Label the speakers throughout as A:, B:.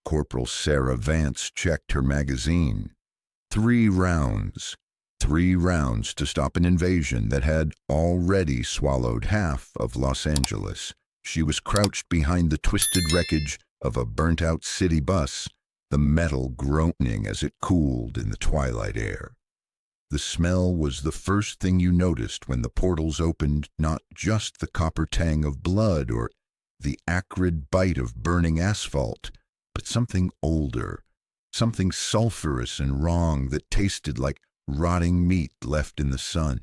A: Corporal Sarah Vance checked her magazine. 3 rounds. 3 rounds to stop an invasion that had already swallowed half of Los Angeles. She was crouched behind the twisted wreckage of a burnt-out city bus, the metal groaning as it cooled in the twilight air. The smell was the first thing you noticed when the portals opened, not just the copper tang of blood or the acrid bite of burning asphalt, but something older, something sulphurous and wrong that tasted like rotting meat left in the sun.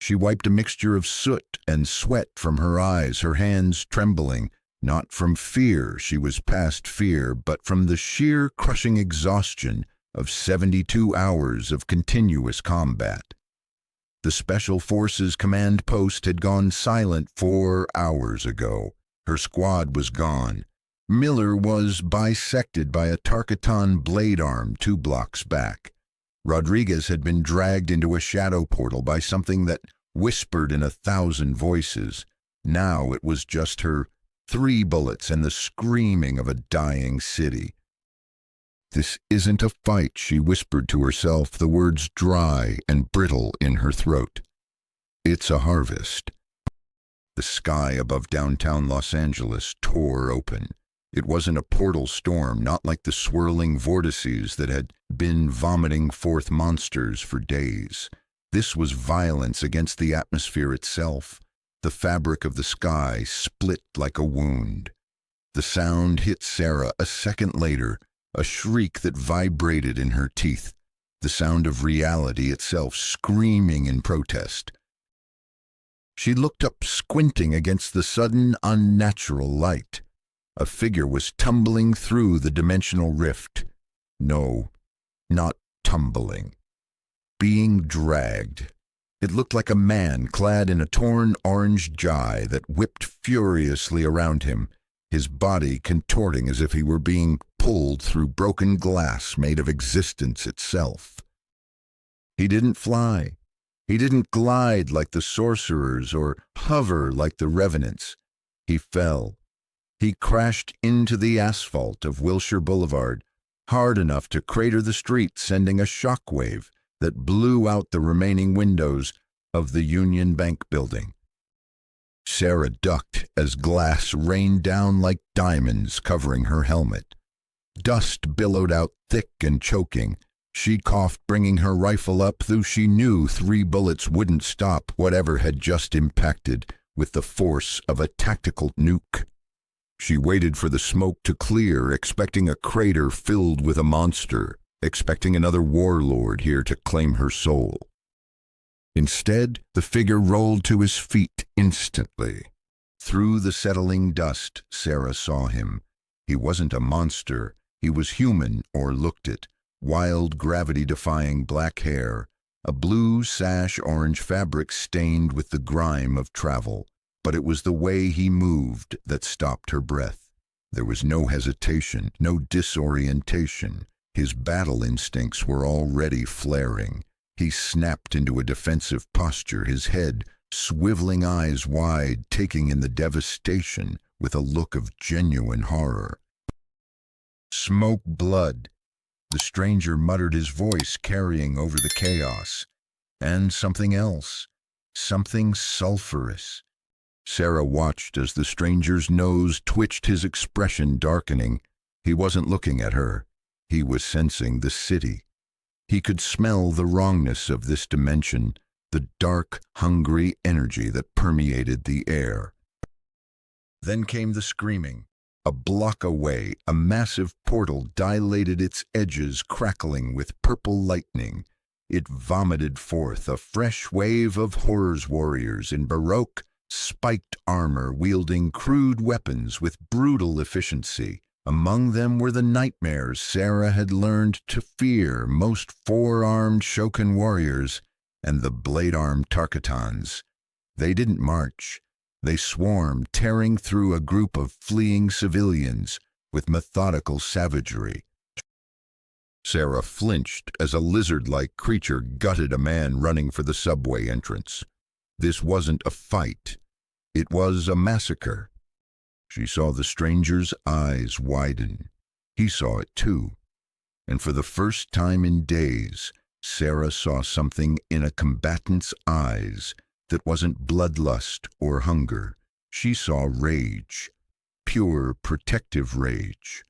A: She wiped a mixture of soot and sweat from her eyes, her hands trembling, not from fear, she was past fear, but from the sheer crushing exhaustion of 72 hours of continuous combat. The Special Forces command post had gone silent 4 hours ago. Her squad was gone. Miller was bisected by a Tarkatan blade arm 2 blocks back. Rodriguez had been dragged into a shadow portal by something that whispered in 1,000 voices. Now it was just her 3 bullets and the screaming of a dying city. "This isn't a fight," she whispered to herself, the words dry and brittle in her throat. "It's a harvest." The sky above downtown Los Angeles tore open. It wasn't a portal storm, not like the swirling vortices that had been vomiting forth monsters for days. This was violence against the atmosphere itself. The fabric of the sky split like a wound. The sound hit Sarah a second later, a shriek that vibrated in her teeth, the sound of reality itself screaming in protest. She looked up, squinting against the sudden, unnatural light. A figure was tumbling through the dimensional rift. No, not tumbling. Being dragged. It looked like a man clad in a torn orange jai that whipped furiously around him, his body contorting as if he were being pulled through broken glass made of existence itself. He didn't fly. He didn't glide like the sorcerers or hover like the revenants. He fell. He crashed into the asphalt of Wilshire Boulevard, hard enough to crater the street, sending a shockwave that blew out the remaining windows of the Union Bank building. Sarah ducked as glass rained down like diamonds covering her helmet. Dust billowed out thick and choking. She coughed, bringing her rifle up, though she knew 3 bullets wouldn't stop whatever had just impacted with the force of a tactical nuke. She waited for the smoke to clear, expecting a crater filled with a monster, expecting another warlord here to claim her soul. Instead, the figure rolled to his feet instantly. Through the settling dust, Sarah saw him. He wasn't a monster. He was human, or looked it. Wild, gravity-defying black hair, a blue sash orange fabric stained with the grime of travel. But it was the way he moved that stopped her breath. There was no hesitation, no disorientation. His battle instincts were already flaring. He snapped into a defensive posture, his head, swiveling eyes wide, taking in the devastation with a look of genuine horror. "Smoke blood," the stranger muttered, his voice carrying over the chaos. "And something else, something sulphurous." Sarah watched as the stranger's nose twitched, his expression darkening. He wasn't looking at her. He was sensing the city. He could smell the wrongness of this dimension, the dark, hungry energy that permeated the air. Then came the screaming. A block away, a massive portal dilated, its edges crackling with purple lightning. It vomited forth a fresh wave of horrors warriors in baroque, spiked armor, wielding crude weapons with brutal efficiency. Among them were the nightmares Sarah had learned to fear, most 4-armed Shokan warriors, and the blade-armed Tarkatans. They didn't march. They swarmed, tearing through a group of fleeing civilians with methodical savagery. Sarah flinched as a lizard-like creature gutted a man running for the subway entrance. This wasn't a fight. It was a massacre. She saw the stranger's eyes widen. He saw it too, and for the first time in days, Sarah saw something in a combatant's eyes that wasn't bloodlust or hunger. She saw rage, pure protective rage.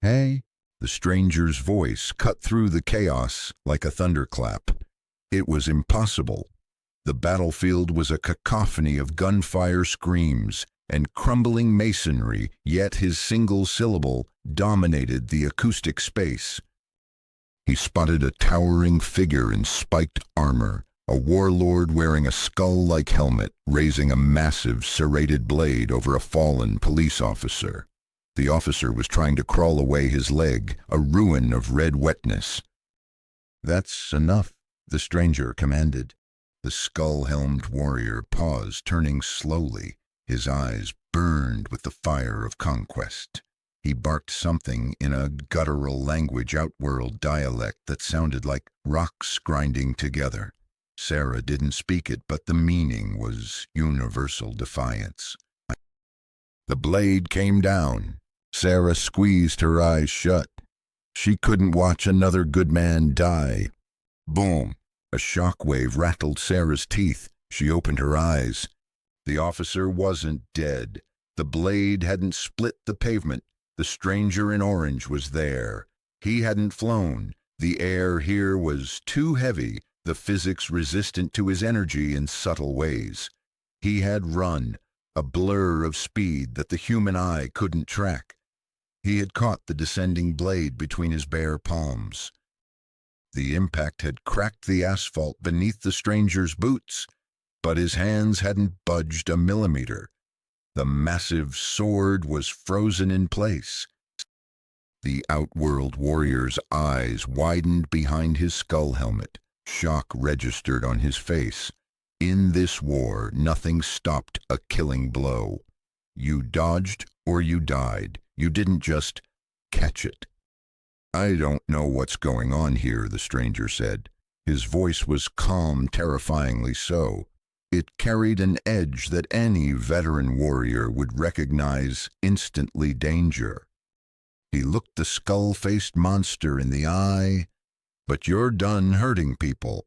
A: "Hey?" The stranger's voice cut through the chaos like a thunderclap. It was impossible. The battlefield was a cacophony of gunfire screams and crumbling masonry, yet his single syllable dominated the acoustic space. He spotted a towering figure in spiked armor, a warlord wearing a skull-like helmet, raising a massive serrated blade over a fallen police officer. The officer was trying to crawl away his leg, a ruin of red wetness. "That's enough," the stranger commanded. The skull-helmed warrior paused, turning slowly. His eyes burned with the fire of conquest. He barked something in a guttural language, Outworld dialect that sounded like rocks grinding together. Sarah didn't speak it, but the meaning was universal defiance. The blade came down. Sarah squeezed her eyes shut. She couldn't watch another good man die. Boom! A shockwave rattled Sarah's teeth. She opened her eyes. The officer wasn't dead. The blade hadn't split the pavement. The stranger in orange was there. He hadn't flown. The air here was too heavy, the physics resistant to his energy in subtle ways. He had run, a blur of speed that the human eye couldn't track. He had caught the descending blade between his bare palms. The impact had cracked the asphalt beneath the stranger's boots, but his hands hadn't budged a millimeter. The massive sword was frozen in place. The Outworld warrior's eyes widened behind his skull helmet. Shock registered on his face. In this war, nothing stopped a killing blow. You dodged or you died. You didn't just catch it. "I don't know what's going on here," the stranger said. His voice was calm, terrifyingly so. It carried an edge that any veteran warrior would recognize instantly danger. He looked the skull-faced monster in the eye. "But you're done hurting people."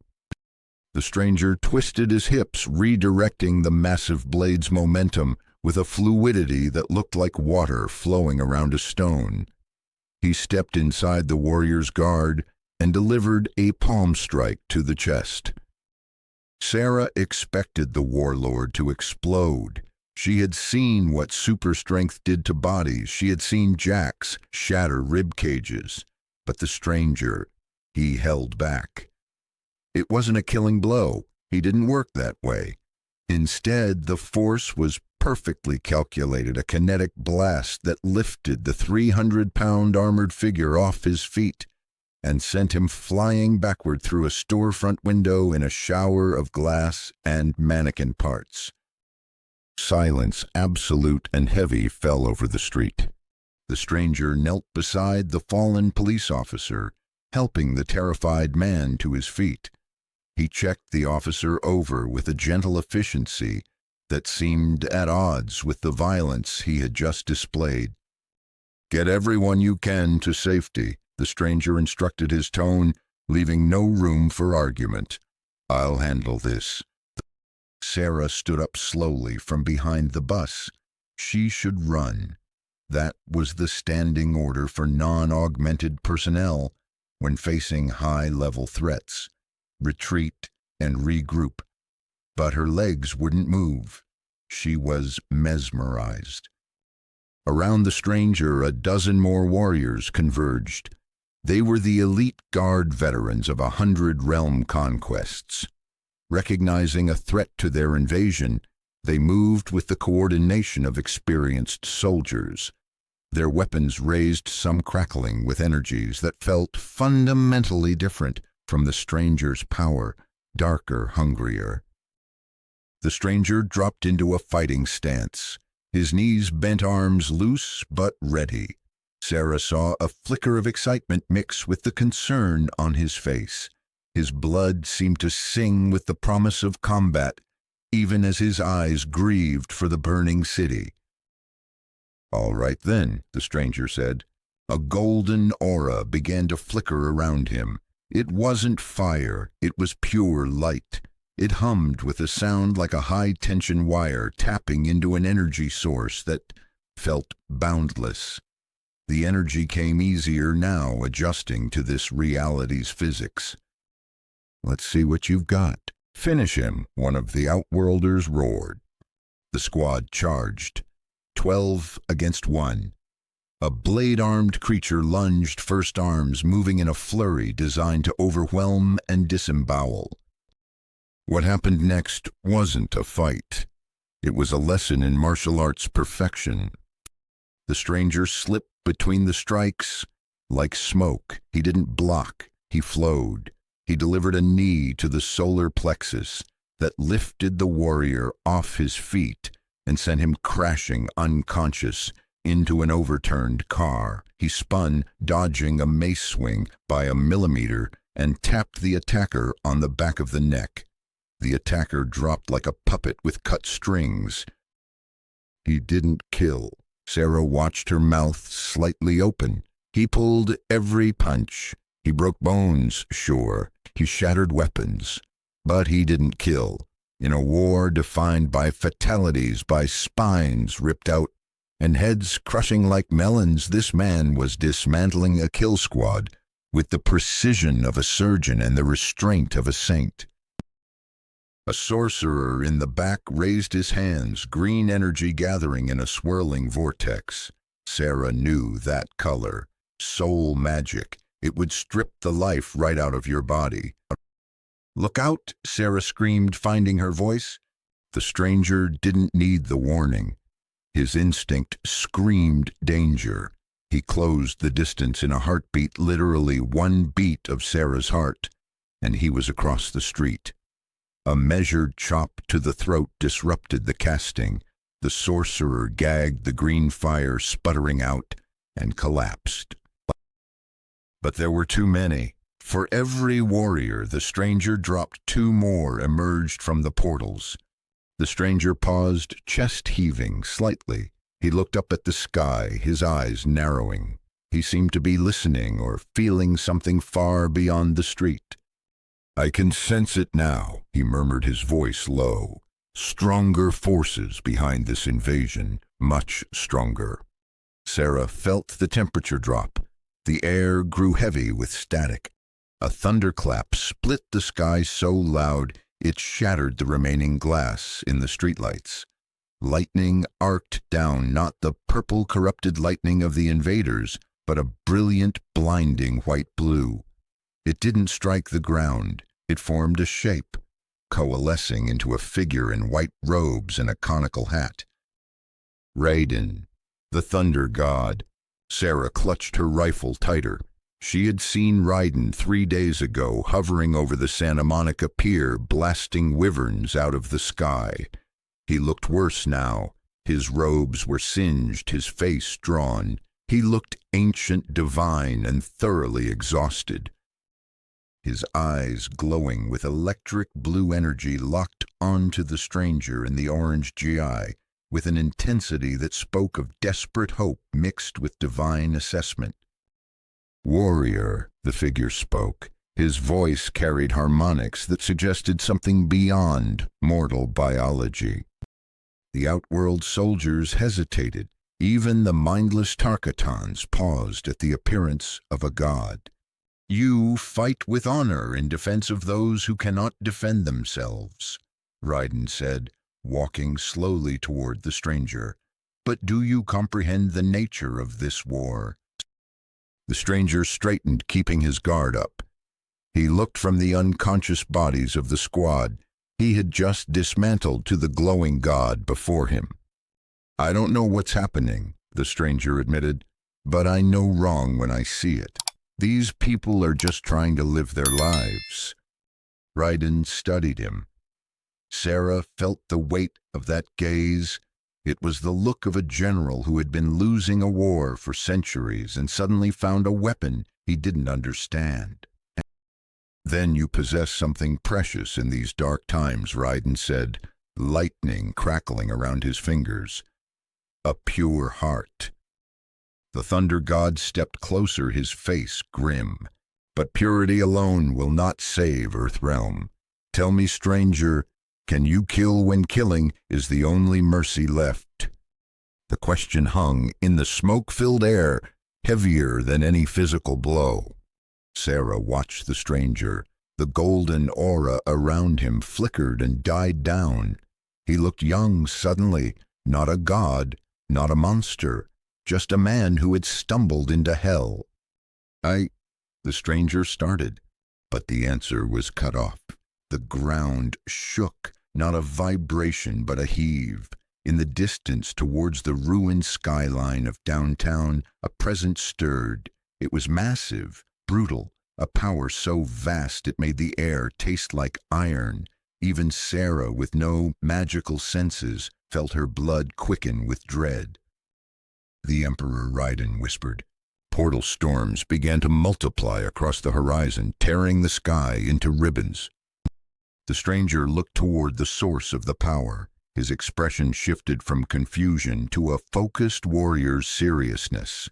A: The stranger twisted his hips, redirecting the massive blade's momentum with a fluidity that looked like water flowing around a stone. He stepped inside the warrior's guard and delivered a palm strike to the chest. Sarah expected the warlord to explode. She had seen what super strength did to bodies. She had seen jacks shatter rib cages. But the stranger, he held back. It wasn't a killing blow. He didn't work that way. Instead, the force was perfectly calculated, a kinetic blast that lifted the 300-pound armored figure off his feet and sent him flying backward through a storefront window in a shower of glass and mannequin parts. Silence, absolute and heavy, fell over the street. The stranger knelt beside the fallen police officer, helping the terrified man to his feet. He checked the officer over with a gentle efficiency that seemed at odds with the violence he had just displayed. "Get everyone you can to safety," the stranger instructed, his tone leaving no room for argument. "I'll handle this." Sarah stood up slowly from behind the bus. She should run. That was the standing order for non-augmented personnel when facing high-level threats. Retreat and regroup. But her legs wouldn't move. She was mesmerized. Around the stranger, a dozen more warriors converged. They were the elite guard veterans of 100 realm conquests. Recognizing a threat to their invasion, they moved with the coordination of experienced soldiers. Their weapons raised some crackling with energies that felt fundamentally different from the stranger's power, darker, hungrier. The stranger dropped into a fighting stance, his knees bent, arms loose but ready. Sarah saw a flicker of excitement mix with the concern on his face. His blood seemed to sing with the promise of combat, even as his eyes grieved for the burning city. "All right then," the stranger said. A golden aura began to flicker around him. It wasn't fire, it was pure light. It hummed with a sound like a high-tension wire tapping into an energy source that felt boundless. The energy came easier now, adjusting to this reality's physics. "Let's see what you've got. Finish him," one of the Outworlders roared. The squad charged. 12 against 1. A blade-armed creature lunged, first arms moving in a flurry designed to overwhelm and disembowel. What happened next wasn't a fight. It was a lesson in martial arts perfection. The stranger slipped between the strikes like smoke. He didn't block, he flowed. He delivered a knee to the solar plexus that lifted the warrior off his feet and sent him crashing unconscious into an overturned car. He spun, dodging a mace swing by a millimeter, and tapped the attacker on the back of the neck. The attacker dropped like a puppet with cut strings. He didn't kill. Sarah watched her mouth slightly open. He pulled every punch. He broke bones, sure. He shattered weapons. But he didn't kill. In a war defined by fatalities, by spines ripped out and heads crushing like melons, this man was dismantling a kill squad with the precision of a surgeon and the restraint of a saint. A sorcerer in the back raised his hands, green energy gathering in a swirling vortex. Sarah knew that color. Soul magic. It would strip the life right out of your body. "Look out!" Sarah screamed, finding her voice. The stranger didn't need the warning. His instinct screamed danger. He closed the distance in a heartbeat, literally one beat of Sarah's heart, and he was across the street. A measured chop to the throat disrupted the casting. The sorcerer gagged, the green fire sputtering out, and collapsed. But there were too many. For every warrior, the stranger dropped two more emerged from the portals. The stranger paused, chest heaving slightly. He looked up at the sky, his eyes narrowing. He seemed to be listening or feeling something far beyond the street. "I can sense it now," he murmured, his voice low. "Stronger forces behind this invasion, much stronger." Sarah felt the temperature drop. The air grew heavy with static. A thunderclap split the sky so loud it shattered the remaining glass in the streetlights. Lightning arced down, not the purple corrupted lightning of the invaders, but a brilliant, blinding white-blue. It didn't strike the ground. It formed a shape, coalescing into a figure in white robes and a conical hat. Raiden, the thunder god. Sarah clutched her rifle tighter. She had seen Raiden 3 days ago, hovering over the Santa Monica Pier, blasting wyverns out of the sky. He looked worse now. His robes were singed, his face drawn. He looked ancient, divine, and thoroughly exhausted. His eyes glowing with electric blue energy locked onto the stranger in the orange GI, with an intensity that spoke of desperate hope mixed with divine assessment. "Warrior," the figure spoke. His voice carried harmonics that suggested something beyond mortal biology. The Outworld soldiers hesitated. Even the mindless Tarkatans paused at the appearance of a god. "You fight with honor in defense of those who cannot defend themselves," Raiden said, walking slowly toward the stranger. "But do you comprehend the nature of this war?" The stranger straightened, keeping his guard up. He looked from the unconscious bodies of the squad he had just dismantled to the glowing god before him. "I don't know what's happening," the stranger admitted, "but I know wrong when I see it. These people are just trying to live their lives." Raiden studied him. Sarah felt the weight of that gaze. It was the look of a general who had been losing a war for centuries and suddenly found a weapon he didn't understand. "Then you possess something precious in these dark times," Raiden said, lightning crackling around his fingers. "A pure heart." The Thunder God stepped closer, his face grim. "But purity alone will not save Earthrealm. Tell me, stranger, can you kill when killing is the only mercy left?" The question hung in the smoke-filled air, heavier than any physical blow. Sarah watched the stranger. The golden aura around him flickered and died down. He looked young suddenly, not a god, not a monster, just a man who had stumbled into hell. The stranger started, but the answer was cut off. The ground shook, not a vibration but a heave. In the distance, towards the ruined skyline of downtown, a presence stirred. It was massive, brutal, a power so vast it made the air taste like iron. Even Sarah, with no magical senses, felt her blood quicken with dread. "The Emperor," Raiden whispered. Portal storms began to multiply across the horizon, tearing the sky into ribbons. The stranger looked toward the source of the power. His expression shifted from confusion to a focused warrior's seriousness.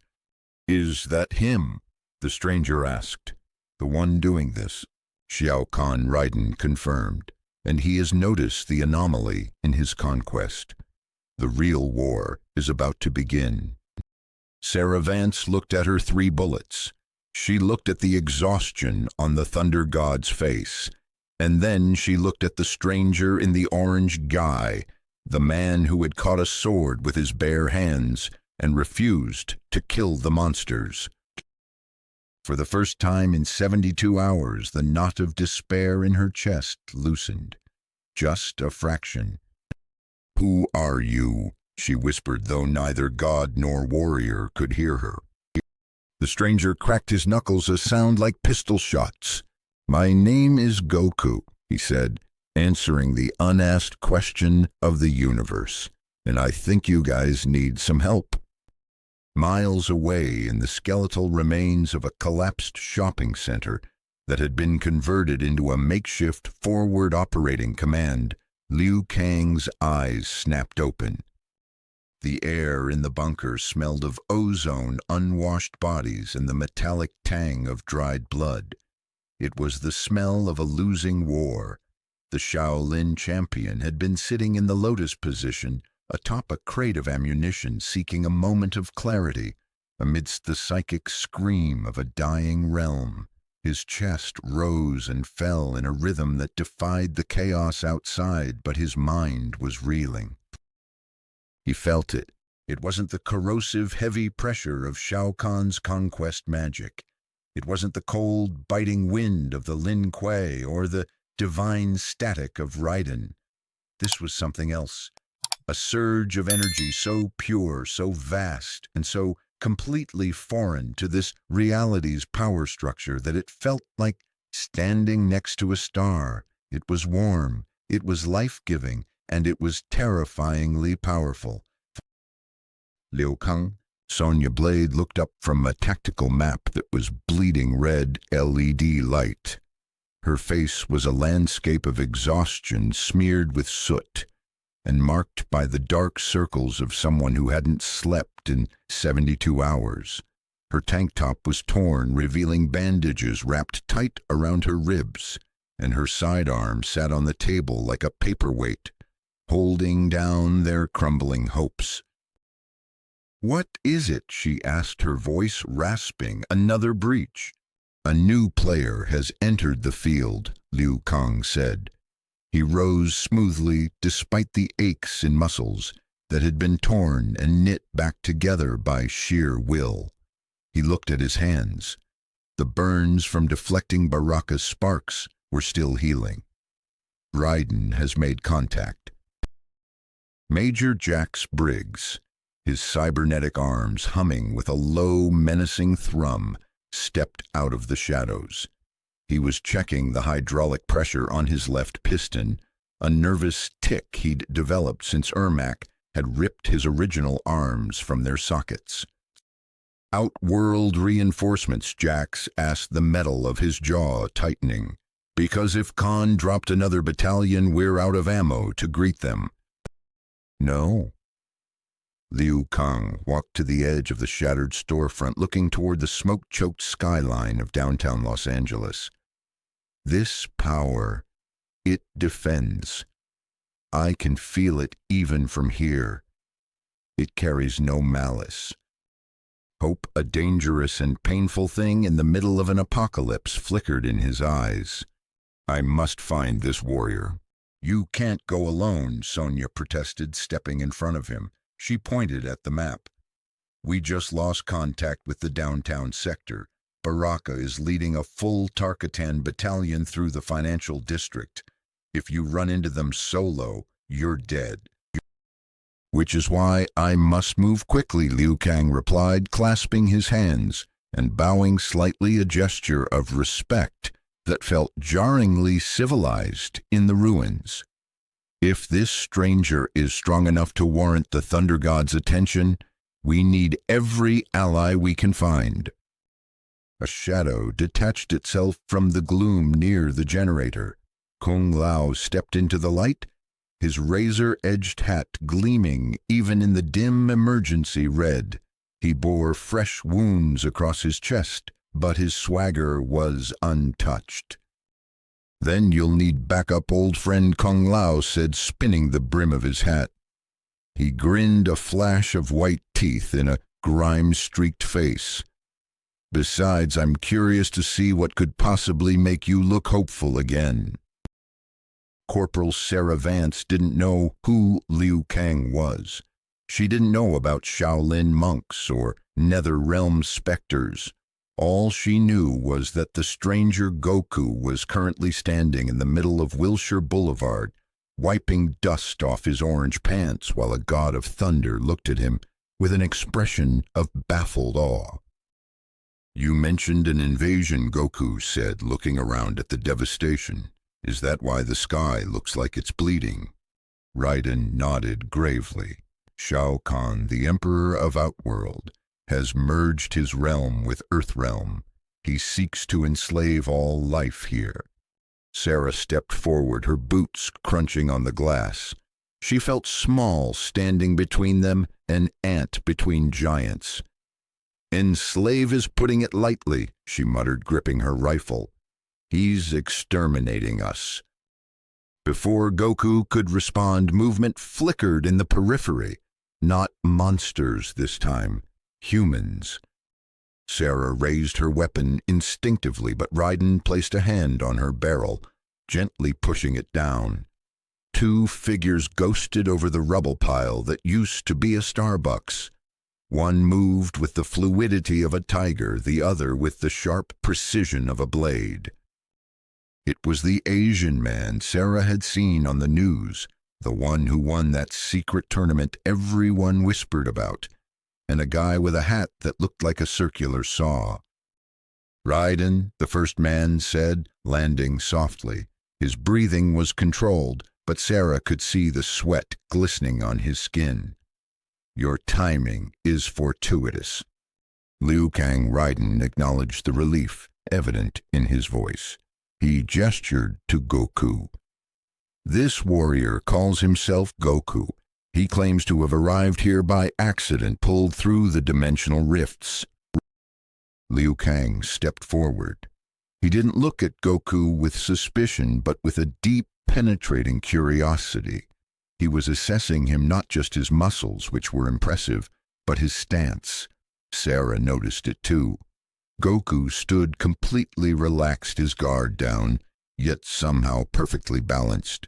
A: "Is that him?" the stranger asked. "The one doing this?" Shao Kahn, Raiden confirmed. "And he has noticed the anomaly in his conquest. The real war is about to begin." Sarah Vance looked at her 3 bullets. She looked at the exhaustion on the Thunder God's face. And then she looked at the stranger in the orange guy, the man who had caught a sword with his bare hands and refused to kill the monsters. For the first time in 72 hours, the knot of despair in her chest loosened. Just a fraction. "Who are you?" she whispered, though neither god nor warrior could hear her. The stranger cracked his knuckles, a sound like pistol shots. "My name is Goku," he said, answering the unasked question of the universe. "And I think you guys need some help." Miles away, in the skeletal remains of a collapsed shopping center that had been converted into a makeshift forward operating command, Liu Kang's eyes snapped open. The air in the bunker smelled of ozone, unwashed bodies, and the metallic tang of dried blood. It was the smell of a losing war. The Shaolin champion had been sitting in the lotus position atop a crate of ammunition, seeking a moment of clarity amidst the psychic scream of a dying realm. His chest rose and fell in a rhythm that defied the chaos outside, but his mind was reeling. He felt it. It wasn't the corrosive, heavy pressure of Shao Kahn's conquest magic. It wasn't the cold, biting wind of the Lin Kuei or the divine static of Raiden. This was something else. A surge of energy so pure, so vast, and so completely foreign to this reality's power structure that it felt like standing next to a star. It was warm, it was life-giving, and it was terrifyingly powerful. "Liu Kang?" Sonya Blade looked up from a tactical map that was bleeding red LED light. Her face was a landscape of exhaustion smeared with soot and marked by the dark circles of someone who hadn't slept in 72 hours. Her tank top was torn, revealing bandages wrapped tight around her ribs, and her sidearm sat on the table like a paperweight, holding down their crumbling hopes. "What is it?" she asked, her voice rasping. "Another breach." "A new player has entered the field," Liu Kang said. He rose smoothly despite the aches in muscles that had been torn and knit back together by sheer will. He looked at his hands. The burns from deflecting Baraka's sparks were still healing. "Raiden has made contact." Major Jax Briggs, his cybernetic arms humming with a low, menacing thrum, stepped out of the shadows. He was checking the hydraulic pressure on his left piston, a nervous tic he'd developed since Ermac had ripped his original arms from their sockets. "Outworld reinforcements," Jax asked, the metal of his jaw tightening. "Because if Khan dropped another battalion, we're out of ammo to greet them." "No." Liu Kang walked to the edge of the shattered storefront, looking toward the smoke-choked skyline of downtown Los Angeles. This power, it defends. I can feel it even from here. It carries no malice. Hope, a dangerous and painful thing in the middle of an apocalypse, flickered in his eyes. I must find this warrior. You can't go alone, Sonia protested, stepping in front of him. She pointed at the map. We just lost contact with the downtown sector. Baraka is leading a full Tarkatan battalion through the financial district. If you run into them solo, you're dead. Which is why I must move quickly, Liu Kang replied, clasping his hands and bowing slightly, a gesture of respect that felt jarringly civilized in the ruins. If this stranger is strong enough to warrant the Thunder God's attention, we need every ally we can find. A shadow detached itself from the gloom near the generator. Kung Lao stepped into the light, his razor-edged hat gleaming even in the dim emergency red. He bore fresh wounds across his chest, but his swagger was untouched. Then you'll need backup, old friend, Kung Lao said, spinning the brim of his hat. He grinned, a flash of white teeth in a grime-streaked face. Besides, I'm curious to see what could possibly make you look hopeful again. Corporal Sarah Vance didn't know who Liu Kang was. She didn't know about Shaolin monks or nether realm specters. All she knew was that the stranger Goku was currently standing in the middle of Wilshire Boulevard, wiping dust off his orange pants while a god of thunder looked at him with an expression of baffled awe. You mentioned an invasion, Goku said, looking around at the devastation. Is that why the sky looks like it's bleeding? Raiden nodded gravely. Shao Kahn, the Emperor of Outworld, has merged his realm with Earthrealm. He seeks to enslave all life here. Sarah stepped forward, her boots crunching on the glass. She felt small, standing between them, an ant between giants. Enslave is putting it lightly, she muttered, gripping her rifle. He's exterminating us. Before Goku could respond, movement flickered in the periphery. Not monsters this time, humans. Sarah raised her weapon instinctively, but Raiden placed a hand on her barrel, gently pushing it down. Two figures ghosted over the rubble pile that used to be a Starbucks. One moved with the fluidity of a tiger, the other with the sharp precision of a blade. It was the Asian man Sarah had seen on the news, the one who won that secret tournament everyone whispered about, and a guy with a hat that looked like a circular saw. Raiden, the first man said, landing softly. His breathing was controlled, but Sarah could see the sweat glistening on his skin. Your timing is fortuitous. Liu Kang Raiden acknowledged the relief evident in his voice. He gestured to Goku. This warrior calls himself Goku. He claims to have arrived here by accident, pulled through the dimensional rifts. Liu Kang stepped forward. He didn't look at Goku with suspicion, but with a deep, penetrating curiosity. He was assessing him, not just his muscles, which were impressive, but his stance. Sarah noticed it too. Goku stood completely relaxed, his guard down, yet somehow perfectly balanced.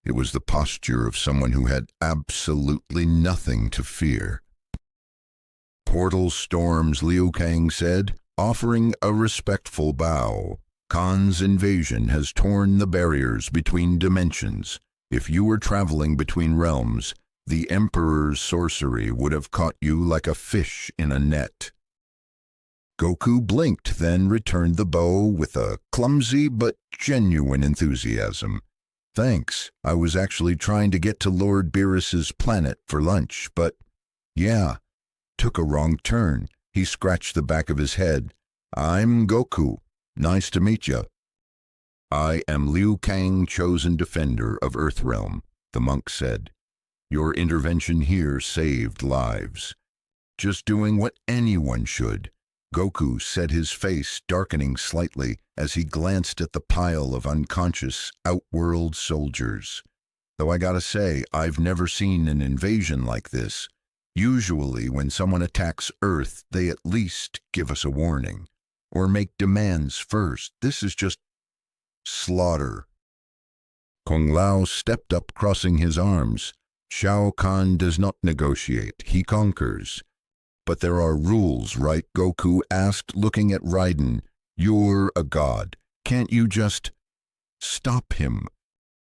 A: It was the posture of someone who had absolutely nothing to fear. Portal storms, Liu Kang said, offering a respectful bow. Khan's invasion has torn the barriers between dimensions. If you were traveling between realms, the Emperor's sorcery would have caught you like a fish in a net. Goku blinked, then returned the bow with a clumsy but genuine enthusiasm. Thanks, I was actually trying to get to Lord Beerus's planet for lunch, but, yeah, took a wrong turn. He scratched the back of his head. I'm Goku. Nice to meet you. I am Liu Kang, chosen defender of Earthrealm, the monk said. Your intervention here saved lives. Just doing what anyone should. Goku said, his face darkening slightly as he glanced at the pile of unconscious Outworld soldiers. Though I gotta say, I've never seen an invasion like this. Usually when someone attacks Earth, they at least give us a warning. Or make demands first. This is just slaughter. Kung Lao stepped up, crossing his arms. Shao Kahn does not negotiate, he conquers. But there are rules, right? Goku asked, looking at Raiden. You're a god. Can't you just stop him?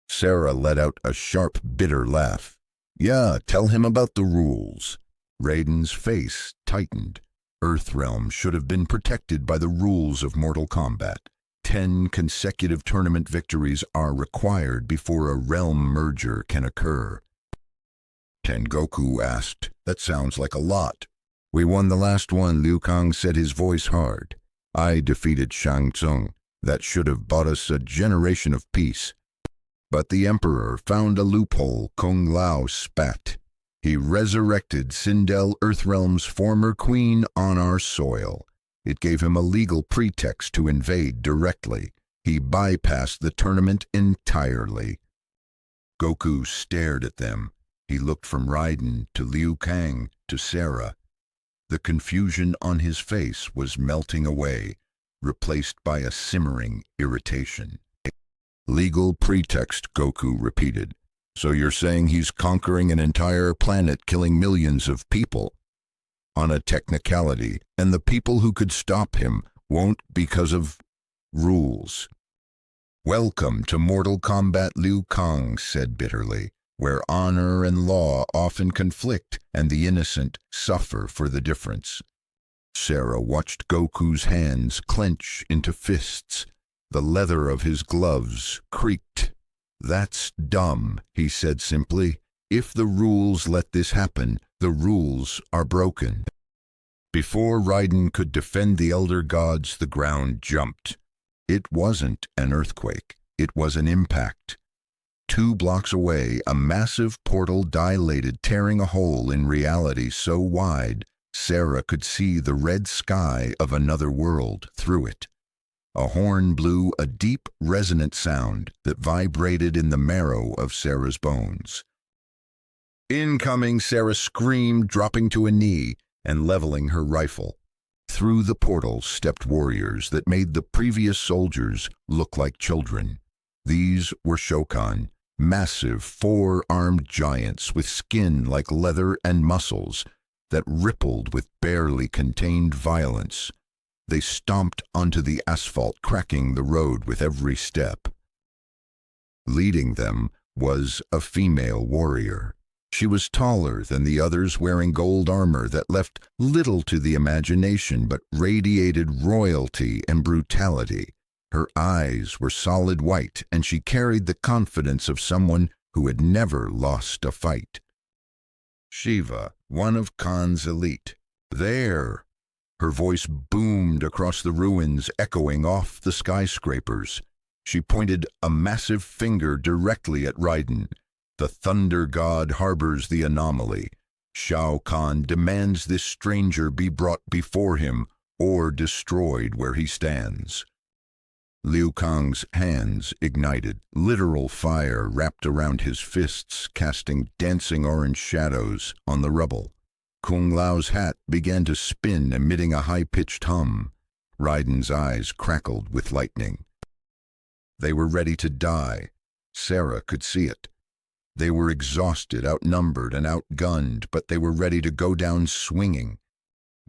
A: Sarah let out a sharp, bitter laugh. Yeah, tell him about the rules. Raiden's face tightened. Earthrealm should have been protected by the rules of Mortal Kombat. 10 consecutive tournament victories are required before a realm merger can occur. 10, Goku asked. That sounds like a lot. We won the last one, Liu Kang said, his voice hard. I defeated Shang Tsung. That should have bought us a generation of peace. But the Emperor found a loophole, Kung Lao spat. He resurrected Sindel, Earthrealm's former queen, on our soil. It gave him a legal pretext to invade directly. He bypassed the tournament entirely. Goku stared at them. He looked from Raiden to Liu Kang to Sarah. The confusion on his face was melting away, replaced by a simmering irritation. Legal pretext, Goku repeated. So you're saying he's conquering an entire planet, killing millions of people? On a technicality, and the people who could stop him won't because of rules. Welcome to Mortal Kombat, Liu Kang said bitterly, where honor and law often conflict and the innocent suffer for the difference. Sarah watched Goku's hands clench into fists. The leather of his gloves creaked. That's dumb, he said simply. If the rules let this happen, the rules are broken. Before Raiden could defend the Elder Gods, the ground jumped. It wasn't an earthquake. It was an impact. 2 blocks away, a massive portal dilated, tearing a hole in reality so wide, Sarah could see the red sky of another world through it. A horn blew a deep, resonant sound that vibrated in the marrow of Sarah's bones. Incoming, Sarah screamed, dropping to a knee and leveling her rifle. Through the portal stepped warriors that made the previous soldiers look like children. These were Shokan, massive 4-armed giants with skin like leather and muscles that rippled with barely contained violence. They stomped onto the asphalt, cracking the road with every step. Leading them was a female warrior. She was taller than the others, wearing gold armor that left little to the imagination but radiated royalty and brutality. Her eyes were solid white, and she carried the confidence of someone who had never lost a fight. Shiva, one of Khan's elite. There! Her voice boomed across the ruins, echoing off the skyscrapers. She pointed a massive finger directly at Raiden. The Thunder God harbors the anomaly. Shao Kahn demands this stranger be brought before him or destroyed where he stands. Liu Kang's hands ignited. Literal fire wrapped around his fists, casting dancing orange shadows on the rubble. Kung Lao's hat began to spin, emitting a high-pitched hum. Raiden's eyes crackled with lightning. They were ready to die. Sarah could see it. They were exhausted, outnumbered, and outgunned, but they were ready to go down swinging.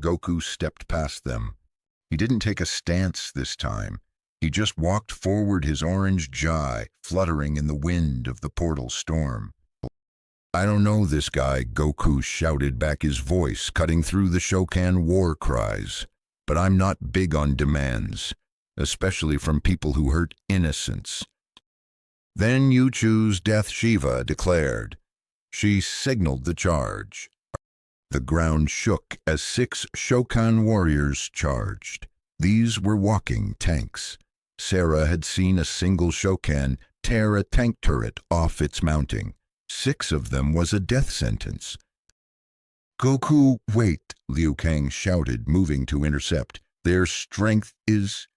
A: Goku stepped past them. He didn't take a stance this time. He just walked forward, his orange jai fluttering in the wind of the portal storm. I don't know this guy, Goku shouted back, his voice cutting through the Shokan war cries. But I'm not big on demands, especially from people who hurt innocents. Then you choose death, Shiva declared. She signaled the charge. The ground shook as 6 Shokan warriors charged. These were walking tanks. Sarah had seen a single Shokan tear a tank turret off its mounting. 6 of them was a death sentence. "Goku, wait," Liu Kang shouted, moving to intercept. "Their strength is—"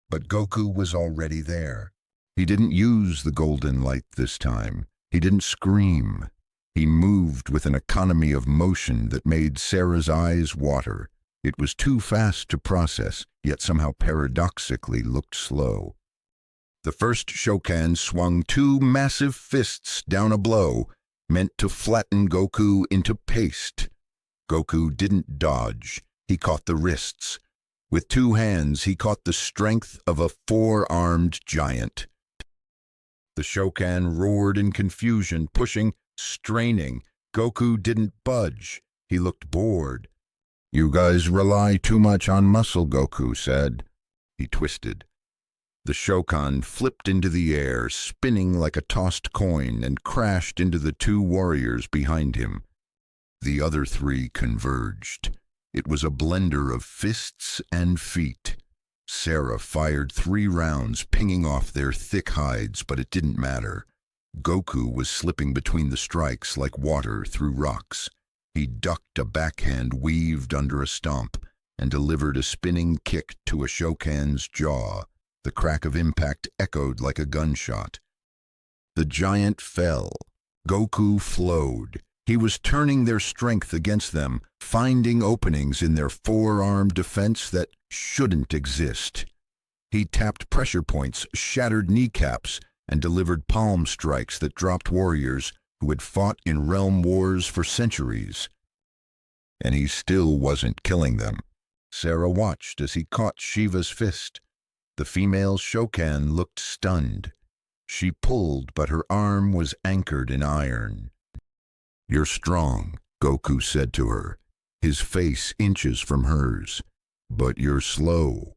A: But Goku was already there. He didn't use the golden light this time. He didn't scream. He moved with an economy of motion that made Sarah's eyes water. It was too fast to process, yet somehow paradoxically looked slow. The first Shokan swung 2 massive fists down a blow, meant to flatten Goku into paste. Goku didn't dodge. He caught the wrists. With 2 hands, he caught the strength of a 4-armed giant. The Shokan roared in confusion, pushing, straining. Goku didn't budge. He looked bored. "You guys rely too much on muscle," Goku said. He twisted. The Shokan flipped into the air, spinning like a tossed coin, and crashed into the 2 warriors behind him. The other 3 converged. It was a blender of fists and feet. Sarah fired 3 rounds, pinging off their thick hides, but it didn't matter. Goku was slipping between the strikes like water through rocks. He ducked a backhand weaved under a stomp and delivered a spinning kick to a Shokan's jaw. The crack of impact echoed like a gunshot. The giant fell. Goku flowed. He was turning their strength against them, finding openings in their 4-armed defense that shouldn't exist. He tapped pressure points, shattered kneecaps, and delivered palm strikes that dropped warriors who had fought in realm wars for centuries. And he still wasn't killing them. Sarah watched as he caught Shiva's fist. The female Shokan looked stunned. She pulled, but her arm was anchored in iron. "You're strong," Goku said to her, his face inches from hers. "But you're slow."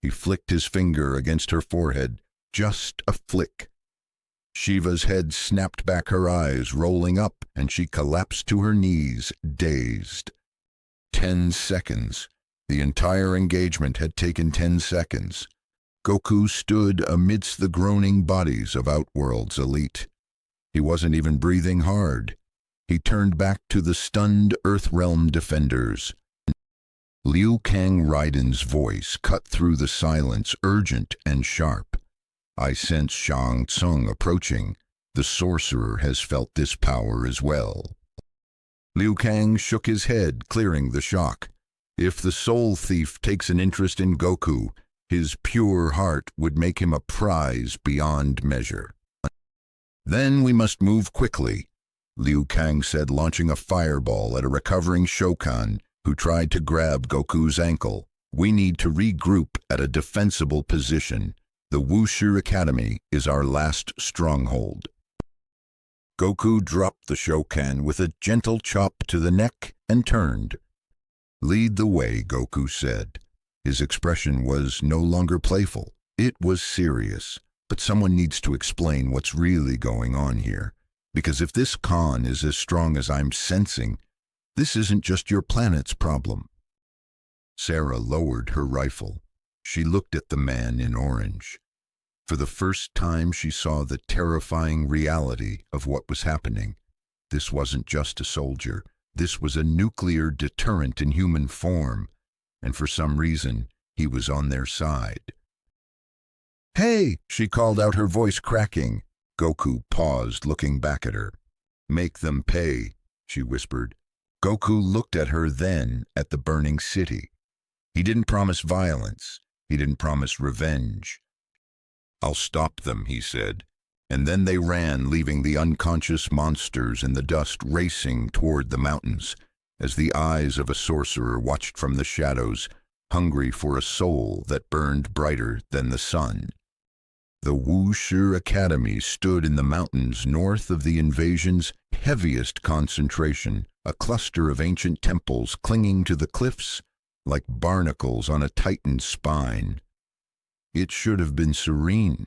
A: He flicked his finger against her forehead, just a flick. Shiva's head snapped back, her eyes rolling up, and she collapsed to her knees, dazed. 10 seconds. The entire engagement had taken 10 seconds. Goku stood amidst the groaning bodies of Outworld's elite. He wasn't even breathing hard. He turned back to the stunned Earthrealm defenders. Liu Kang Raiden's voice cut through the silence, urgent and sharp. "I sense Shang Tsung approaching. The sorcerer has felt this power as well." Liu Kang shook his head, clearing the shock. If the soul thief takes an interest in Goku, his pure heart would make him a prize beyond measure. "Then we must move quickly," Liu Kang said, launching a fireball at a recovering Shokan who tried to grab Goku's ankle. "We need to regroup at a defensible position. The Wushu Academy is our last stronghold." Goku dropped the Shokan with a gentle chop to the neck and turned. "Lead the way," Goku said. His expression was no longer playful. It was serious. But someone needs to explain what's really going on here. Because if this Khan is as strong as I'm sensing, this isn't just your planet's problem. Sarah lowered her rifle. She looked at the man in orange. For the first time, she saw the terrifying reality of what was happening. This wasn't just a soldier. This was a nuclear deterrent in human form. And for some reason, he was on their side. "Hey!" she called out, her voice cracking. Goku paused, looking back at her. "Make them pay," she whispered. Goku looked at her, then at the burning city. He didn't promise violence. He didn't promise revenge. "I'll stop them," he said. And then they ran, leaving the unconscious monsters in the dust, racing toward the mountains, as the eyes of a sorcerer watched from the shadows, hungry for a soul that burned brighter than the sun. The Wushu Academy stood in the mountains north of the invasion's heaviest concentration, a cluster of ancient temples clinging to the cliffs like barnacles on a titan's spine. It should have been serene.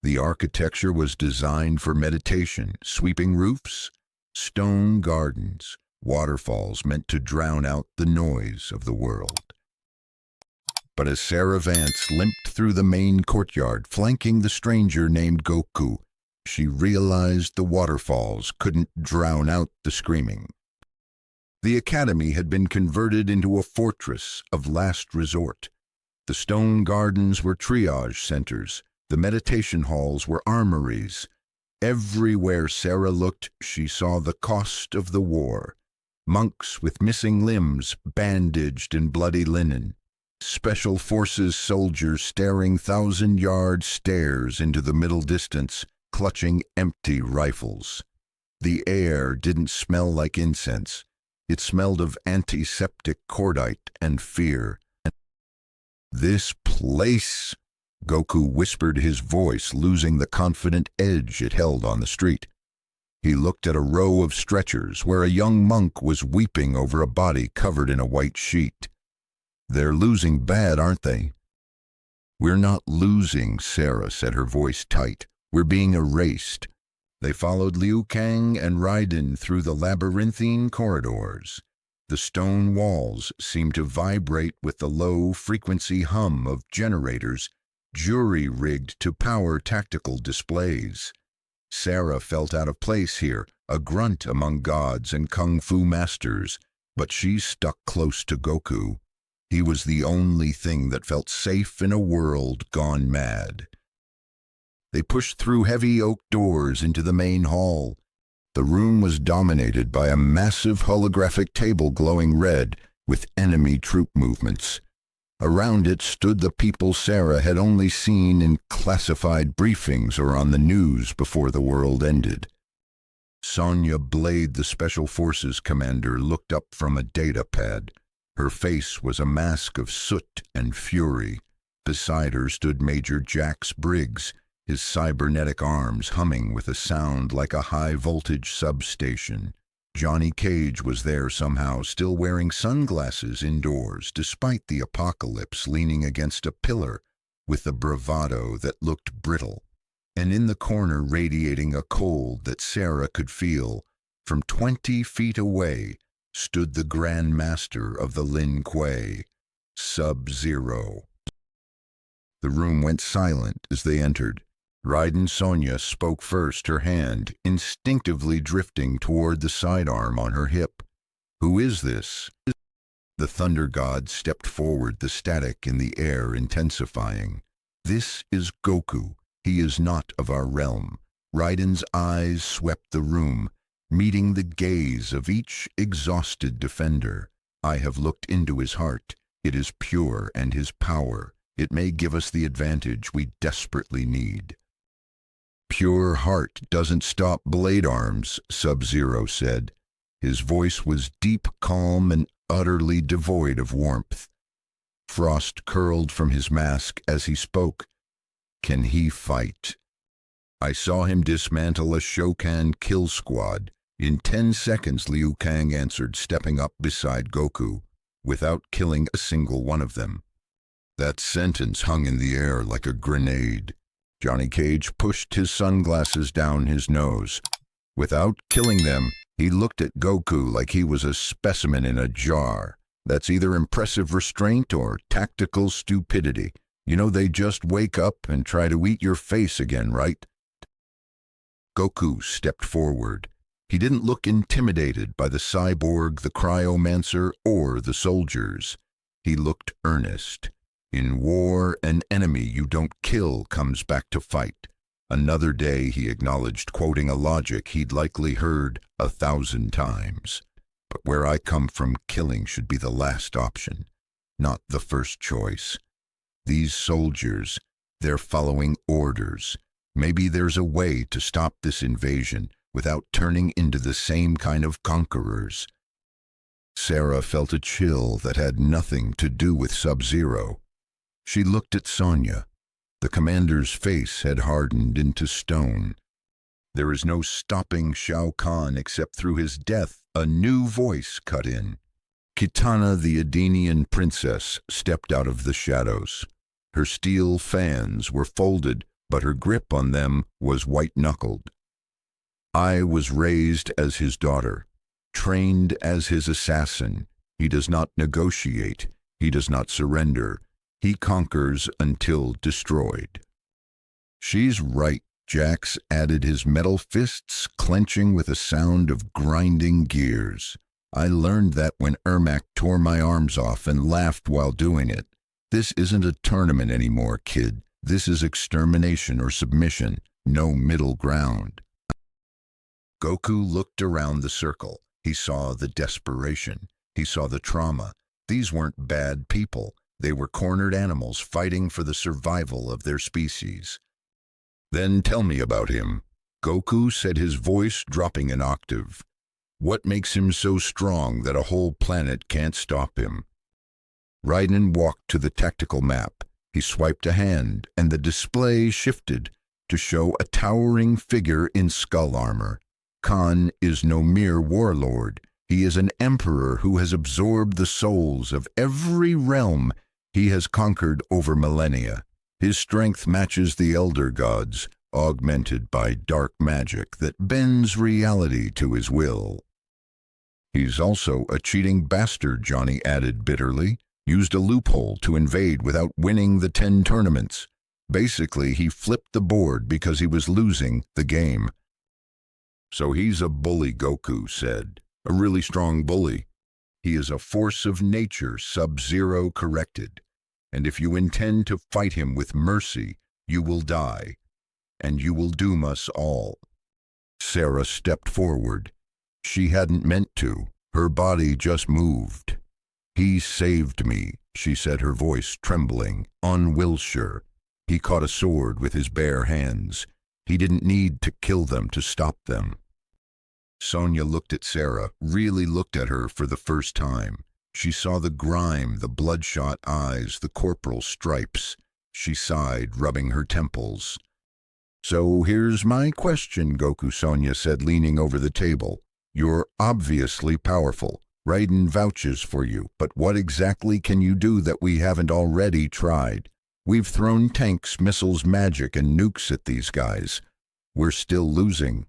A: The architecture was designed for meditation, sweeping roofs, stone gardens, waterfalls meant to drown out the noise of the world. But as Sarah Vance limped through the main courtyard, flanking the stranger named Goku, she realized the waterfalls couldn't drown out the screaming. The academy had been converted into a fortress of last resort. The stone gardens were triage centers. The meditation halls were armories. Everywhere Sarah looked, she saw the cost of the war. Monks with missing limbs, bandaged in bloody linen. Special forces soldiers staring 1,000-yard stares into the middle distance, clutching empty rifles. The air didn't smell like incense. It smelled of antiseptic cordite and fear. "This place," Goku whispered, his voice losing the confident edge it held on the street. He looked at a row of stretchers where a young monk was weeping over a body covered in a white sheet. "They're losing bad, aren't they?" "We're not losing," Sarah said, her voice tight. "We're being erased." They followed Liu Kang and Raiden through the labyrinthine corridors. The stone walls seemed to vibrate with the low-frequency hum of generators, jury-rigged to power tactical displays. Sarah felt out of place here, a grunt among gods and kung fu masters, but she stuck close to Goku. He was the only thing that felt safe in a world gone mad. They pushed through heavy oak doors into the main hall. The room was dominated by a massive holographic table glowing red with enemy troop movements. Around it stood the people Sarah had only seen in classified briefings or on the news before the world ended. Sonya Blade, the Special Forces commander, looked up from a data pad. Her face was a mask of soot and fury. Beside her stood Major Jax Briggs, his cybernetic arms humming with a sound like a high-voltage substation. Johnny Cage was there somehow, still wearing sunglasses indoors, despite the apocalypse, leaning against a pillar with a bravado that looked brittle. And in the corner, radiating a cold that Sarah could feel, from 20 feet away, stood the Grand Master of the Lin Kuei, Sub-Zero. The room went silent as they entered. Raiden Sonya spoke first, her hand instinctively drifting toward the sidearm on her hip. "Who is this?" The Thunder God stepped forward, the static in the air intensifying. "This is Goku. He is not of our realm." Raiden's eyes swept the room, meeting the gaze of each exhausted defender. "I have looked into his heart. It is pure, and his power. It may give us the advantage we desperately need." "Pure heart doesn't stop blade arms," Sub-Zero said. His voice was deep, calm, and utterly devoid of warmth. Frost curled from his mask as he spoke. "Can he fight?" "I saw him dismantle a Shokan kill squad. In 10 seconds, Liu Kang answered, stepping up beside Goku, without killing a single one of them." That sentence hung in the air like a grenade. Johnny Cage pushed his sunglasses down his nose. Without killing them, he looked at Goku like he was a specimen in a jar. That's either impressive restraint or tactical stupidity. You know, they just wake up and try to eat your face again, right? Goku stepped forward. He didn't look intimidated by the cyborg, the cryomancer, or the soldiers. He looked earnest. In war, an enemy you don't kill comes back to fight. Another day, he acknowledged, quoting a logic he'd likely heard 1,000 times. But where I come from, killing should be the last option, not the first choice. These soldiers, they're following orders. Maybe there's a way to stop this invasion without turning into the same kind of conquerors. Sarah felt a chill that had nothing to do with Sub-Zero. She looked at Sonya. The commander's face had hardened into stone. "There is no stopping Shao Kahn except through his death," a new voice cut in. Kitana, the Edenian princess, stepped out of the shadows. Her steel fans were folded, but her grip on them was white-knuckled. "I was raised as his daughter, trained as his assassin. He does not negotiate. He does not surrender. He conquers until destroyed." "She's right," Jax added his metal fists, clenching with a sound of grinding gears. I learned that when Ermac tore my arms off and laughed while doing it. This isn't a tournament anymore, kid. This is extermination or submission. No middle ground. Goku looked around the circle. He saw the desperation. He saw the trauma. These weren't bad people. They were cornered animals fighting for the survival of their species. Then tell me about him. Goku said, his voice dropping an octave. What makes him so strong that a whole planet can't stop him? Raiden walked to the tactical map. He swiped a hand, and the display shifted to show a towering figure in skull armor. Khan is no mere warlord. He is an emperor who has absorbed the souls of every realm he has conquered over millennia. His strength matches the Elder Gods, augmented by dark magic that bends reality to his will. He's also a cheating bastard, Johnny added bitterly. Used a loophole to invade without winning the 10 tournaments. Basically, he flipped the board because he was losing the game. So he's a bully, Goku said. A really strong bully. He is a force of nature, Sub-Zero corrected. And if you intend to fight him with mercy, you will die. And you will doom us all. Sarah stepped forward. She hadn't meant to. Her body just moved. He saved me, she said, her voice trembling, unwillsure. He caught a sword with his bare hands. He didn't need to kill them to stop them. Sonya looked at Sarah, really looked at her for the first time. She saw the grime, the bloodshot eyes, the corporal stripes. She sighed, rubbing her temples. So here's my question, Goku, Sonya said, leaning over the table. You're obviously powerful. Raiden vouches for you, but what exactly can you do that we haven't already tried? We've thrown tanks, missiles, magic, and nukes at these guys. We're still losing.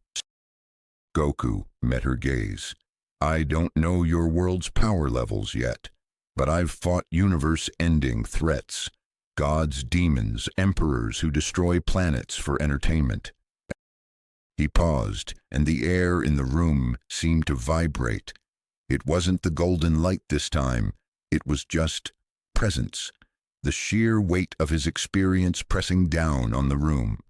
A: Goku met her gaze. I don't know your world's power levels yet, but I've fought universe-ending threats. Gods, demons, emperors who destroy planets for entertainment. He paused, and the air in the room seemed to vibrate. It wasn't the golden light this time. It was just presence, the sheer weight of his experience pressing down on the room.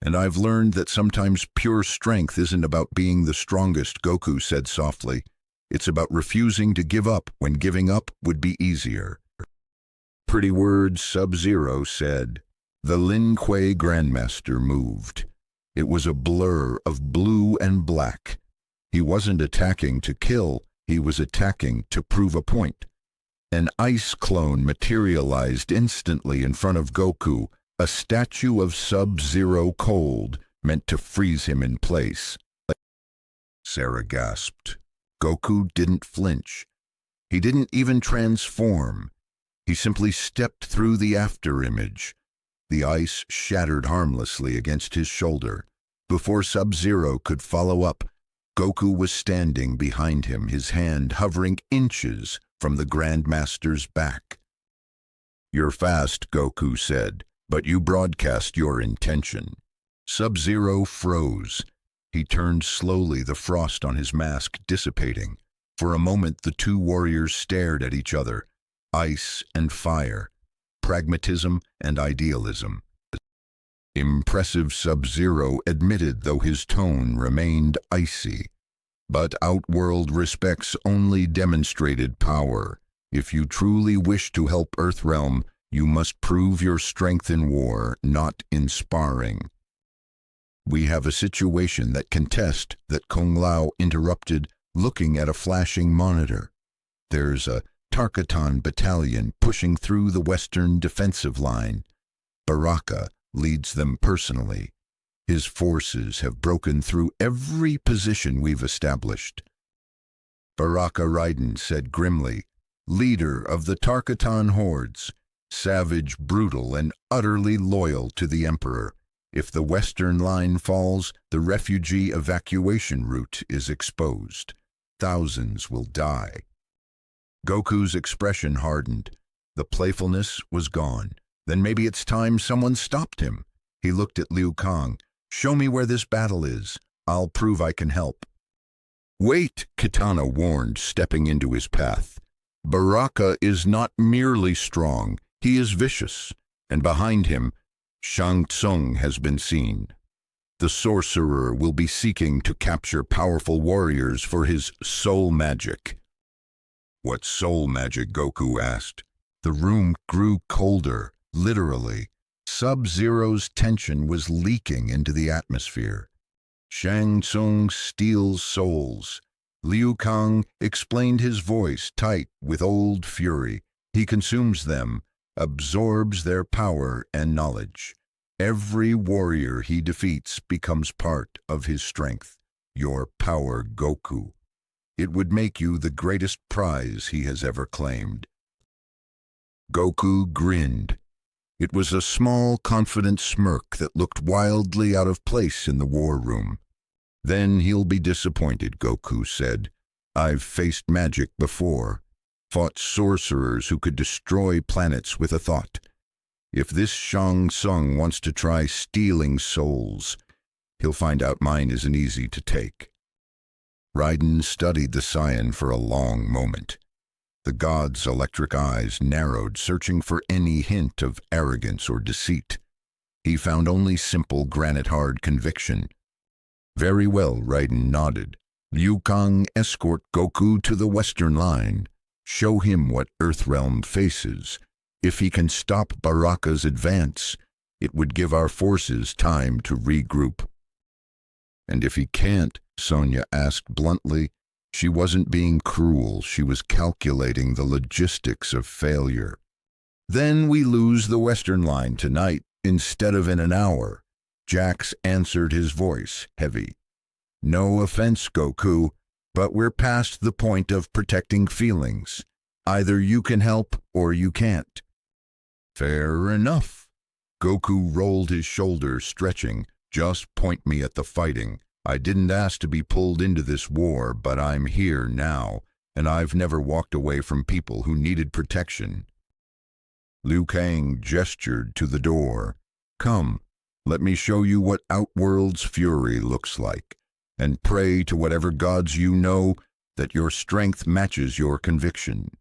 A: And I've learned that sometimes pure strength isn't about being the strongest, Goku said softly. It's about refusing to give up when giving up would be easier. Pretty words, Sub-Zero said. The Lin Kuei Grandmaster moved. It was a blur of blue and black. He wasn't attacking to kill, he was attacking to prove a point. An ice clone materialized instantly in front of Goku, a statue of Sub-Zero cold, meant to freeze him in place. Sarah gasped. Goku didn't flinch. He didn't even transform. He simply stepped through the afterimage. The ice shattered harmlessly against his shoulder. Before Sub-Zero could follow up, Goku was standing behind him, his hand hovering inches from the Grandmaster's back. You're fast, Goku said, but you broadcast your intention. Sub-Zero froze. He turned slowly, the frost on his mask dissipating. For a moment the two warriors stared at each other. Ice and fire. Pragmatism and idealism. Impressive, Sub-Zero admitted, though his tone remained icy. But Outworld respects only demonstrated power. If you truly wish to help Earthrealm, you must prove your strength in war, not in sparring. We have a situation that can test, that Kung Lao interrupted, looking at a flashing monitor. There's a Tarkatan battalion pushing through the western defensive line. Baraka leads them personally. His forces have broken through every position we've established. Baraka Raiden said grimly, leader of the Tarkatan hordes, savage, brutal, and utterly loyal to the Emperor. If the western line falls, the refugee evacuation route is exposed. Thousands will die. Goku's expression hardened. The playfulness was gone. Then maybe it's time someone stopped him. He looked at Liu Kang. "Show me where this battle is. I'll prove I can help." "Wait," Kitana warned, stepping into his path. "Baraka is not merely strong, he is vicious, and behind him, Shang Tsung has been seen. The sorcerer will be seeking to capture powerful warriors for his soul magic." "What soul magic?" Goku asked. The room grew colder, literally. Sub-Zero's tension was leaking into the atmosphere. "Shang Tsung steals souls." Liu Kang explained, his voice tight with old fury. "He consumes them, absorbs their power and knowledge. Every warrior he defeats becomes part of his strength. Your power, Goku. It would make you the greatest prize he has ever claimed." Goku grinned. It was a small, confident smirk that looked wildly out of place in the war room. "Then he'll be disappointed," Goku said. "I've faced magic before, fought sorcerers who could destroy planets with a thought. If this Shang Tsung wants to try stealing souls, he'll find out mine isn't easy to take." Raiden studied the Saiyan for a long moment. The god's electric eyes narrowed, searching for any hint of arrogance or deceit. He found only simple, granite-hard conviction. "Very well," Raiden nodded. "Liu Kang, escort Goku to the western line. Show him what Earthrealm faces. If he can stop Baraka's advance, it would give our forces time to regroup." "And if he can't?" Sonya asked bluntly. She wasn't being cruel, she was calculating the logistics of failure. "Then we lose the western line tonight instead of in an hour." Jax answered, his voice heavy. "No offense, Goku, but we're past the point of protecting feelings. Either you can help or you can't." "Fair enough." Goku rolled his shoulders, stretching. "Just point me at the fighting. I didn't ask to be pulled into this war, but I'm here now, and I've never walked away from people who needed protection." Liu Kang gestured to the door. "Come, let me show you what Outworld's fury looks like, and pray to whatever gods you know that your strength matches your conviction."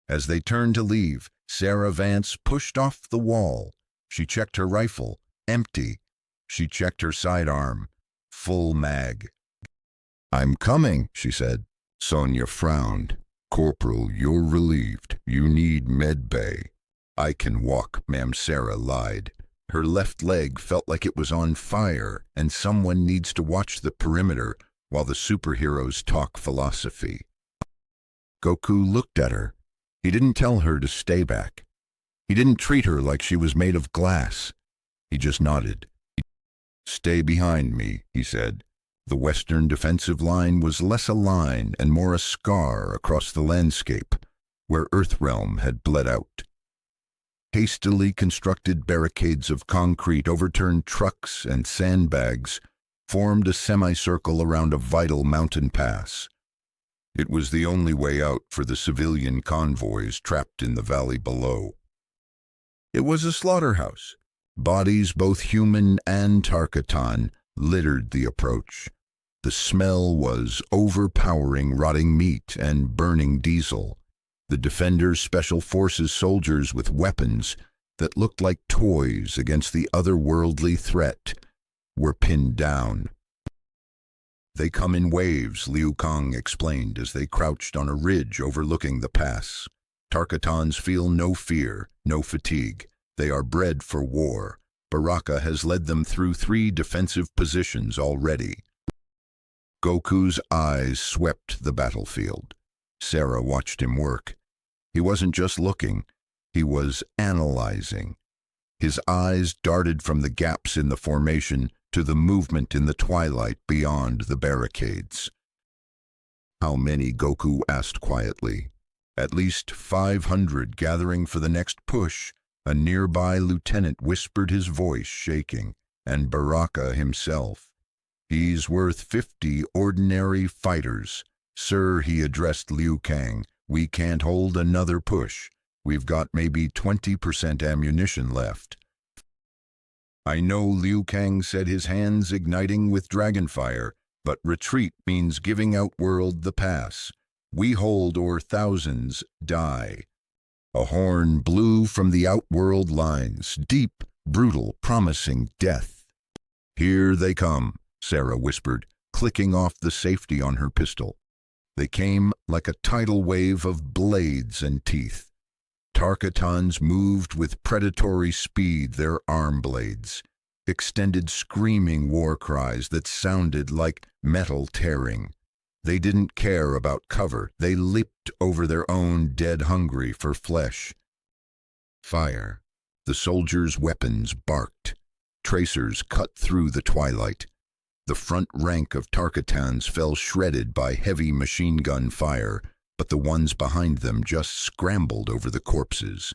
A: As they turned to leave, Sarah Vance pushed off the wall. She checked her rifle, empty. She checked her sidearm, full mag. "I'm coming," she said. Sonya frowned. "Corporal, you're relieved. You need medbay." "I can walk," Ma'am Sarah lied. Her left leg felt like it was on fire, and someone needs to watch the perimeter while the superheroes talk philosophy. Goku looked at her. He didn't tell her to stay back. He didn't treat her like she was made of glass. He just nodded. "Stay behind me," he said. The western defensive line was less a line and more a scar across the landscape, where Earthrealm had bled out. Hastily constructed barricades of concrete, overturned trucks, and sandbags formed a semicircle around a vital mountain pass. It was the only way out for the civilian convoys trapped in the valley below. It was a slaughterhouse. Bodies, both human and Tarkatan, littered the approach. The smell was overpowering, rotting meat and burning diesel. The Defenders' Special Forces soldiers with weapons that looked like toys against the otherworldly threat were pinned down. "They come in waves," Liu Kang explained as they crouched on a ridge overlooking the pass. "Tarkatans feel no fear, no fatigue. They are bred for war. Baraka has led them through 3 defensive positions already." Goku's eyes swept the battlefield. Sarah watched him work. He wasn't just looking, he was analyzing. His eyes darted from the gaps in the formation to the movement in the twilight beyond the barricades. "How many?" Goku asked quietly. "At least 500 gathering for the next push," a nearby lieutenant whispered, his voice shaking. "And Baraka himself. He's worth 50 ordinary fighters." "Sir," he addressed Liu Kang, "we can't hold another push. We've got maybe 20% ammunition left." I know Liu Kang said his hands igniting with dragonfire, but retreat means giving Outworld the pass. We hold or thousands die. A horn blew from the Outworld lines, deep, brutal, promising death. Here they come, Sarah whispered, clicking off the safety on her pistol. They came like a tidal wave of blades and teeth. Tarkatans moved with predatory speed, their arm blades, extended screaming war cries that sounded like metal tearing. They didn't care about cover. They leaped over their own dead, hungry for flesh. Fire. The soldiers' weapons barked. Tracers cut through the twilight. The front rank of Tarkatans fell shredded by heavy machine gun fire, but the ones behind them just scrambled over the corpses.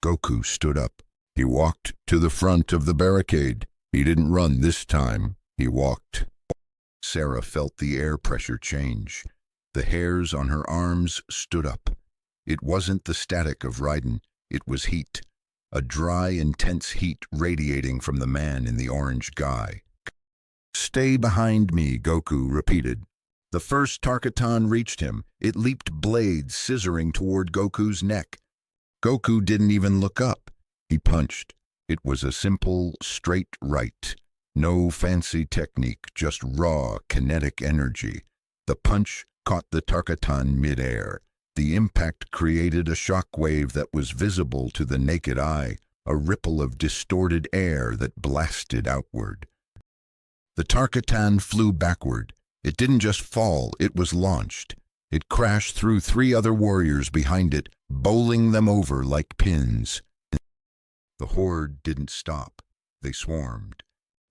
A: Goku stood up. He walked to the front of the barricade. He didn't run this time. He walked. Sarah felt the air pressure change. The hairs on her arms stood up. It wasn't the static of Raiden. It was heat. A dry, intense heat radiating from the man in the orange guy. "Stay behind me," Goku repeated. The first Tarkatan reached him. It leaped blades scissoring toward Goku's neck. Goku didn't even look up. He punched. It was a simple, straight right. No fancy technique, just raw, kinetic energy. The punch caught the Tarkatan mid-air. The impact created a shockwave that was visible to the naked eye, a ripple of distorted air that blasted outward. The Tarkatan flew backward. It didn't just fall, it was launched. It crashed through 3 other warriors behind it, bowling them over like pins. The horde didn't stop. They swarmed.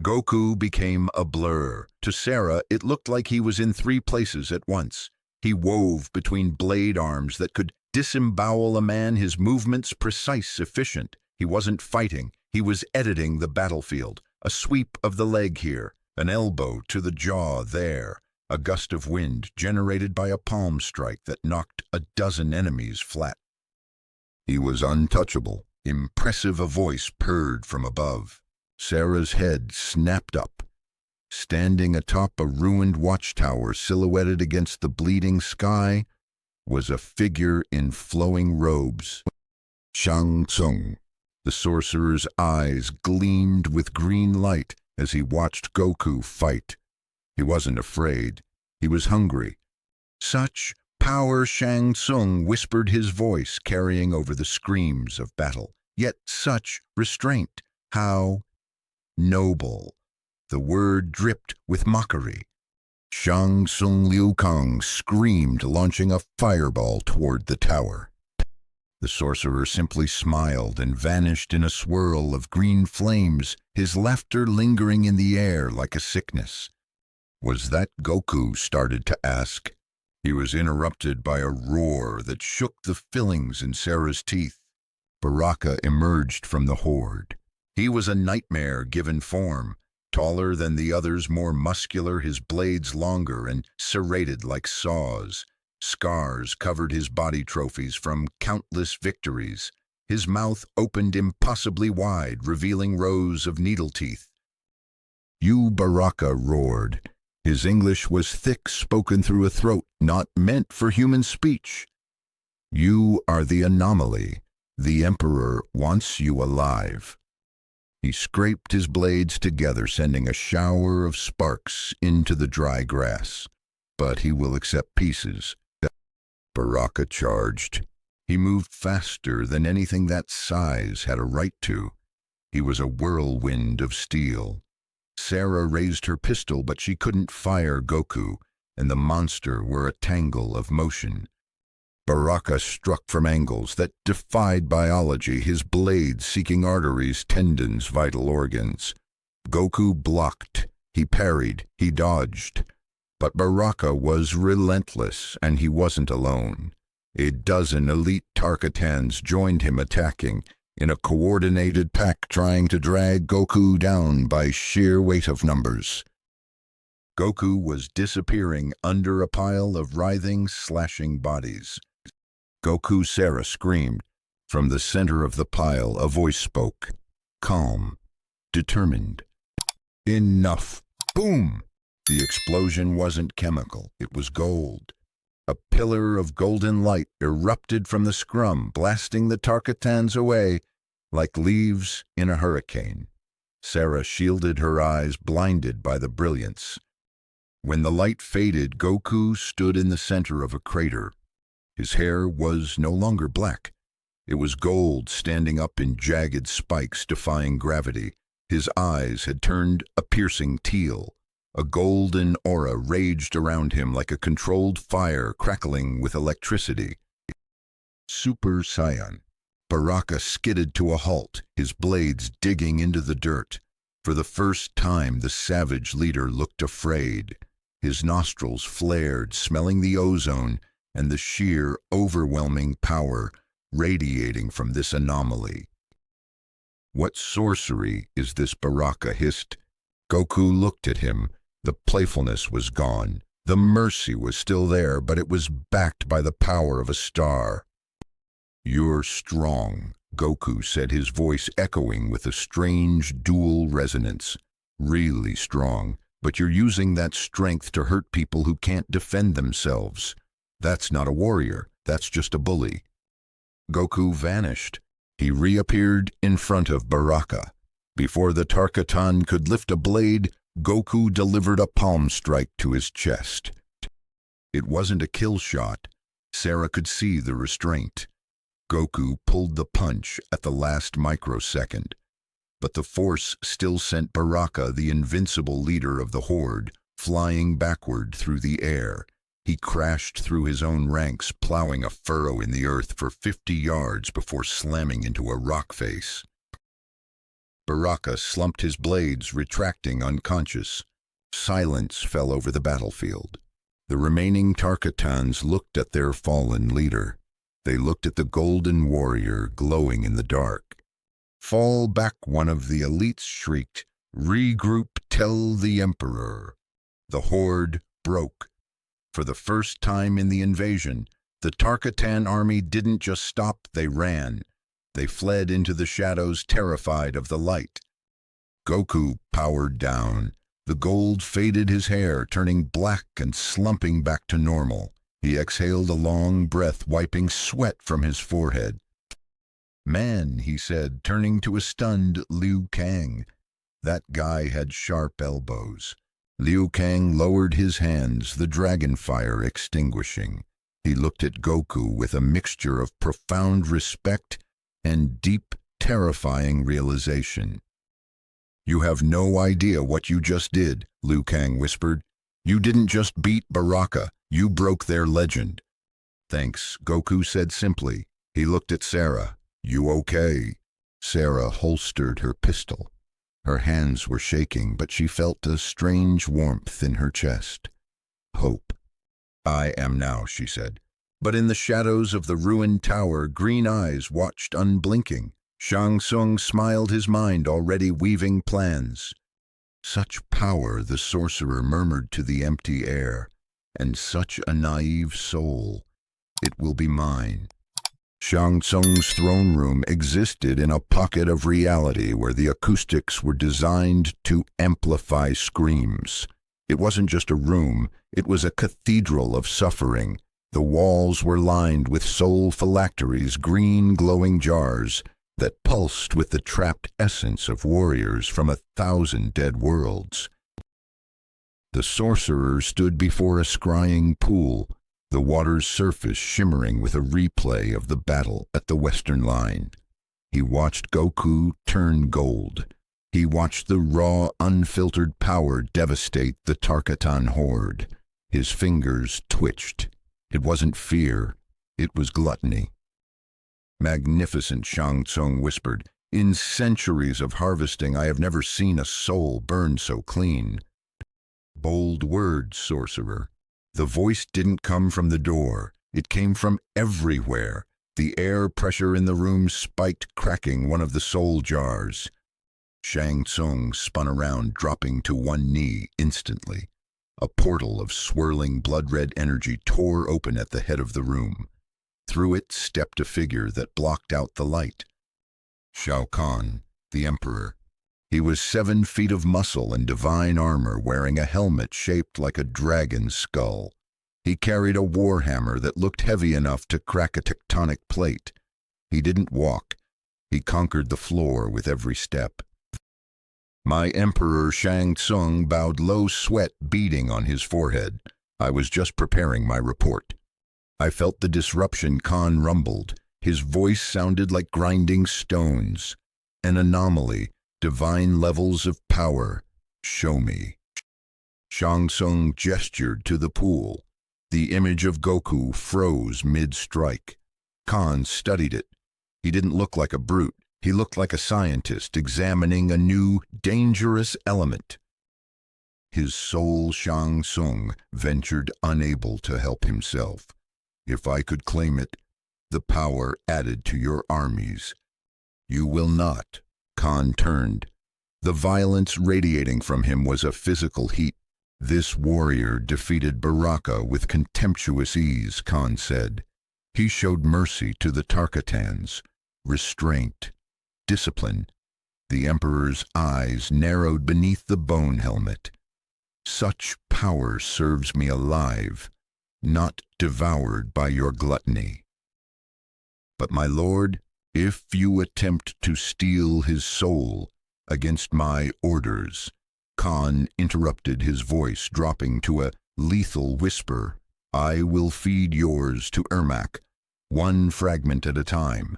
A: Goku became a blur. To Sarah, it looked like he was in 3 places at once. He wove between blade arms that could disembowel a man, his movements precise, efficient. He wasn't fighting, he was editing the battlefield. A sweep of the leg here, an elbow to the jaw there, a gust of wind generated by a palm strike that knocked a dozen enemies flat. He was untouchable. Impressive, a voice purred from above. Sarah's head snapped up. Standing atop a ruined watchtower silhouetted against the bleeding sky was a figure in flowing robes. Shang Tsung. The sorcerer's eyes gleamed with green light as he watched Goku fight. He wasn't afraid. He was hungry. Such power, Shang Tsung whispered, his voice carrying over the screams of battle. Yet such restraint. How noble. The word dripped with mockery. Shang Tsung Liu Kang screamed, launching a fireball toward the tower. The sorcerer simply smiled and vanished in a swirl of green flames, his laughter lingering in the air like a sickness. Was that Goku started to ask? He was interrupted by a roar that shook the fillings in Sarah's teeth. Baraka emerged from the horde. He was a nightmare given form, taller than the others, more muscular, his blades longer and serrated like saws. Scars covered his body, trophies from countless victories. His mouth opened impossibly wide, revealing rows of needle teeth. "You," Baraka roared. His English was thick, spoken through a throat not meant for human speech. "You are the anomaly. The Emperor wants you alive." He scraped his blades together, sending a shower of sparks into the dry grass. "But he will accept pieces." Baraka charged. He moved faster than anything that size had a right to. He was a whirlwind of steel. Sarah raised her pistol, but she couldn't fire Goku, and the monster were a tangle of motion. Baraka struck from angles that defied biology, his blades seeking arteries, tendons, vital organs. Goku blocked. He parried. He dodged. But Baraka was relentless, and he wasn't alone. A dozen elite Tarkatans joined him, attacking in a coordinated pack, trying to drag Goku down by sheer weight of numbers. Goku was disappearing under a pile of writhing, slashing bodies. "Goku!" Sarah screamed. From the center of the pile, a voice spoke. Calm. determined. Enough. Boom! The explosion wasn't chemical, it was gold. A pillar of golden light erupted from the scrum, blasting the Tarkatans away like leaves in a hurricane. Sarah shielded her eyes, blinded by the brilliance. When the light faded, Goku stood in the center of a crater. His hair was no longer black. It was gold, standing up in jagged spikes, defying gravity. His eyes had turned a piercing teal. A golden aura raged around him like a controlled fire crackling with electricity. Super Saiyan. Baraka skidded to a halt, his blades digging into the dirt. For the first time, the savage leader looked afraid. His nostrils flared, smelling the ozone and the sheer, overwhelming power radiating from this anomaly. "What sorcery is this?" Baraka hissed. Goku looked at him. The playfulness was gone. The mercy was still there, but it was backed by the power of a star. "You're strong," Goku said, his voice echoing with a strange dual resonance. "Really strong, but you're using that strength to hurt people who can't defend themselves. That's not a warrior, that's just a bully." Goku vanished. He reappeared in front of Baraka. Before the Tarkatan could lift a blade, Goku delivered a palm strike to his chest. It wasn't a kill shot. Sarah could see the restraint. Goku pulled the punch at the last microsecond, but the force still sent Baraka, the invincible leader of the Horde, flying backward through the air. He crashed through his own ranks, plowing a furrow in the earth for 50 yards before slamming into a rock face. Baraka slumped his blades, retracting unconscious. Silence fell over the battlefield. The remaining Tarkatans looked at their fallen leader. They looked at the golden warrior glowing in the dark. "Fall back," one of the elites shrieked. "Regroup, tell the Emperor." The Horde broke. For the first time in the invasion, the Tarkatan army didn't just stop, they ran. They fled into the shadows, terrified of the light. Goku powered down. The gold faded his hair, turning black and slumping back to normal. He exhaled a long breath, wiping sweat from his forehead. "Man," he said, turning to a stunned Liu Kang. That guy had sharp elbows. Liu Kang lowered his hands, the dragon fire extinguishing. He looked at Goku with a mixture of profound respect and deep, terrifying realization. "You have no idea what you just did," Liu Kang whispered. "You didn't just beat Baraka, you broke their legend." "Thanks," Goku said simply. He looked at Sarah. "You okay?" Sarah holstered her pistol. Her hands were shaking, but she felt a strange warmth in her chest. "Hope." "I am now," she said. But in the shadows of the ruined tower, green eyes watched unblinking. Shang Tsung smiled, his mind already weaving plans. "Such power," the sorcerer murmured to the empty air, "and such a naive soul. It will be mine." Shang Tsung's throne room existed in a pocket of reality where the acoustics were designed to amplify screams. It wasn't just a room, it was a cathedral of suffering. The walls were lined with soul phylacteries, green glowing jars that pulsed with the trapped essence of warriors from 1,000 dead worlds. The sorcerer stood before a scrying pool, the water's surface shimmering with a replay of the battle at the Western Line. He watched Goku turn gold. He watched the raw, unfiltered power devastate the Tarkatan horde. His fingers twitched. It wasn't fear, it was gluttony. "Magnificent," Shang Tsung whispered. "In centuries of harvesting, I have never seen a soul burn so clean." "Bold words, sorcerer." The voice didn't come from the door. It came from everywhere. The air pressure in the room spiked, cracking one of the soul jars. Shang Tsung spun around, dropping to one knee instantly. A portal of swirling blood-red energy tore open at the head of the room. Through it stepped a figure that blocked out the light. Shao Kahn, the Emperor. He was 7 feet of muscle and divine armor, wearing a helmet shaped like a dragon's skull. He carried a warhammer that looked heavy enough to crack a tectonic plate. He didn't walk. He conquered the floor with every step. My Emperor Shang Tsung bowed low, sweat beading on his forehead. I was just preparing my report. I felt the disruption. Khan rumbled. His voice sounded like grinding stones. An anomaly, divine levels of power. Show me. Shang Tsung gestured to the pool. The image of Goku froze mid-strike. Khan studied it. He didn't look like a brute. He looked like a scientist examining a new, dangerous element. His soul, Shang Tsung, ventured, unable to help himself. If I could claim it, the power added to your armies. You will not. Khan turned. The violence radiating from him was a physical heat. This warrior defeated Baraka with contemptuous ease, Khan said. He showed mercy to the Tarkatans, restraint, discipline. The Emperor's eyes narrowed beneath the bone helmet. Such power serves me alive, not devoured by your gluttony. But my lord, if you attempt to steal his soul against my orders— Khan interrupted, his voice dropping to a lethal whisper. I will feed yours to Ermac, one fragment at a time.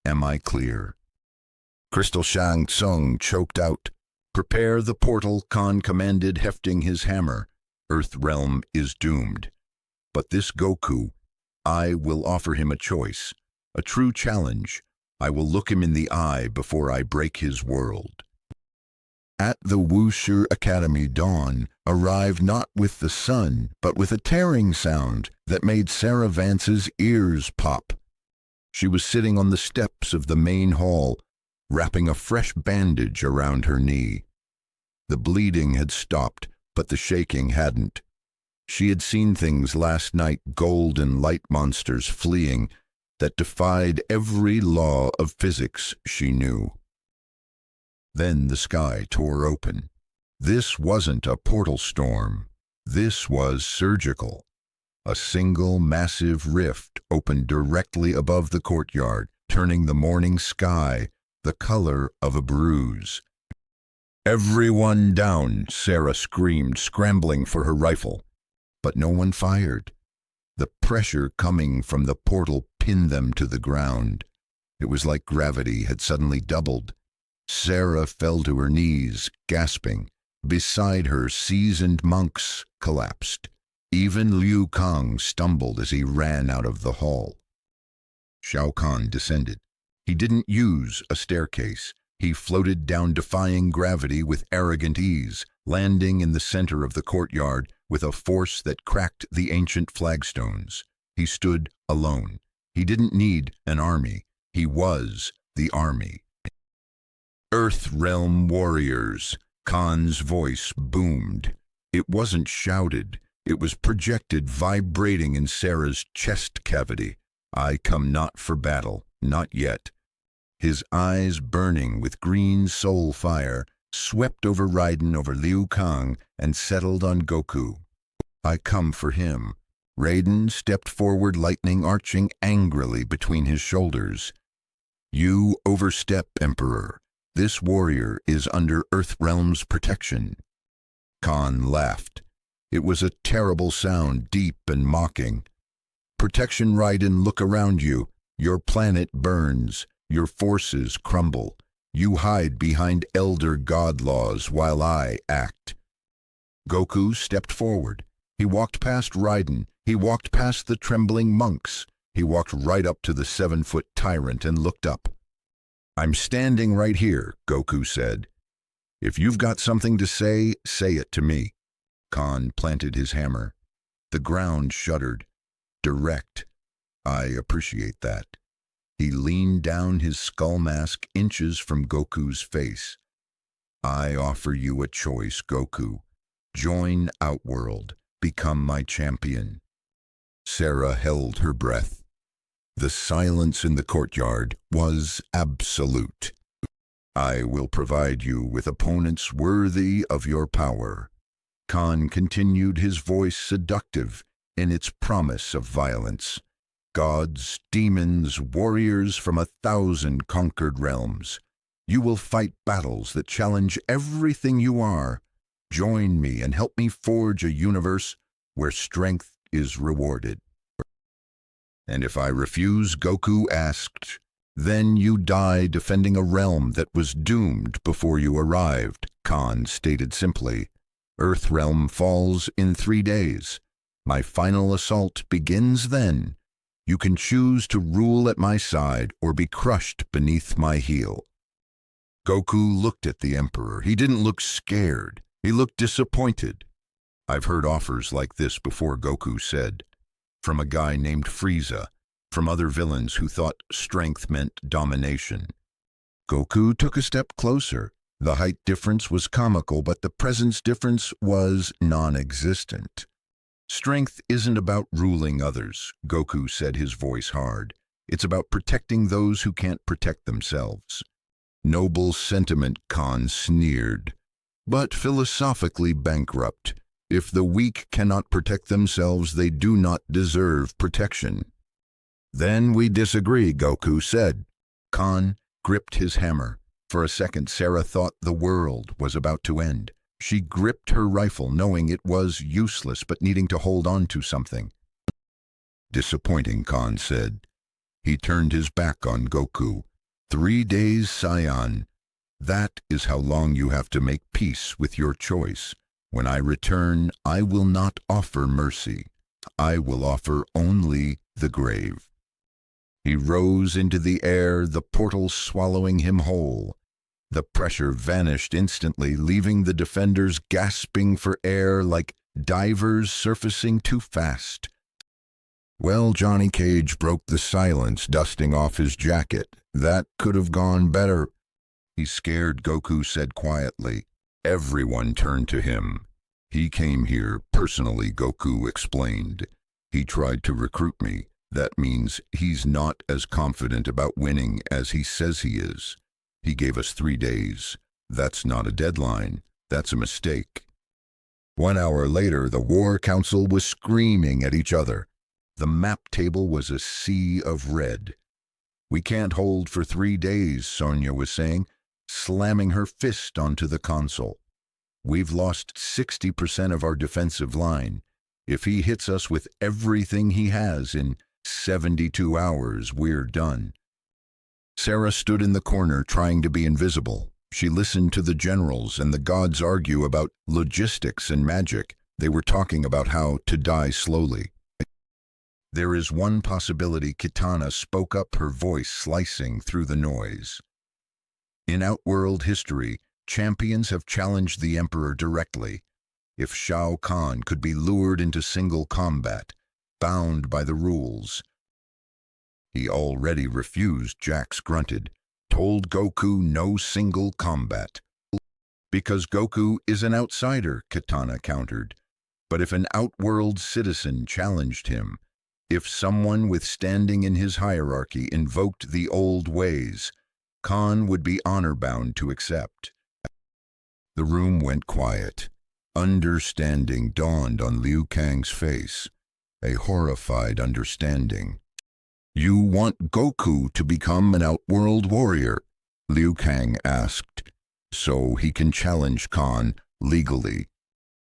A: Am I clear? Crystal Shang Tsung choked out. Prepare the portal, Khan commanded, hefting his hammer. Earthrealm is doomed. But this Goku, I will offer him a choice, a true challenge. I will look him in the eye before I break his world. At the Wushu Academy, dawn arrived not with the sun, but with a tearing sound that made Sarah Vance's ears pop. She was sitting on the steps of the main hall, wrapping a fresh bandage around her knee. The bleeding had stopped, but the shaking hadn't. She had seen things last night, golden light monsters fleeing, that defied every law of physics she knew. Then the sky tore open. This wasn't a portal storm. This was surgical. A single massive rift opened directly above the courtyard, turning the morning sky the color of a bruise. Everyone down, Sarah screamed, scrambling for her rifle. But no one fired. The pressure coming from the portal pinned them to the ground. It was like gravity had suddenly doubled. Sarah fell to her knees, gasping. Beside her, seasoned monks collapsed. Even Liu Kang stumbled as he ran out of the hall. Shao Kahn descended. He didn't use a staircase. He floated down, defying gravity with arrogant ease, landing in the center of the courtyard with a force that cracked the ancient flagstones. He stood alone. He didn't need an army. He was the army. Earthrealm warriors, Khan's voice boomed. It wasn't shouted. It was projected, vibrating in Sarah's chest cavity. I come not for battle, not yet. His eyes, burning with green soul fire, swept over Raiden, over Liu Kang, and settled on Goku. I come for him. Raiden stepped forward, lightning arching angrily between his shoulders. You overstep, Emperor. This warrior is under Earthrealm's protection. Khan laughed. It was a terrible sound, deep and mocking. Protection, Raiden, look around you. Your planet burns. Your forces crumble. You hide behind elder god laws while I act. Goku stepped forward. He walked past Raiden. He walked past the trembling monks. He walked right up to the 7-foot tyrant and looked up. I'm standing right here, Goku said. If you've got something to say it to me. Khan planted his hammer. The ground shuddered. Direct. I appreciate that. He leaned down, his skull mask inches from Goku's face. I offer you a choice, Goku. Join Outworld. Become my champion. Sarah held her breath. The silence in the courtyard was absolute. I will provide you with opponents worthy of your power. Khan continued, his voice seductive in its promise of violence. Gods, demons, warriors from 1,000 conquered realms. You will fight battles that challenge everything you are. Join me and help me forge a universe where strength is rewarded. And if I refuse, Goku asked, then you die defending a realm that was doomed before you arrived, Khan stated simply. Earthrealm falls in 3 days. My final assault begins then. You can choose to rule at my side or be crushed beneath my heel. Goku looked at the Emperor. He didn't look scared. He looked disappointed. I've heard offers like this before, Goku said. From a guy named Frieza, from other villains who thought strength meant domination. Goku took a step closer. The height difference was comical, but the presence difference was non-existent. Strength isn't about ruling others, Goku said, his voice hard. It's about protecting those who can't protect themselves. Noble sentiment, Khan sneered, but philosophically bankrupt. If the weak cannot protect themselves, they do not deserve protection. Then we disagree, Goku said. Khan gripped his hammer. For a second, Sarah thought the world was about to end. She gripped her rifle, knowing it was useless, but needing to hold on to something. Disappointing, Khan said. He turned his back on Goku. 3 days, Saiyan. That is how long you have to make peace with your choice. When I return, I will not offer mercy. I will offer only the grave. He rose into the air, the portal swallowing him whole. The pressure vanished instantly, leaving the defenders gasping for air like divers surfacing too fast. Well, Johnny Cage broke the silence, dusting off his jacket. That could have gone better. He's scared, Goku said quietly. Everyone turned to him. He came here personally, Goku explained. He tried to recruit me. That means he's not as confident about winning as he says he is. He gave us 3 days. That's not a deadline. That's a mistake. 1 hour later, the War Council was screaming at each other. The map table was a sea of red. We can't hold for 3 days, Sonya was saying, slamming her fist onto the console. We've lost 60% of our defensive line. If he hits us with everything he has in 72 hours, we're done. Sarah stood in the corner trying to be invisible. She listened to the generals and the gods argue about logistics and magic. They were talking about how to die slowly. There is one possibility, Kitana spoke up, her voice slicing through the noise. In Outworld history, champions have challenged the Emperor directly. If Shao Kahn could be lured into single combat, bound by the rules. He already refused, Jax grunted. Told Goku no single combat. Because Goku is an outsider, Kitana countered. But if an Outworld citizen challenged him, if someone with standing in his hierarchy invoked the old ways, Khan would be honor-bound to accept. The room went quiet. Understanding dawned on Liu Kang's face. A horrified understanding. You want Goku to become an Outworld warrior? Liu Kang asked. So he can challenge Khan legally.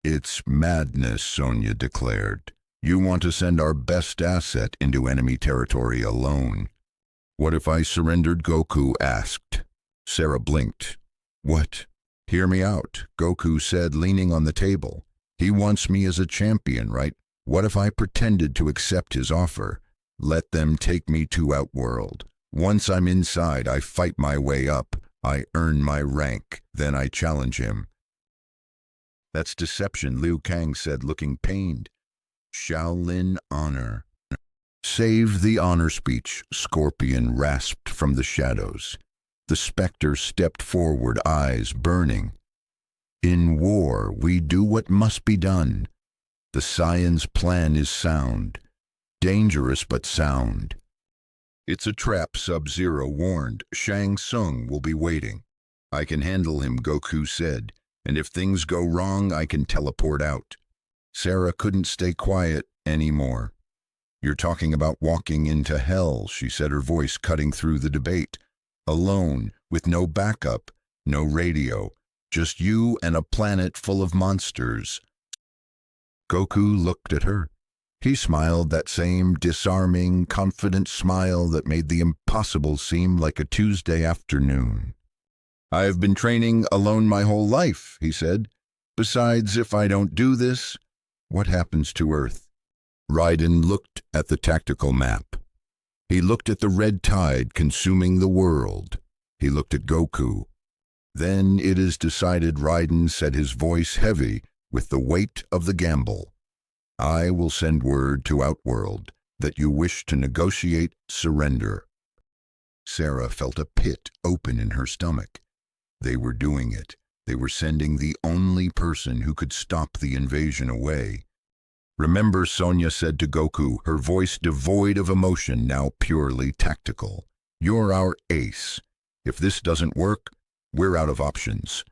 A: It's madness, Sonya declared. You want to send our best asset into enemy territory alone. What if I surrendered? Goku asked. Sarah blinked. What? Hear me out, Goku said, leaning on the table. He wants me as a champion, right? What if I pretended to accept his offer? Let them take me to Outworld. Once I'm inside, I fight my way up. I earn my rank, then I challenge him. That's deception, Liu Kang said, looking pained. Shaolin honor. Save the honor speech, Scorpion rasped from the shadows. The specter stepped forward, eyes burning. In war, we do what must be done. The Saiyan's plan is sound. Dangerous but sound. It's a trap, Sub-Zero warned. Shang Tsung will be waiting. I can handle him, Goku said, and if things go wrong, I can teleport out. Sarah couldn't stay quiet anymore. You're talking about walking into hell, she said, her voice cutting through the debate. Alone, with no backup, no radio, just you and a planet full of monsters. Goku looked at her. He smiled, that same disarming, confident smile that made the impossible seem like a Tuesday afternoon. I've been training alone my whole life, he said. Besides, if I don't do this, what happens to Earth? Raiden looked at the tactical map. He looked at the red tide consuming the world. He looked at Goku. Then it is decided, Raiden said, his voice heavy with the weight of the gamble. I will send word to Outworld that you wish to negotiate surrender. Sarah felt a pit open in her stomach. They were doing it. They were sending the only person who could stop the invasion away. Remember, Sonya said to Goku, her voice devoid of emotion, now purely tactical. You're our ace. If this doesn't work, we're out of options.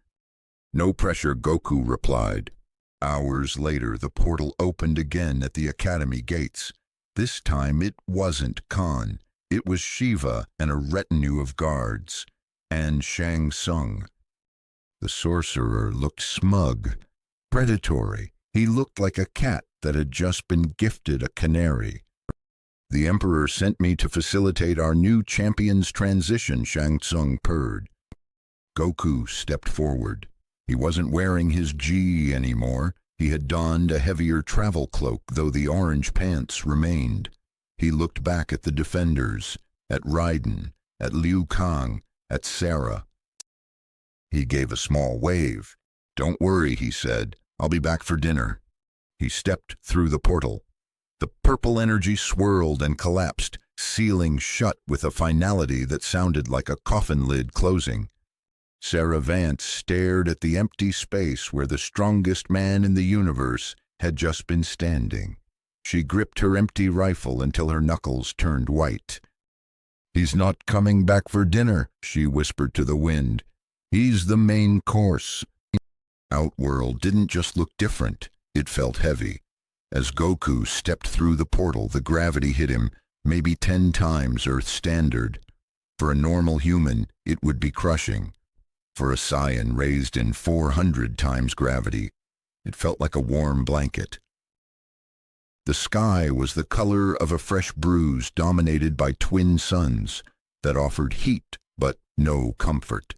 A: No pressure, Goku replied. Hours later, the portal opened again at the academy gates. This time it wasn't Khan. It was Shiva and a retinue of guards, and Shang Tsung. The sorcerer looked smug, predatory. He looked like a cat that had just been gifted a canary. The Emperor sent me to facilitate our new champion's transition, Shang Tsung purred. Goku stepped forward. He wasn't wearing his gi anymore. He had donned a heavier travel cloak, though the orange pants remained. He looked back at the defenders, at Raiden, at Liu Kang, at Sarah. He gave a small wave. Don't worry, he said. I'll be back for dinner. He stepped through the portal. The purple energy swirled and collapsed, sealing shut with a finality that sounded like a coffin lid closing. Sarah Vance stared at the empty space where the strongest man in the universe had just been standing. She gripped her empty rifle until her knuckles turned white. He's not coming back for dinner, she whispered to the wind. He's the main course. Outworld didn't just look different, it felt heavy. As Goku stepped through the portal, the gravity hit him, maybe 10 times Earth's standard. For a normal human, it would be crushing. For a Saiyan raised in 400 times gravity, it felt like a warm blanket. The sky was the color of a fresh bruise dominated by twin suns that offered heat but no comfort.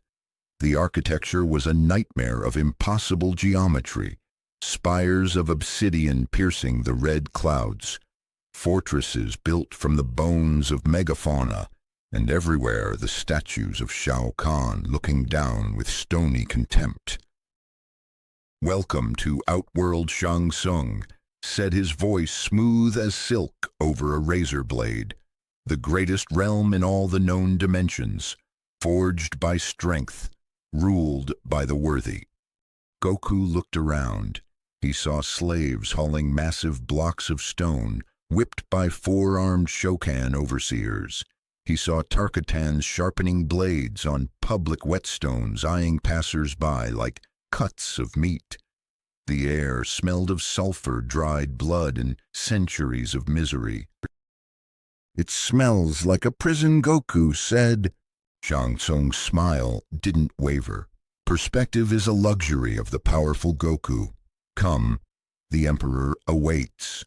A: The architecture was a nightmare of impossible geometry, spires of obsidian piercing the red clouds, fortresses built from the bones of megafauna, and everywhere the statues of Shao Kahn looking down with stony contempt. Welcome to Outworld, Shang Tsung, said his voice smooth as silk over a razor blade. The greatest realm in all the known dimensions, forged by strength, ruled by the worthy. Goku looked around. He saw slaves hauling massive blocks of stone, whipped by 4-armed Shokan overseers. He saw Tarkatans sharpening blades on public whetstones, eyeing passers-by like cuts of meat. The air smelled of sulfur, dried blood, and centuries of misery. It smells like a prison, Goku said. Shang Tsung's smile didn't waver. Perspective is a luxury of the powerful Goku. Come, the Emperor awaits.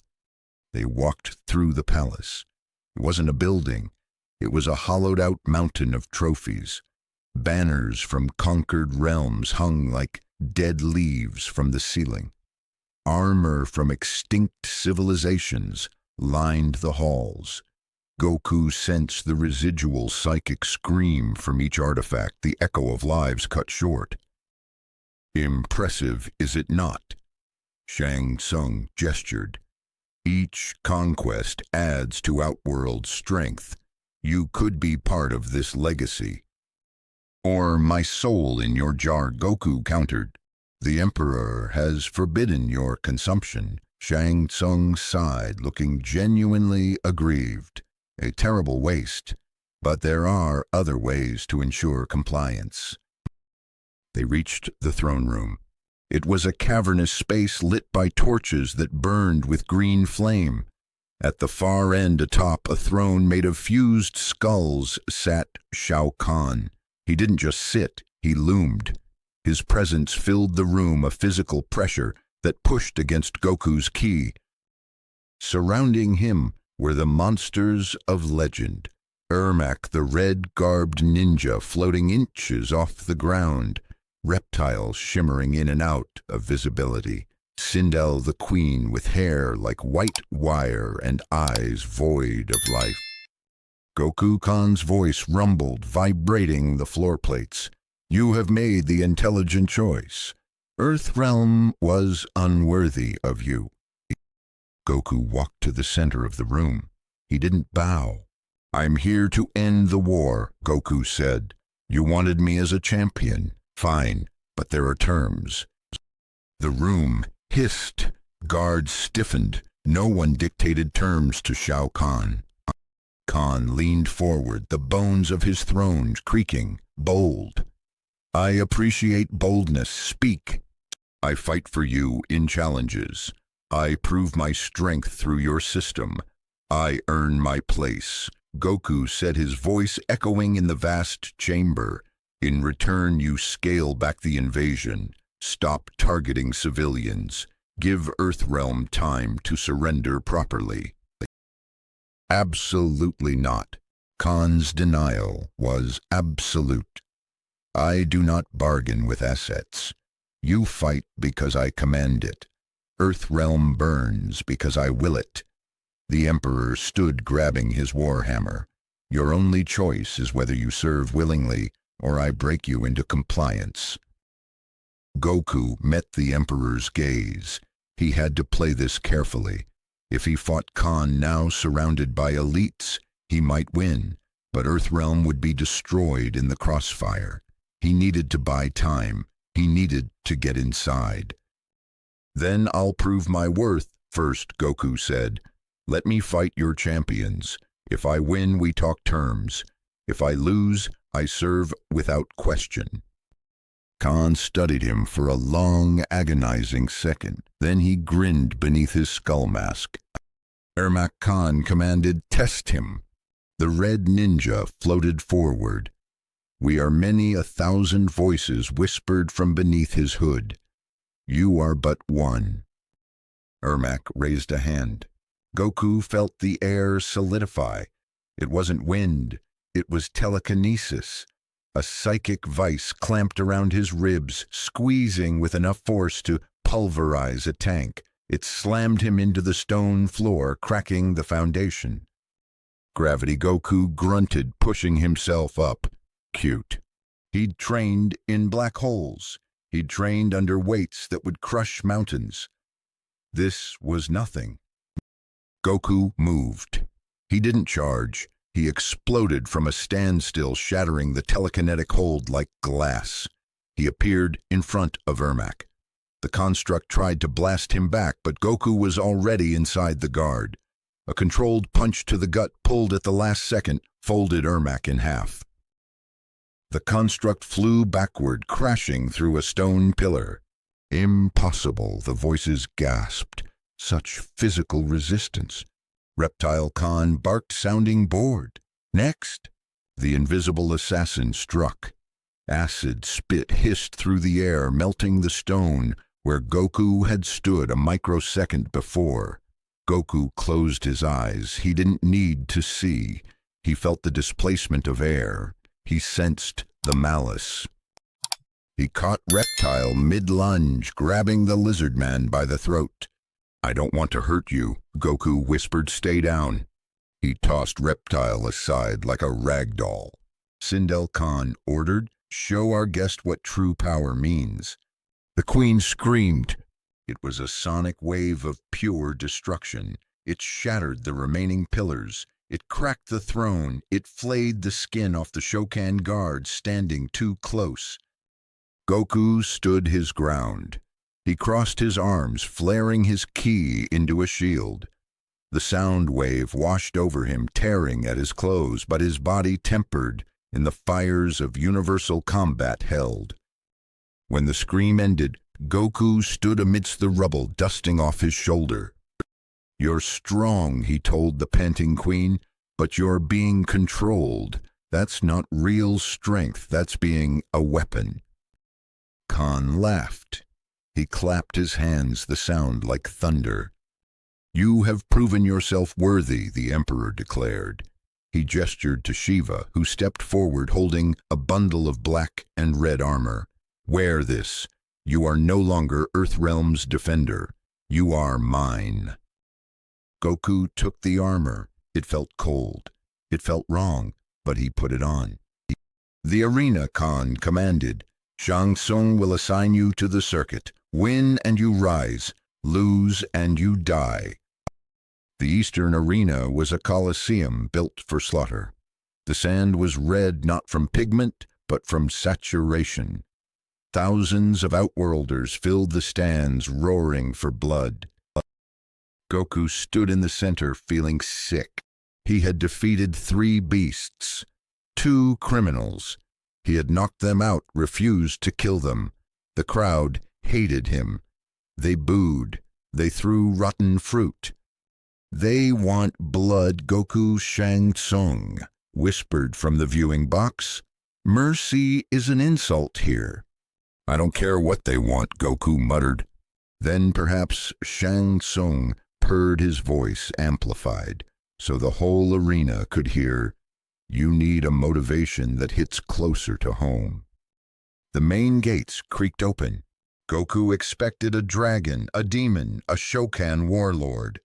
A: They walked through the palace. It wasn't a building. It was a hollowed-out mountain of trophies. Banners from conquered realms hung like dead leaves from the ceiling. Armor from extinct civilizations lined the halls. Goku sensed the residual psychic scream from each artifact, the echo of lives cut short. Impressive, is it not? Shang Tsung gestured. Each conquest adds to Outworld's strength. You could be part of this legacy. Or my soul in your jar, Goku countered. The Emperor has forbidden your consumption. Shang Tsung sighed, looking genuinely aggrieved. A terrible waste, but there are other ways to ensure compliance. They reached the throne room. It was a cavernous space lit by torches that burned with green flame. At the far end atop a throne made of fused skulls sat Shao Kahn. He didn't just sit, he loomed. His presence filled the room, a physical pressure that pushed against Goku's ki. Surrounding him were the monsters of legend. Ermac, the red-garbed ninja, floating inches off the ground. Reptiles shimmering in and out of visibility. Sindel the queen with hair like white wire and eyes void of life. Goku Khan's voice rumbled, vibrating the floor plates. You have made the intelligent choice. Earthrealm was unworthy of you. Goku walked to the center of the room. He didn't bow. I'm here to end the war, Goku said. You wanted me as a champion. Fine, but there are terms. The room hissed. Guards stiffened. No one dictated terms to Shao Kahn. Khan leaned forward, the bones of his throne creaking, bold. I appreciate boldness. Speak. I fight for you in challenges. I prove my strength through your system. I earn my place. Goku said, his voice echoing in the vast chamber. In return, you scale back the invasion. Stop targeting civilians. Give Earthrealm time to surrender properly. Absolutely not. Khan's denial was absolute. I do not bargain with assets. You fight because I command it. Earthrealm burns because I will it. The Emperor stood grabbing his warhammer. Your only choice is whether you serve willingly or I break you into compliance. Goku met the Emperor's gaze. He had to play this carefully. If he fought Khan now surrounded by elites, he might win, but Earthrealm would be destroyed in the crossfire. He needed to buy time. He needed to get inside. Then I'll prove my worth first, Goku said. Let me fight your champions. If I win, we talk terms. If I lose, I serve without question. Khan studied him for a long, agonizing second. Then he grinned beneath his skull mask. Ermac Khan commanded, test him. The red ninja floated forward. We are many 1,000 voices whispered from beneath his hood. You are but one. Ermac raised a hand. Goku felt the air solidify. It wasn't wind, it was telekinesis. A psychic vice clamped around his ribs, squeezing with enough force to pulverize a tank. It slammed him into the stone floor, cracking the foundation. Gravity Goku grunted, pushing himself up. Cute. He'd trained in black holes. He'd trained under weights that would crush mountains. This was nothing. Goku moved. He didn't charge. He exploded from a standstill, shattering the telekinetic hold like glass. He appeared in front of Ermac. The construct tried to blast him back, but Goku was already inside the guard. A controlled punch to the gut, pulled at the last second, folded Ermac in half. The construct flew backward, crashing through a stone pillar. Impossible, the voices gasped. Such physical resistance. Reptile Khan barked, sounding bored. Next, the invisible assassin struck. Acid spit hissed through the air, melting the stone where Goku had stood a microsecond before. Goku closed his eyes. He didn't need to see. He felt the displacement of air. He sensed the malice. He caught Reptile mid-lunge, grabbing the lizard man by the throat. I don't want to hurt you, Goku whispered. Stay down. He tossed Reptile aside like a rag doll. Sindel Khan ordered, show our guest what true power means. The queen screamed. It was a sonic wave of pure destruction. It shattered the remaining pillars. It cracked the throne. It flayed the skin off the Shokan guards standing too close. Goku stood his ground. He crossed his arms, flaring his ki into a shield. The sound wave washed over him, tearing at his clothes, but his body tempered in the fires of universal combat held. When the scream ended, Goku stood amidst the rubble, dusting off his shoulder. "You're strong," he told the panting queen, "but you're being controlled. That's not real strength, that's being a weapon." Khan laughed. He clapped his hands, the sound like thunder. "You have proven yourself worthy," the Emperor declared. He gestured to Shiva, who stepped forward holding a bundle of black and red armor. "Wear this. You are no longer Earthrealm's defender. You are mine." Goku took the armor. It felt cold. It felt wrong, but he put it on. "The arena," Khan commanded. "Shang Tsung will assign you to the circuit. Win and you rise. Lose and you die." The eastern arena was a coliseum built for slaughter. The sand was red not from pigment, but from saturation. Thousands of Outworlders filled the stands, roaring for blood. Goku stood in the center, feeling sick. He had defeated 3 beasts, 2 criminals. He had knocked them out, refused to kill them. The crowd hated him. They booed. They threw rotten fruit. "They want blood," Goku. "Shang Tsung whispered from the viewing box. "Mercy is an insult here." "I don't care what they want," Goku muttered. Then perhaps Shang Tsung heard his voice amplified, so the whole arena could hear, "You need a motivation that hits closer to home." The main gates creaked open. Goku expected a dragon, a demon, a Shokan warlord.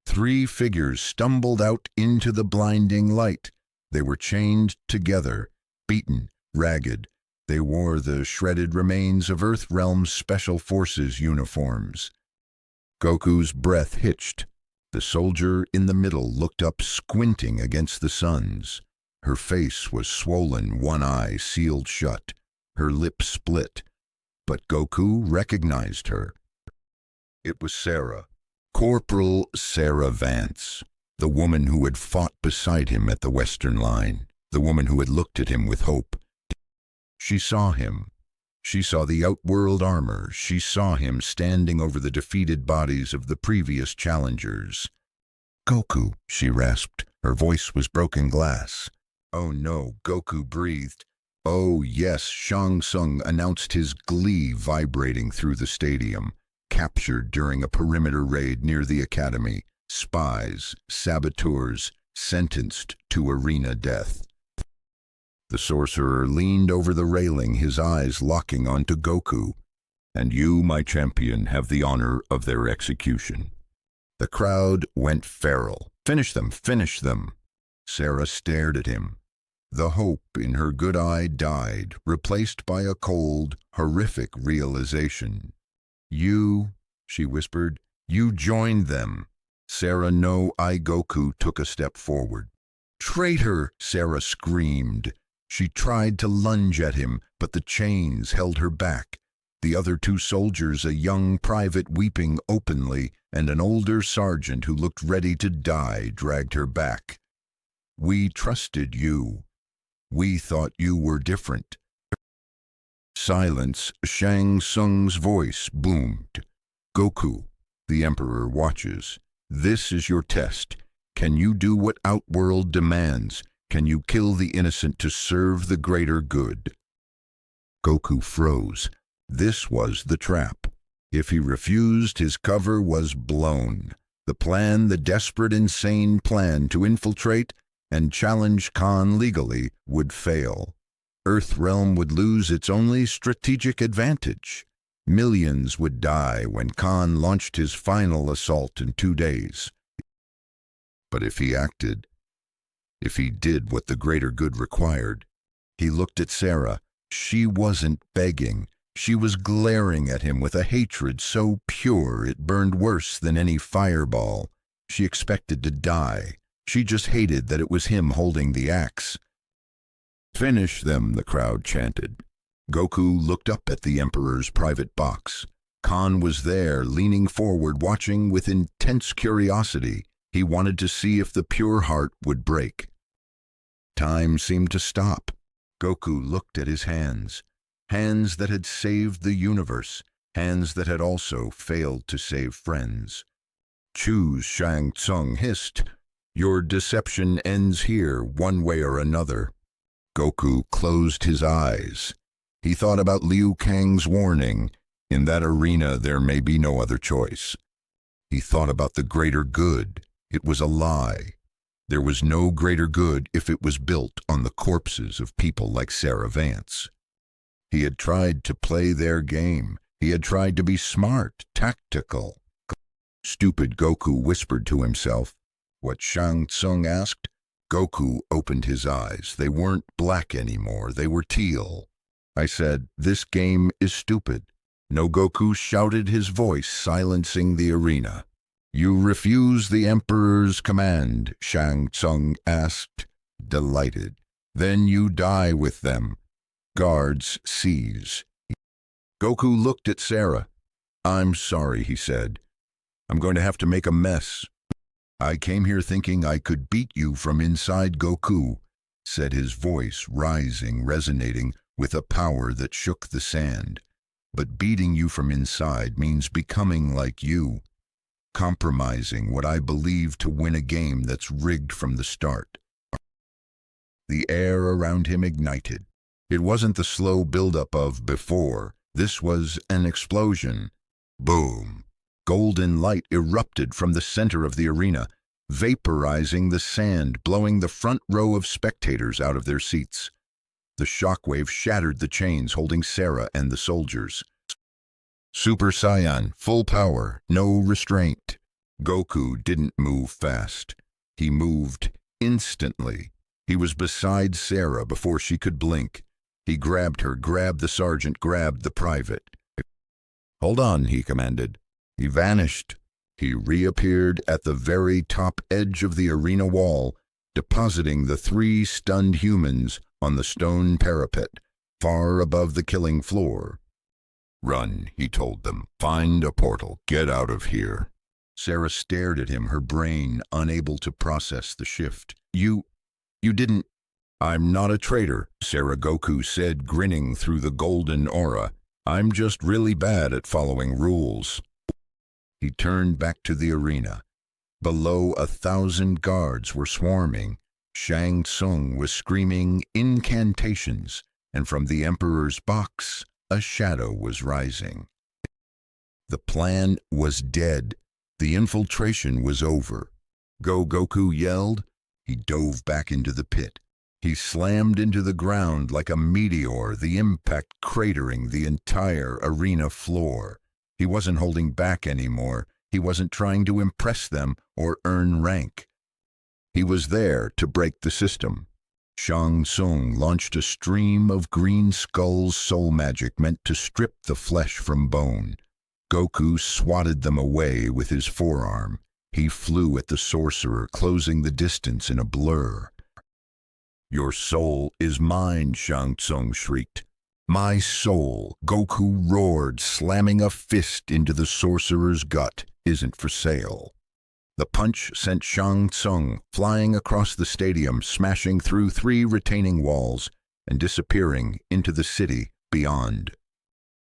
A: 3 figures stumbled out into the blinding light. They were chained together, beaten, ragged. They wore the shredded remains of Earthrealm's Special Forces uniforms. Goku's breath hitched. The soldier in the middle looked up, squinting against the suns. Her face was swollen, one eye sealed shut, her lips split. But Goku recognized her. It was Sarah. Corporal Sarah Vance, the woman who had fought beside him at the Western Line, the woman who had looked at him with hope. She saw him. She saw the Outworld armor. She saw him standing over the defeated bodies of the previous challengers. "Goku," she rasped. Her voice was broken glass. "Oh no," Goku breathed. "Oh yes," Shang Tsung announced, his glee vibrating through the stadium. "Captured during a perimeter raid near the academy. Spies, saboteurs, sentenced to arena death." The sorcerer leaned over the railing, his eyes locking onto Goku. "And you, my champion, have the honor of their execution." The crowd went feral. "Finish them, finish them." Sarah stared at him. The hope in her good eye died, replaced by a cold, horrific realization. "You," she whispered, "you joined them." Sarah, "No, I." Goku took a step forward. "Traitor!" Sarah screamed. She tried to lunge at him, but the chains held her back. The other 2 soldiers, a young private weeping openly, and an older sergeant who looked ready to die, dragged her back. "We trusted you. We thought you were different." Silence. Shang Tsung's voice boomed. "Goku, the Emperor watches. This is your test. Can you do what Outworld demands? Can you kill the innocent to serve the greater good?" Goku froze. This was the trap. If he refused, his cover was blown. The plan, the desperate, insane plan to infiltrate and challenge Khan legally, would fail. Earthrealm would lose its only strategic advantage. Millions would die when Khan launched his final assault in 2 days. But if he acted, if he did what the greater good required, he looked at Sarah. She wasn't begging. She was glaring at him with a hatred so pure it burned worse than any fireball. She expected to die. She just hated that it was him holding the axe. "Finish them," the crowd chanted. Goku looked up at the Emperor's private box. Khan was there, leaning forward, watching with intense curiosity. He wanted to see if the pure heart would break. Time seemed to stop. Goku looked at his hands. Hands that had saved the universe, hands that had also failed to save friends. Choose, Shang Tsung hissed. Your deception ends here, one way or another. Goku closed his eyes. He thought about Liu Kang's warning, in that arena there may be no other choice. He thought about the greater good. It was a lie. There was no greater good if it was built on the corpses of people like Sarah Vance. He had tried to play their game. He had tried to be smart, tactical. Stupid Goku whispered to himself. What Shang Tsung asked? Goku opened his eyes. They weren't black anymore. They were teal. I said, this game is stupid. No, Goku shouted, his voice silencing the arena. You refuse the Emperor's command, Shang Tsung asked, delighted. Then you die with them. Guards seize. Goku looked at Sarah. I'm sorry, he said. I'm going to have to make a mess. I came here thinking I could beat you from inside, Goku, said his voice rising, resonating with a power that shook the sand. But beating you from inside means becoming like you, compromising what I believe to win a game that's rigged from the start. The air around him ignited. It wasn't the slow buildup of before. This was an explosion. Boom! Golden light erupted from the center of the arena, vaporizing the sand, blowing the front row of spectators out of their seats. The shockwave shattered the chains holding Sarah and the soldiers. Super Saiyan, full power, no restraint. Goku didn't move fast. He moved instantly. He was beside Sarah before she could blink. He grabbed her, grabbed the sergeant, grabbed the private. Hold on, he commanded. He vanished. He reappeared at the very top edge of the arena wall, depositing the 3 stunned humans on the stone parapet, far above the killing floor. Run, he told them. Find a portal. Get out of here. Sarah stared at him, her brain unable to process the shift. You didn't... I'm not a traitor, Sarah, Goku said, grinning through the golden aura. I'm just really bad at following rules. He turned back to the arena. Below 1,000 guards were swarming. Shang Tsung was screaming incantations, and from the Emperor's box, a shadow was rising. The plan was dead. The infiltration was over. Go, Goku yelled. He dove back into the pit. He slammed into the ground like a meteor, the impact cratering the entire arena floor. He wasn't holding back anymore. He wasn't trying to impress them or earn rank. He was there to break the system. Shang Tsung launched a stream of green skull's soul magic meant to strip the flesh from bone. Goku swatted them away with his forearm. He flew at the sorcerer, closing the distance in a blur. Your soul is mine, Shang Tsung shrieked. My soul, Goku roared, slamming a fist into the sorcerer's gut, isn't for sale. The punch sent Shang Tsung flying across the stadium, smashing through 3 retaining walls and disappearing into the city beyond.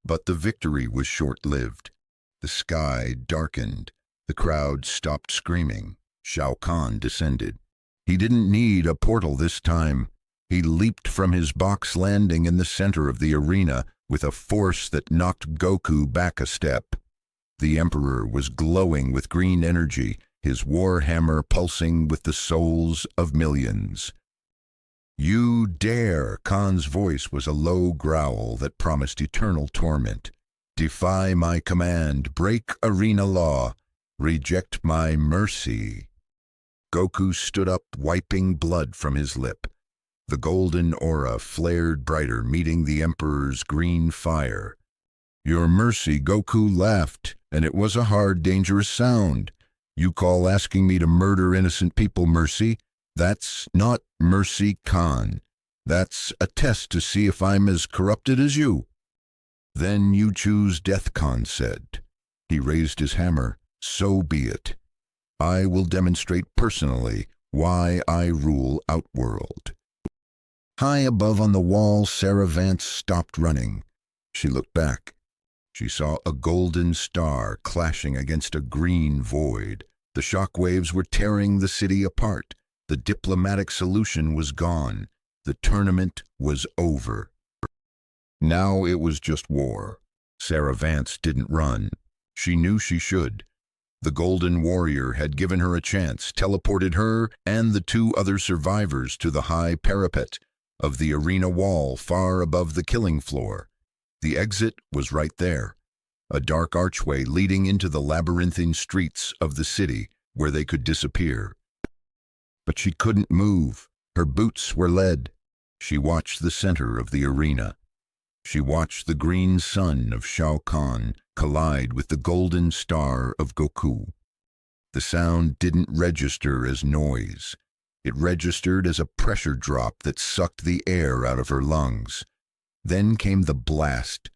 A: But the victory was short-lived. The sky darkened. The crowd stopped screaming. Shao Kahn descended. He didn't need a portal this time. He leaped from his box landing in the center of the arena with a force that knocked Goku back a step. The Emperor was glowing with green energy, his war hammer pulsing with the souls of millions. You dare! Khan's voice was a low growl that promised eternal torment. Defy my command, break arena law, reject my mercy. Goku stood up, wiping blood from his lip. The golden aura flared brighter, meeting the Emperor's green fire. Your mercy, Goku laughed, and it was a hard, dangerous sound. You call asking me to murder innocent people mercy? That's not mercy, Khan. That's a test to see if I'm as corrupted as you. Then you choose death, Khan said. He raised his hammer. So be it. I will demonstrate personally why I rule Outworld. High above on the wall, Sarah Vance stopped running. She looked back. She saw a golden star clashing against a green void. The shock waves were tearing the city apart. The diplomatic solution was gone. The tournament was over. Now it was just war. Sarah Vance didn't run. She knew she should. The Golden Warrior had given her a chance, teleported her and the two other survivors to the high parapet of the arena wall far above the killing floor. The exit was right there, a dark archway leading into the labyrinthine streets of the city where they could disappear. But she couldn't move. Her boots were lead. She watched the center of the arena. She watched the green sun of Shao Kahn collide with the golden star of Goku. The sound didn't register as noise. It registered as a pressure drop that sucked the air out of her lungs. Then came the blast.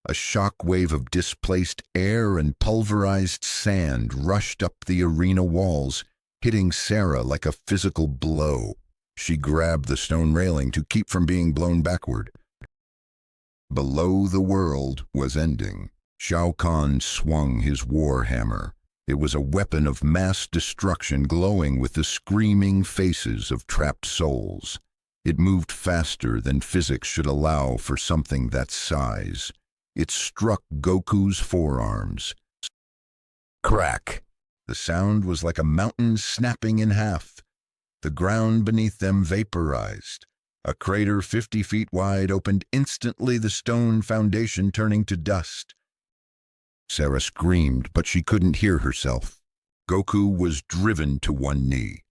A: A shock wave of displaced air and pulverized sand rushed up the arena walls, hitting Sarah like a physical blow. She grabbed the stone railing to keep from being blown backward. Below, the world was ending. Shao Kahn swung his war hammer. It was a weapon of mass destruction glowing with the screaming faces of trapped souls. It moved faster than physics should allow for something that size. It struck Goku's forearms. Crack! The sound was like a mountain snapping in half. The ground beneath them vaporized. A crater 50 feet wide opened instantly, the stone foundation turning to dust. Sarah screamed, but she couldn't hear herself. Goku was driven to one knee.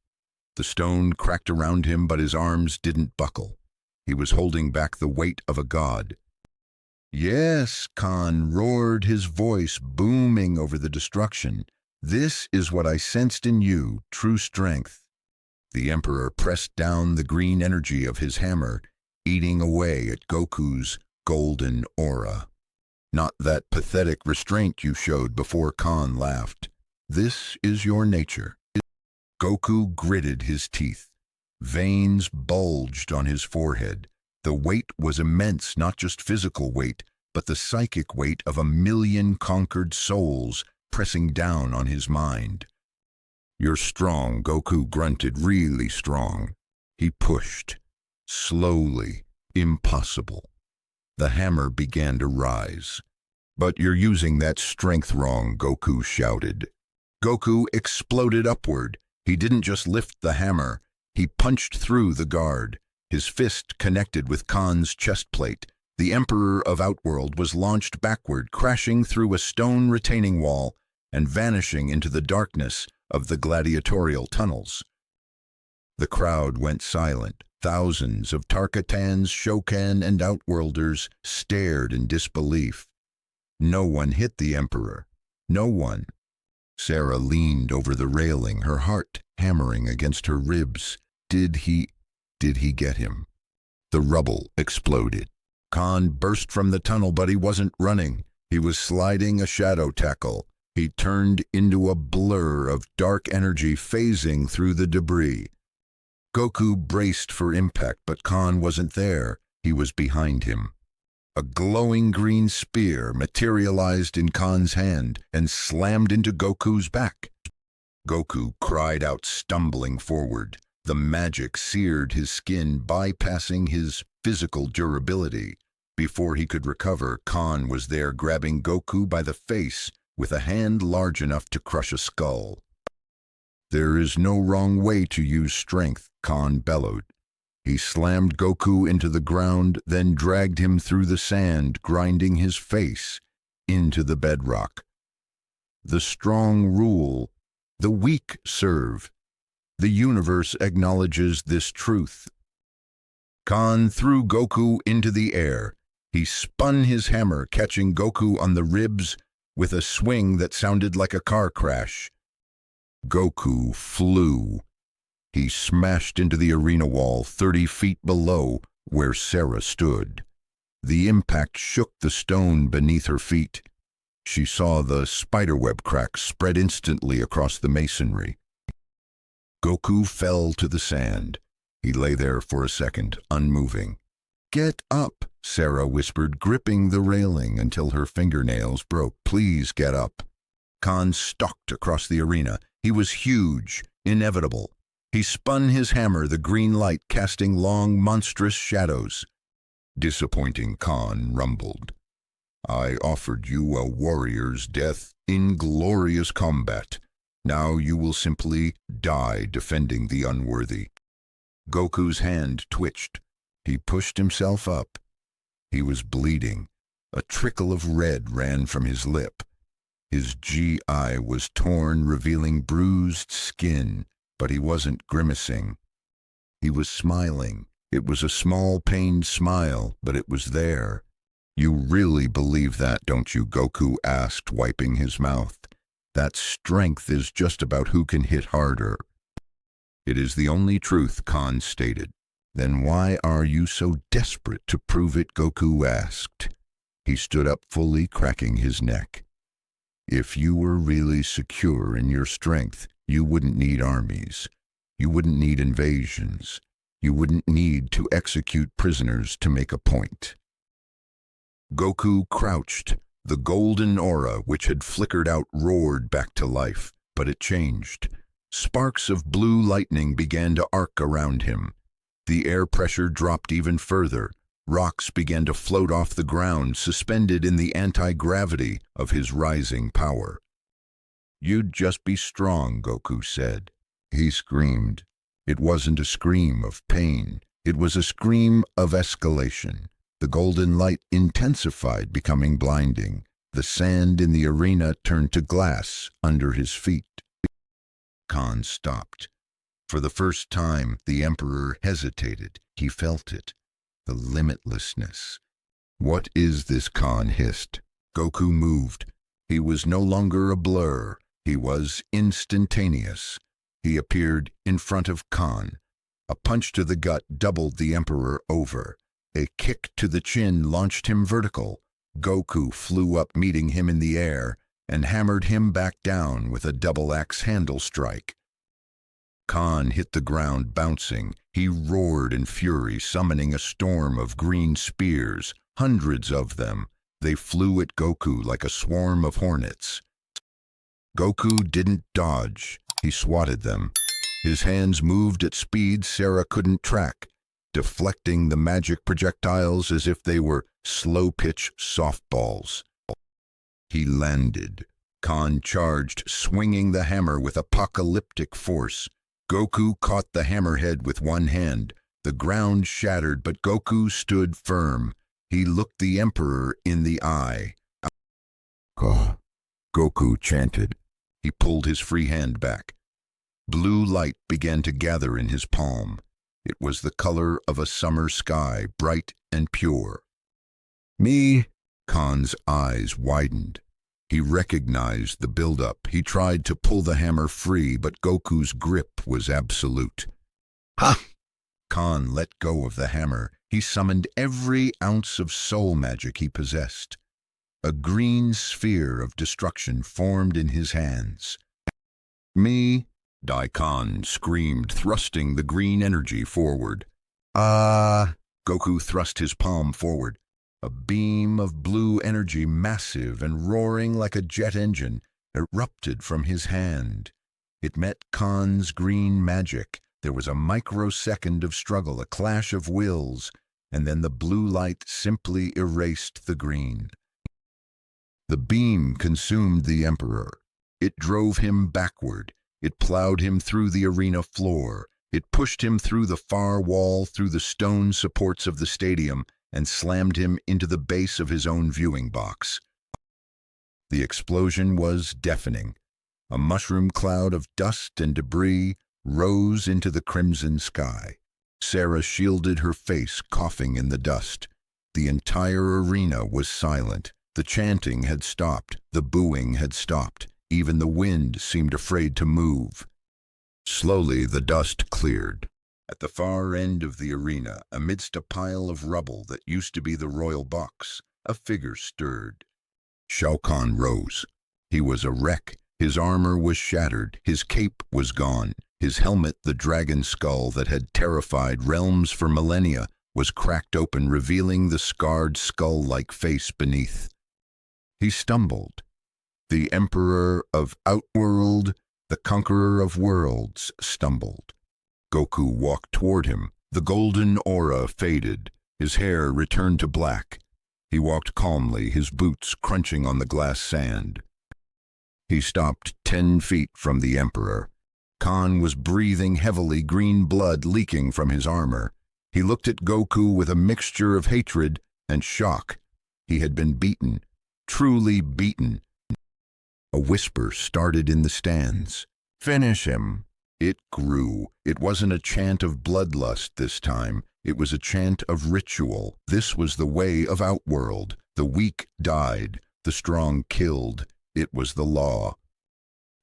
A: The stone cracked around him, but his arms didn't buckle. He was holding back the weight of a god. "Yes," Khan roared, his voice booming over the destruction. "This is what I sensed in you, true strength." The Emperor pressed down the green energy of his hammer, eating away at Goku's golden aura. "Not that pathetic restraint you showed before," Khan laughed. "This is your nature." Goku gritted his teeth. Veins bulged on his forehead. The weight was immense, not just physical weight, but the psychic weight of 1,000,000 conquered souls pressing down on his mind. "You're strong," Goku grunted, "really strong." He pushed. Slowly. Impossible. The hammer began to rise. "But you're using that strength wrong," Goku shouted. Goku exploded upward. He didn't just lift the hammer. He punched through the guard. His fist connected with Khan's chest plate. The Emperor of Outworld was launched backward, crashing through a stone retaining wall and vanishing into the darkness of the gladiatorial tunnels. The crowd went silent. Thousands of Tarkatans, Shokan, and Outworlders stared in disbelief. No one hit the Emperor. No one. Sarah leaned over the railing, her heart hammering against her ribs. Did he get him? The rubble exploded. Khan burst from the tunnel, but he wasn't running. He was sliding a shadow tackle. He turned into a blur of dark energy phasing through the debris. Goku braced for impact, but Khan wasn't there. He was behind him. A glowing green spear materialized in Khan's hand and slammed into Goku's back. Goku cried out, stumbling forward. The magic seared his skin, bypassing his physical durability. Before he could recover, Khan was there, grabbing Goku by the face with a hand large enough to crush a skull. "There is no wrong way to use strength," Khan bellowed. He slammed Goku into the ground, then dragged him through the sand, grinding his face into the bedrock. The strong rule, the weak serve. The universe acknowledges this truth. Khan threw Goku into the air. He spun his hammer, catching Goku on the ribs with a swing that sounded like a car crash. Goku flew. He smashed into the arena wall 30 feet below where Sarah stood. The impact shook the stone beneath her feet. She saw the spiderweb cracks spread instantly across the masonry. Goku fell to the sand. He lay there for a second, unmoving. "Get up!" Sarah whispered, gripping the railing until her fingernails broke. "Please get up." Khan stalked across the arena. He was huge, inevitable. He spun his hammer, the green light casting long, monstrous shadows. "Disappointing," Khan rumbled. "I offered you a warrior's death in glorious combat. Now you will simply die defending the unworthy." Goku's hand twitched. He pushed himself up. He was bleeding. A trickle of red ran from his lip. His GI was torn, revealing bruised skin, but he wasn't grimacing. He was smiling. It was a small, pained smile, but it was there. "You really believe that, don't you?" Goku asked, wiping his mouth. "That strength is just about who can hit harder." "It is the only truth," Khan stated. "Then why are you so desperate to prove it?" Goku asked. He stood up fully, cracking his neck. "If you were really secure in your strength, you wouldn't need armies. You wouldn't need invasions. You wouldn't need to execute prisoners to make a point." Goku crouched. The golden aura, which had flickered out, roared back to life, but it changed. Sparks of blue lightning began to arc around him. The air pressure dropped even further. Rocks began to float off the ground, suspended in the anti-gravity of his rising power. "You'd just be strong," Goku said. He screamed. It wasn't a scream of pain. It was a scream of escalation. The golden light intensified, becoming blinding. The sand in the arena turned to glass under his feet. Khan stopped. For the first time, the Emperor hesitated. He felt it. The limitlessness. "What is this?" Khan hissed. Goku moved. He was no longer a blur. He was instantaneous. He appeared in front of Khan. A punch to the gut doubled the Emperor over. A kick to the chin launched him vertical. Goku flew up, meeting him in the air, and hammered him back down with a double-axe handle strike. Khan hit the ground, bouncing. He roared in fury, summoning a storm of green spears, hundreds of them. They flew at Goku like a swarm of hornets. Goku didn't dodge. He swatted them. His hands moved at speeds Sarah couldn't track, deflecting the magic projectiles as if they were slow-pitch softballs. He landed. Khan charged, swinging the hammer with apocalyptic force. Goku caught the hammerhead with one hand. The ground shattered, but Goku stood firm. He looked the Emperor in the eye. "Ah," Goku chanted. He pulled his free hand back. Blue light began to gather in his palm. It was the color of a summer sky, bright and pure. "Me?" Khan's eyes widened. He recognized the buildup. He tried to pull the hammer free, but Goku's grip was absolute. "Ha!" Khan let go of the hammer. He summoned every ounce of soul magic he possessed. A green sphere of destruction formed in his hands. "Me?" Khan screamed, thrusting the green energy forward. "Ah!" Goku thrust his palm forward. A beam of blue energy, massive and roaring like a jet engine, erupted from his hand. It met Khan's green magic. There was a microsecond of struggle, a clash of wills, and then the blue light simply erased the green. The beam consumed the Emperor. It drove him backward. It plowed him through the arena floor. It pushed him through the far wall, through the stone supports of the stadium, and slammed him into the base of his own viewing box. The explosion was deafening. A mushroom cloud of dust and debris rose into the crimson sky. Sarah shielded her face, coughing in the dust. The entire arena was silent. The chanting had stopped. The booing had stopped. Even the wind seemed afraid to move. Slowly, the dust cleared. At the far end of the arena, amidst a pile of rubble that used to be the royal box, a figure stirred. Shao Kahn rose. He was a wreck. His armor was shattered. His cape was gone. His helmet, the dragon skull that had terrified realms for millennia, was cracked open, revealing the scarred skull-like face beneath. He stumbled. The Emperor of Outworld, the Conqueror of Worlds, stumbled. Goku walked toward him. The golden aura faded. His hair returned to black. He walked calmly, his boots crunching on the glass sand. He stopped 10 feet from the Emperor. Khan was breathing heavily, green blood leaking from his armor. He looked at Goku with a mixture of hatred and shock. He had been beaten, truly beaten. A whisper started in the stands. "Finish him." It grew. It wasn't a chant of bloodlust this time. It was a chant of ritual. This was the way of Outworld. The weak died. The strong killed. It was the law.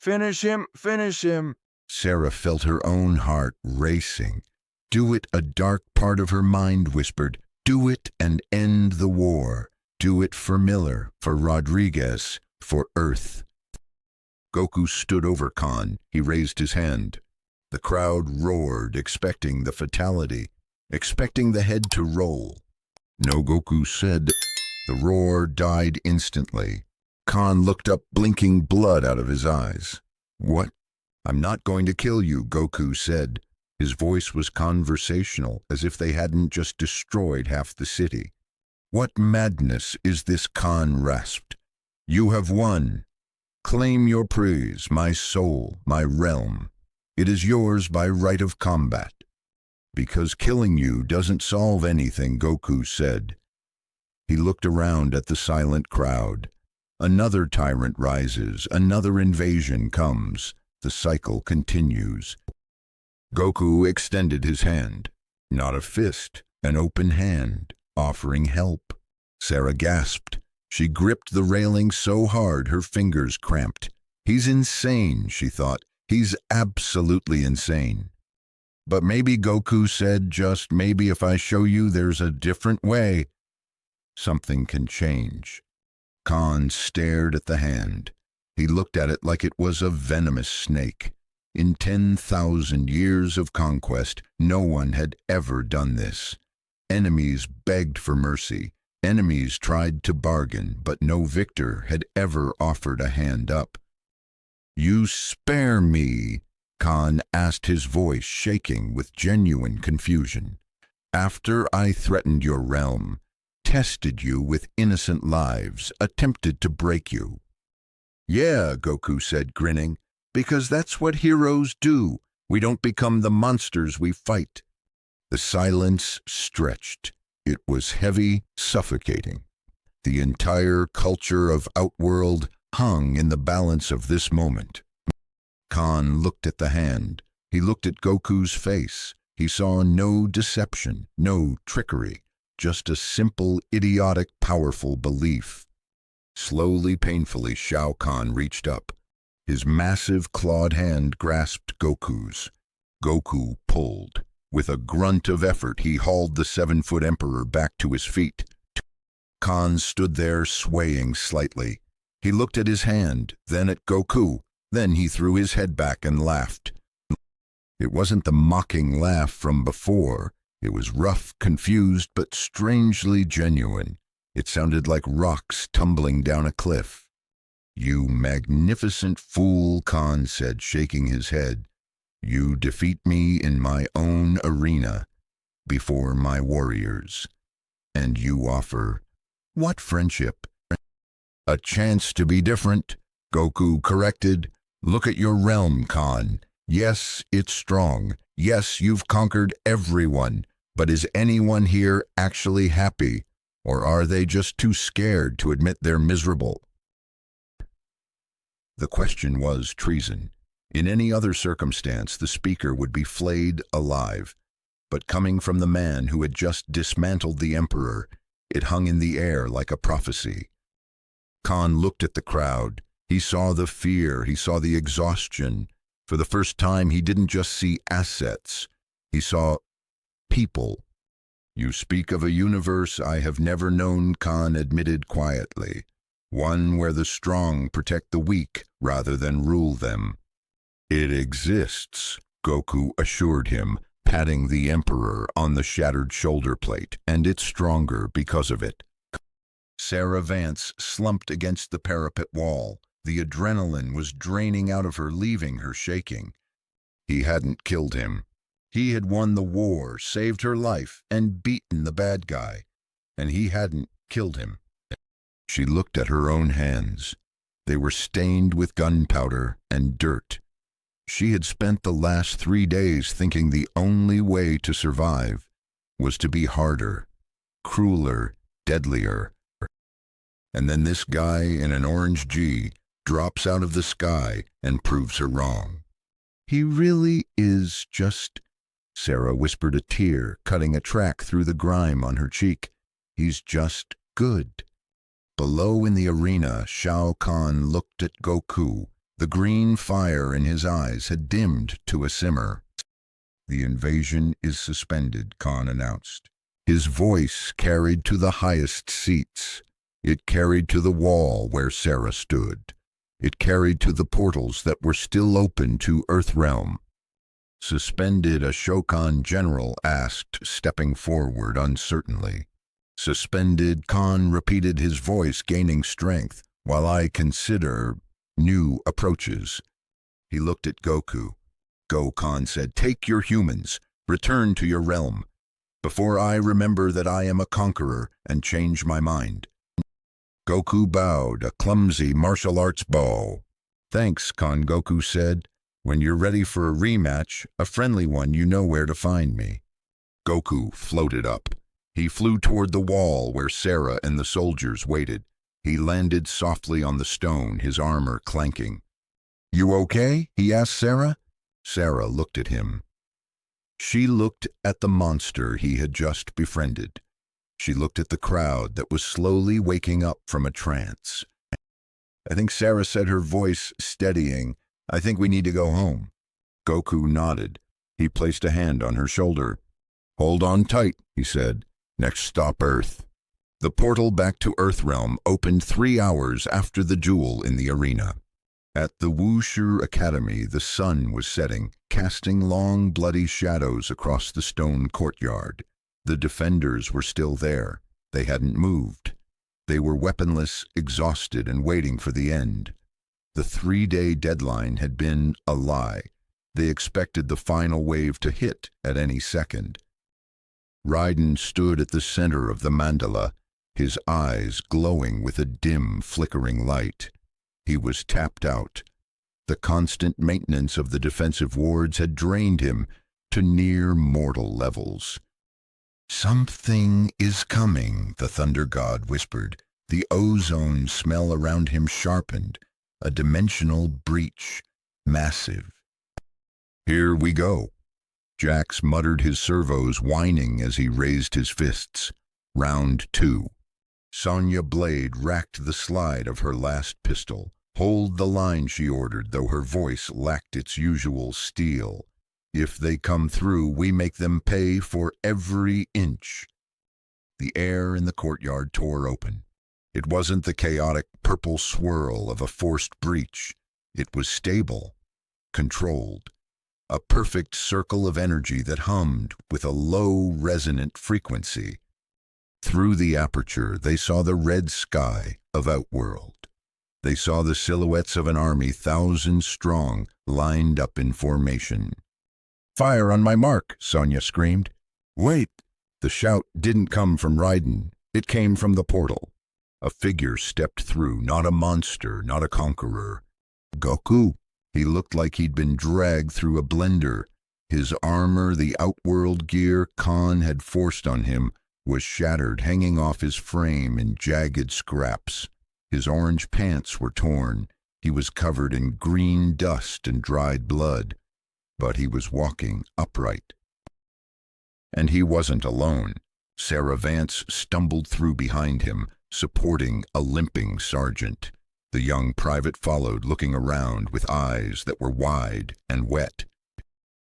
A: "Finish him! Finish him!" Sarah felt her own heart racing. Do it, a dark part of her mind whispered. Do it and end the war. Do it for Miller, for Rodriguez, for Earth. Goku stood over Khan. He raised his hand. The crowd roared, expecting the fatality, expecting the head to roll. No, Goku said. The roar died instantly. Khan looked up, blinking blood out of his eyes. "What? I'm not going to kill you," Goku said. His voice was conversational, as if they hadn't just destroyed half the city. "What madness is this?" Khan rasped. "You have won. Claim your praise, my soul, my realm. It is yours by right of combat." "Because killing you doesn't solve anything," Goku said. He looked around at the silent crowd. Another tyrant rises, another invasion comes. The cycle continues. Goku extended his hand. Not a fist, an open hand, offering help. Sarah gasped. She gripped the railing so hard her fingers cramped. "He's insane," she thought. "He's absolutely insane." "But maybe," Goku said, "just maybe if I show you there's a different way, something can change." Khan stared at the hand. He looked at it like it was a venomous snake. In 10,000 years of conquest, no one had ever done this. Enemies begged for mercy. Enemies tried to bargain, but no victor had ever offered a hand up. "You spare me?" Khan asked, his voice shaking with genuine confusion. "After I threatened your realm, tested you with innocent lives, attempted to break you." "Yeah," Goku said, grinning, "because that's what heroes do. We don't become the monsters we fight." The silence stretched. It was heavy, suffocating. The entire culture of Outworld hung in the balance of this moment. Khan looked at the hand. He looked at Goku's face. He saw no deception, no trickery. Just a simple, idiotic, powerful belief. Slowly, painfully, Shao Kahn reached up. His massive clawed hand grasped Goku's. Goku pulled. With a grunt of effort, he hauled the 7-foot Emperor back to his feet. Khan stood there, swaying slightly. He looked at his hand, then at Goku. Then he threw his head back and laughed. It wasn't the mocking laugh from before. It was rough, confused, but strangely genuine. It sounded like rocks tumbling down a cliff. "You magnificent fool," Khan said, shaking his head. "You defeat me in my own arena, before my warriors. And you offer, what friendship?" "A chance to be different," Goku corrected. "Look at your realm, Khan. Yes, it's strong. Yes, you've conquered everyone. But is anyone here actually happy? Or are they just too scared to admit they're miserable?" The question was treason. In any other circumstance, the speaker would be flayed alive. But coming from the man who had just dismantled the Emperor, it hung in the air like a prophecy. Khan looked at the crowd. He saw the fear. He saw the exhaustion. For the first time, he didn't just see assets. He saw people. "You speak of a universe I have never known," Khan admitted quietly. "One where the strong protect the weak rather than rule them." "It exists," Goku assured him, patting the Emperor on the shattered shoulder plate, and it's stronger because of it. Sarah Vance slumped against the parapet wall. The adrenaline was draining out of her, leaving her shaking. He hadn't killed him. He had won the war, saved her life, and beaten the bad guy. And he hadn't killed him. She looked at her own hands. They were stained with gunpowder and dirt. She had spent the last 3 days thinking the only way to survive was to be harder, crueler, deadlier. And then this guy in an orange G drops out of the sky and proves her wrong. He really is just... Sarah whispered, a tear cutting a track through the grime on her cheek. He's just good. Below in the arena, Shao Kahn looked at Goku. The green fire in his eyes had dimmed to a simmer. The invasion is suspended, Kahn announced. His voice carried to the highest seats. It carried to the wall where Sarah stood. It carried to the portals that were still open to Earthrealm. Suspended, a Shokan general asked, stepping forward uncertainly. Suspended, Kahn repeated, his voice gaining strength, while I consider new approaches. He looked at Goku. Go, Kahn said, take your humans, return to your realm, before I remember that I am a conqueror and change my mind. Goku bowed, a clumsy martial arts bow. Thanks, Kahn, Goku said. When you're ready for a rematch, a friendly one, you know where to find me. Goku floated up. He flew toward the wall where Sarah and the soldiers waited. He landed softly on the stone, his armor clanking. You okay? He asked Sarah. Sarah looked at him. She looked at the monster he had just befriended. She looked at the crowd that was slowly waking up from a trance. I think Sarah said, her voice steadying, I think we need to go home. Goku nodded. He placed a hand on her shoulder. Hold on tight, he said. Next stop, Earth. The portal back to Earthrealm opened 3 hours after the duel in the arena. At the Wushu Academy, the sun was setting, casting long, bloody shadows across the stone courtyard. The defenders were still there. They hadn't moved. They were weaponless, exhausted, and waiting for the end. The 3-day deadline had been a lie. They expected the final wave to hit at any second. Raiden stood at the center of the mandala, his eyes glowing with a dim, flickering light. He was tapped out. The constant maintenance of the defensive wards had drained him to near mortal levels. Something is coming, the Thunder God whispered. The ozone smell around him sharpened. A dimensional breach, massive. Here we go. Jax muttered, his servos whining as he raised his fists. Round 2. Sonya Blade racked the slide of her last pistol. Hold the line, she ordered, though her voice lacked its usual steel. If they come through, we make them pay for every inch. The air in the courtyard tore open. It wasn't the chaotic purple swirl of a forced breach. It was stable, controlled. A perfect circle of energy that hummed with a low, resonant frequency. Through the aperture, they saw the red sky of Outworld. They saw the silhouettes of an army 1,000 strong, lined up in formation. Fire on my mark, Sonya screamed. Wait! The shout didn't come from Raiden. It came from the portal. A figure stepped through, not a monster, not a conqueror. Goku. He looked like he'd been dragged through a blender. His armor, the Outworld gear Khan had forced on him, was shattered, hanging off his frame in jagged scraps. His orange pants were torn. He was covered in green dust and dried blood. But he was walking upright. And he wasn't alone. Sarah Vance stumbled through behind him, supporting a limping sergeant. The young private followed, looking around with eyes that were wide and wet.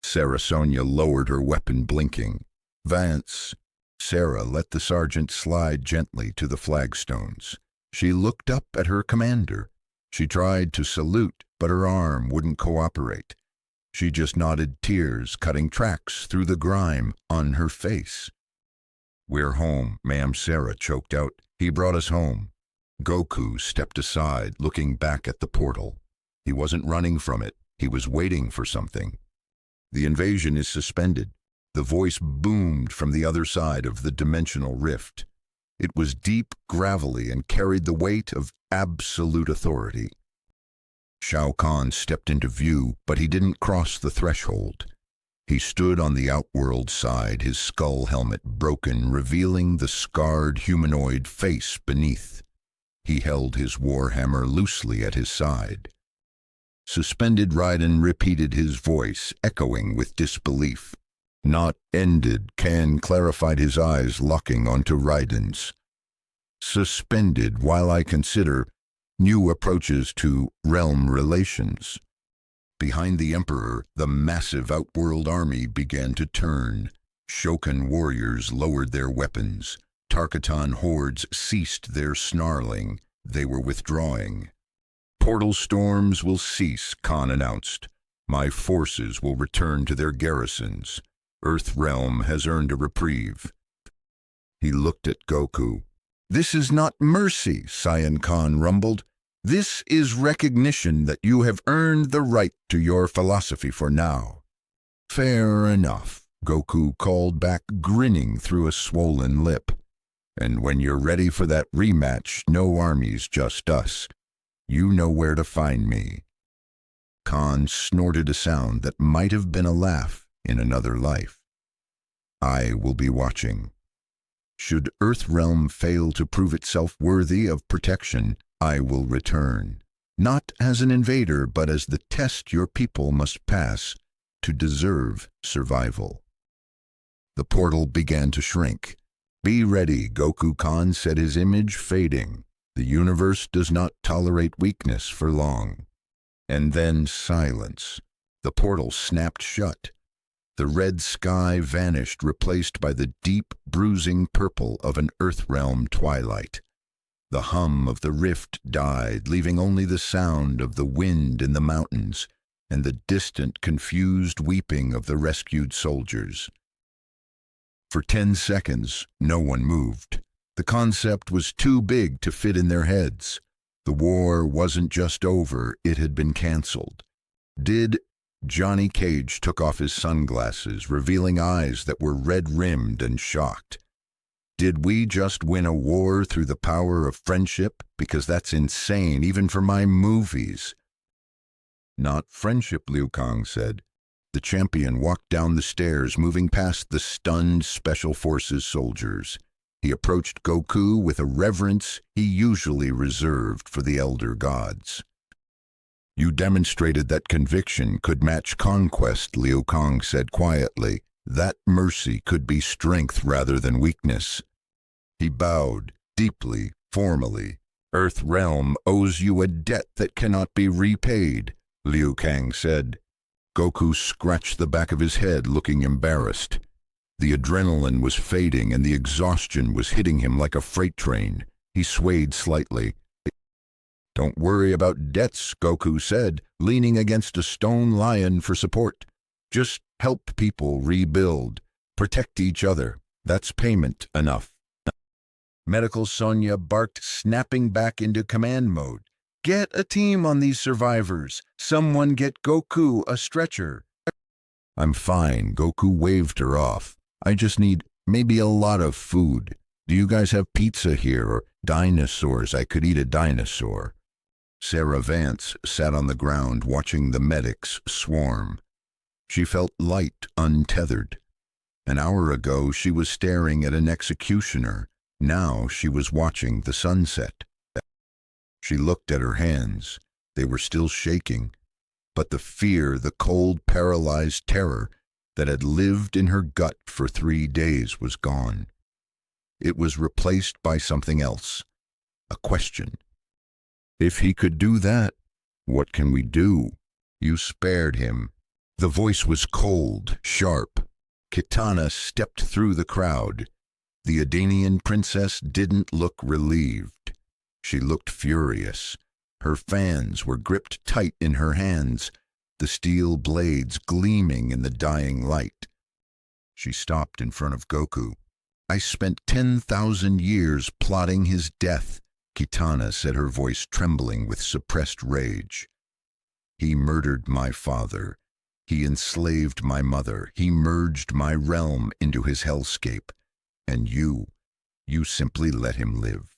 A: Sonya lowered her weapon, blinking. Vance. Sarah let the sergeant slide gently to the flagstones. She looked up at her commander. She tried to salute, but her arm wouldn't cooperate. She just nodded, tears cutting tracks through the grime on her face. "We're home," Ma'am Sarah choked out. "He brought us home." Goku stepped aside, looking back at the portal. He wasn't running from it. He was waiting for something. "The invasion is suspended." The voice boomed from the other side of the dimensional rift. It was deep, gravelly, and carried the weight of absolute authority. Shao Kahn stepped into view, but he didn't cross the threshold. He stood on the Outworld side, his skull helmet broken, revealing the scarred humanoid face beneath. He held his warhammer loosely at his side. Suspended Raiden repeated his voice, echoing with disbelief. "Not ended," Khan clarified, his eyes locking onto Raiden's. "Suspended while I consider new approaches to realm relations." Behind the Emperor, the massive Outworld army began to turn. Shokan warriors lowered their weapons. Tarkatan hordes ceased their snarling. They were withdrawing. "Portal storms will cease," Khan announced. "My forces will return to their garrisons. Earthrealm has earned a reprieve." He looked at Goku. "This is not mercy," Saiyan Khan rumbled. "This is recognition that you have earned the right to your philosophy for now." "Fair enough," Goku called back, grinning through a swollen lip. "And when you're ready for that rematch, no armies, just us. You know where to find me." Khan snorted a sound that might have been a laugh in another life. "I will be watching. Should Earthrealm fail to prove itself worthy of protection, I will return, not as an invader, but as the test your people must pass to deserve survival." The portal began to shrink. "Be ready," Goku Khan said, his image fading. "The universe does not tolerate weakness for long." And then silence. The portal snapped shut. The red sky vanished, replaced by the deep, bruising purple of an Earthrealm twilight. The hum of the rift died, leaving only the sound of the wind in the mountains and the distant, confused weeping of the rescued soldiers. For 10 seconds, no one moved. The concept was too big to fit in their heads. The war wasn't just over, it had been cancelled. Johnny Cage took off his sunglasses, revealing eyes that were red-rimmed and shocked. "Did we just win a war through the power of friendship? Because that's insane, even for my movies." "Not friendship," Liu Kang said. The champion walked down the stairs, moving past the stunned Special Forces soldiers. He approached Goku with a reverence he usually reserved for the elder gods. "You demonstrated that conviction could match conquest," Liu Kang said quietly. "That mercy could be strength rather than weakness." He bowed, deeply, formally. "Earthrealm owes you a debt that cannot be repaid," Liu Kang said. Goku scratched the back of his head, looking embarrassed. The adrenaline was fading and the exhaustion was hitting him like a freight train. He swayed slightly. "Don't worry about debts," Goku said, leaning against a stone lion for support. "Just help people rebuild. Protect each other. That's payment enough." Medical Sonya barked, snapping back into command mode. "Get a team on these survivors. Someone get Goku a stretcher." "I'm fine," Goku waved her off. "I just need maybe a lot of food. Do you guys have pizza here or dinosaurs? I could eat a dinosaur." Sarah Vance sat on the ground watching the medics swarm. She felt light, untethered. An hour ago she was staring at an executioner. Now she was watching the sunset. She looked at her hands. They were still shaking. But the fear, the cold, paralyzed terror that had lived in her gut for 3 days was gone. It was replaced by something else. A question. "If he could do that, what can we do? You spared him." The voice was cold, sharp. Kitana stepped through the crowd. The Adanian princess didn't look relieved. She looked furious. Her fans were gripped tight in her hands. the steel blades gleaming in the dying light. She stopped in front of Goku. "I spent 10,000 years plotting his death," Kitana said, her voice trembling with suppressed rage. "He murdered my father. He enslaved my mother. He merged my realm into his hellscape. And you simply let him live."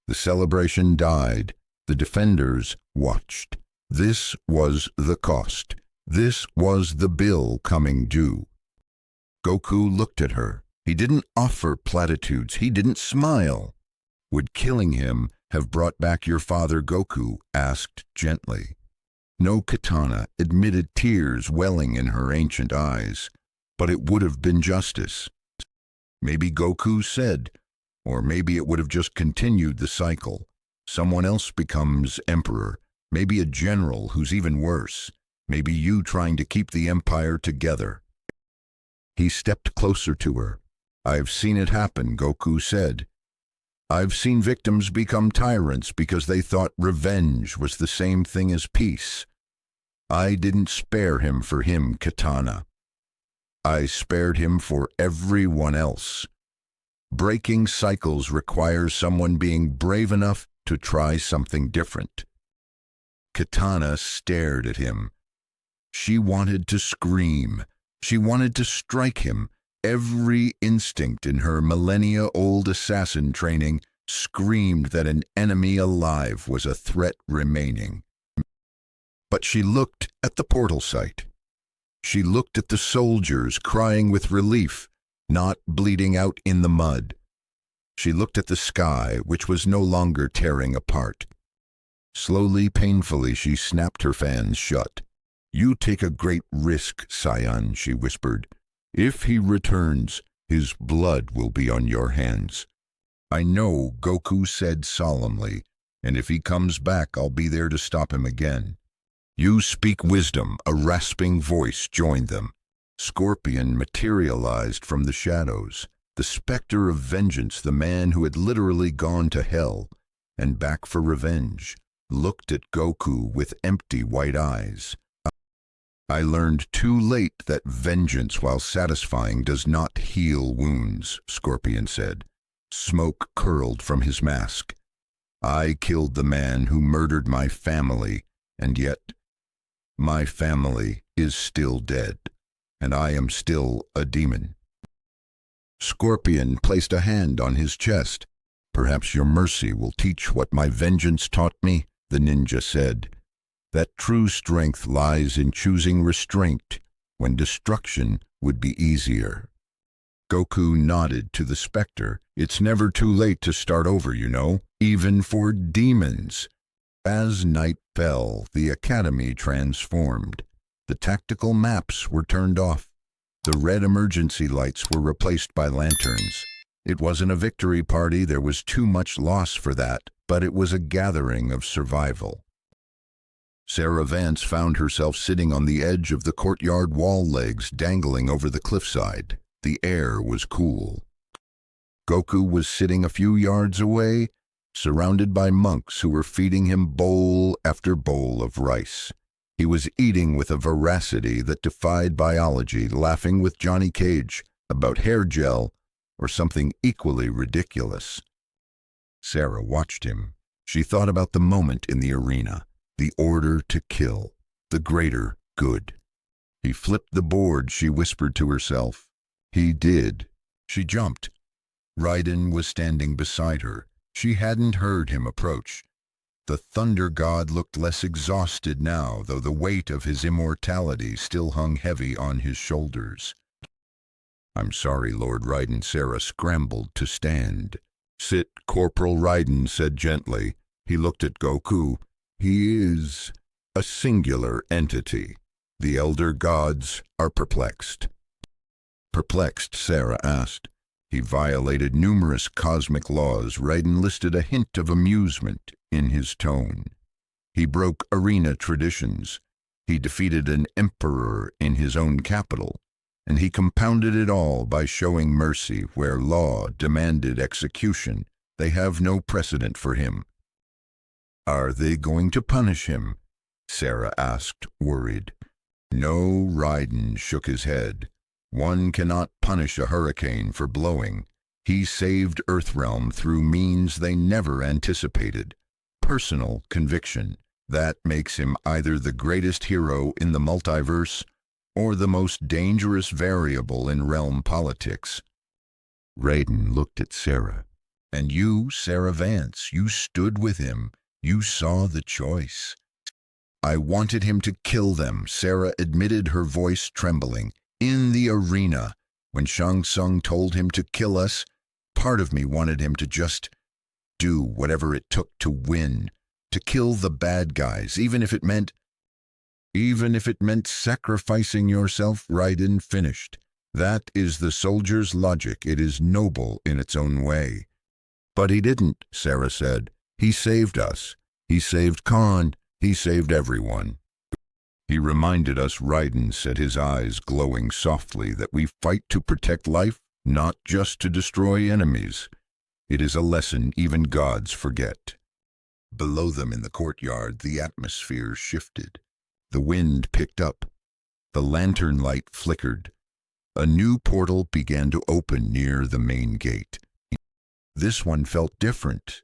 A: The celebration died. The defenders watched. This was the cost. This was the bill coming due. Goku looked at her. He didn't offer platitudes. He didn't smile. "Would killing him have brought back your father?" Goku asked gently. No, Kitana admitted, tears welling in her ancient eyes. "But it would have been justice." Maybe Goku said, or maybe it would have just continued the cycle. Someone else becomes emperor, maybe a general who's even worse, maybe you trying to keep the empire together. He stepped closer to her. "I've seen it happen," Goku said. "I've seen victims become tyrants because they thought revenge was the same thing as peace. I didn't spare him for him, Kitana. I spared him for everyone else. Breaking cycles requires someone being brave enough to try something different." Kitana stared at him. She wanted to scream. She wanted to strike him. Every instinct in her millennia-old assassin training screamed that an enemy alive was a threat remaining. But she looked at the portal site. She looked at the soldiers crying with relief, not bleeding out in the mud. She looked at the sky, which was no longer tearing apart. Slowly, painfully, she snapped her fans shut. "You take a great risk, Saiyan," she whispered. "If he returns, his blood will be on your hands." "I know," Goku said solemnly, "and if he comes back, I'll be there to stop him again." "You speak wisdom," a rasping voice joined them. Scorpion materialized from the shadows, the specter of vengeance, the man who had literally gone to hell and back for revenge, looked at Goku with empty white eyes. "I learned too late that vengeance, while satisfying, does not heal wounds," Scorpion said. Smoke curled from his mask. "I killed the man who murdered my family, and yet my family is still dead, and I am still a demon." Scorpion placed a hand on his chest. "Perhaps your mercy will teach what my vengeance taught me," the ninja said. "That true strength lies in choosing restraint when destruction would be easier." Goku nodded to the specter. "It's never too late to start over, you know, even for demons." As night fell, the academy transformed. The tactical maps were turned off. The red emergency lights were replaced by lanterns. It wasn't a victory party, there was too much loss for that, but it was a gathering of survival. Sarah Vance found herself sitting on the edge of the courtyard wall, legs dangling over the cliffside. The air was cool. Goku was sitting a few yards away, surrounded by monks who were feeding him bowl after bowl of rice. He was eating with a voracity that defied biology, laughing with Johnny Cage about hair gel or something equally ridiculous. Sarah watched him. She thought about the moment in the arena, the order to kill, the greater good. "He flipped the board," she whispered to herself. "He did." She jumped. Raiden was standing beside her. She hadn't heard him approach. The Thunder God looked less exhausted now, though the weight of his immortality still hung heavy on his shoulders. "I'm sorry, Lord Raiden." Sarah scrambled to stand. "Sit," Corporal Raiden said gently. He looked at Goku. "He is a singular entity. The Elder Gods are perplexed." "Perplexed?" Sarah asked. "He violated numerous cosmic laws." Raiden listed a hint of amusement in his tone. "He broke arena traditions. He defeated an emperor in his own capital. And he compounded it all by showing mercy where law demanded execution. They have no precedent for him." "Are they going to punish him?" Sarah asked, worried. No, Raiden shook his head. One cannot punish a hurricane for blowing. He saved Earthrealm through means they never anticipated. Personal conviction. That makes him either the greatest hero in the multiverse or the most dangerous variable in realm politics. Raiden looked at Sarah. And you, Sarah Vance, you stood with him. You saw the choice. I wanted him to kill them, Sarah admitted, her voice trembling. In the arena, when Shang Tsung told him to kill us, part of me wanted him to just do whatever it took to win, to kill the bad guys, even if it meant sacrificing yourself. Raiden finished. That is the soldier's logic. It is noble in its own way. But he didn't, Sarah said. He saved us. He saved Khan. He saved everyone. He reminded us, Raiden said, his eyes glowing softly, that we fight to protect life, not just to destroy enemies. It is a lesson even gods forget. Below them in the courtyard, the atmosphere shifted. The wind picked up. The lantern light flickered. A new portal began to open near the main gate. This one felt different.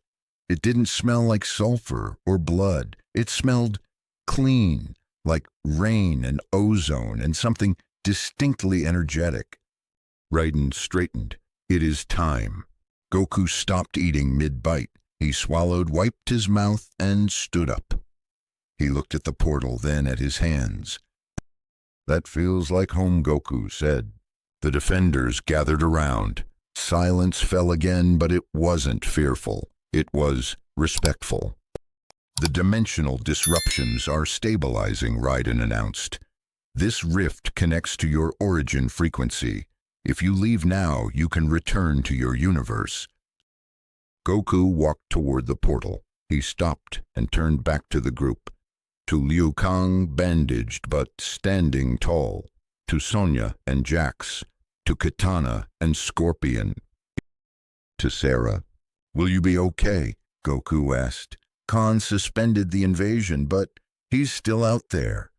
A: It didn't smell like sulfur or blood. It smelled clean, like rain and ozone and something distinctly energetic. Raiden straightened. It is time. Goku stopped eating mid-bite. He swallowed, wiped his mouth, and stood up. He looked at the portal, then at his hands. That feels like home, Goku said. The defenders gathered around. Silence fell again, but it wasn't fearful. It was respectful. The dimensional disruptions are stabilizing, Raiden announced. This rift connects to your origin frequency. If you leave now, you can return to your universe. Goku walked toward the portal. He stopped and turned back to the group. To Liu Kang, bandaged but standing tall. To Sonya and Jax. To Katana and Scorpion. To Sarah. Will you be okay? Goku asked. Khan suspended the invasion, but he's still out there.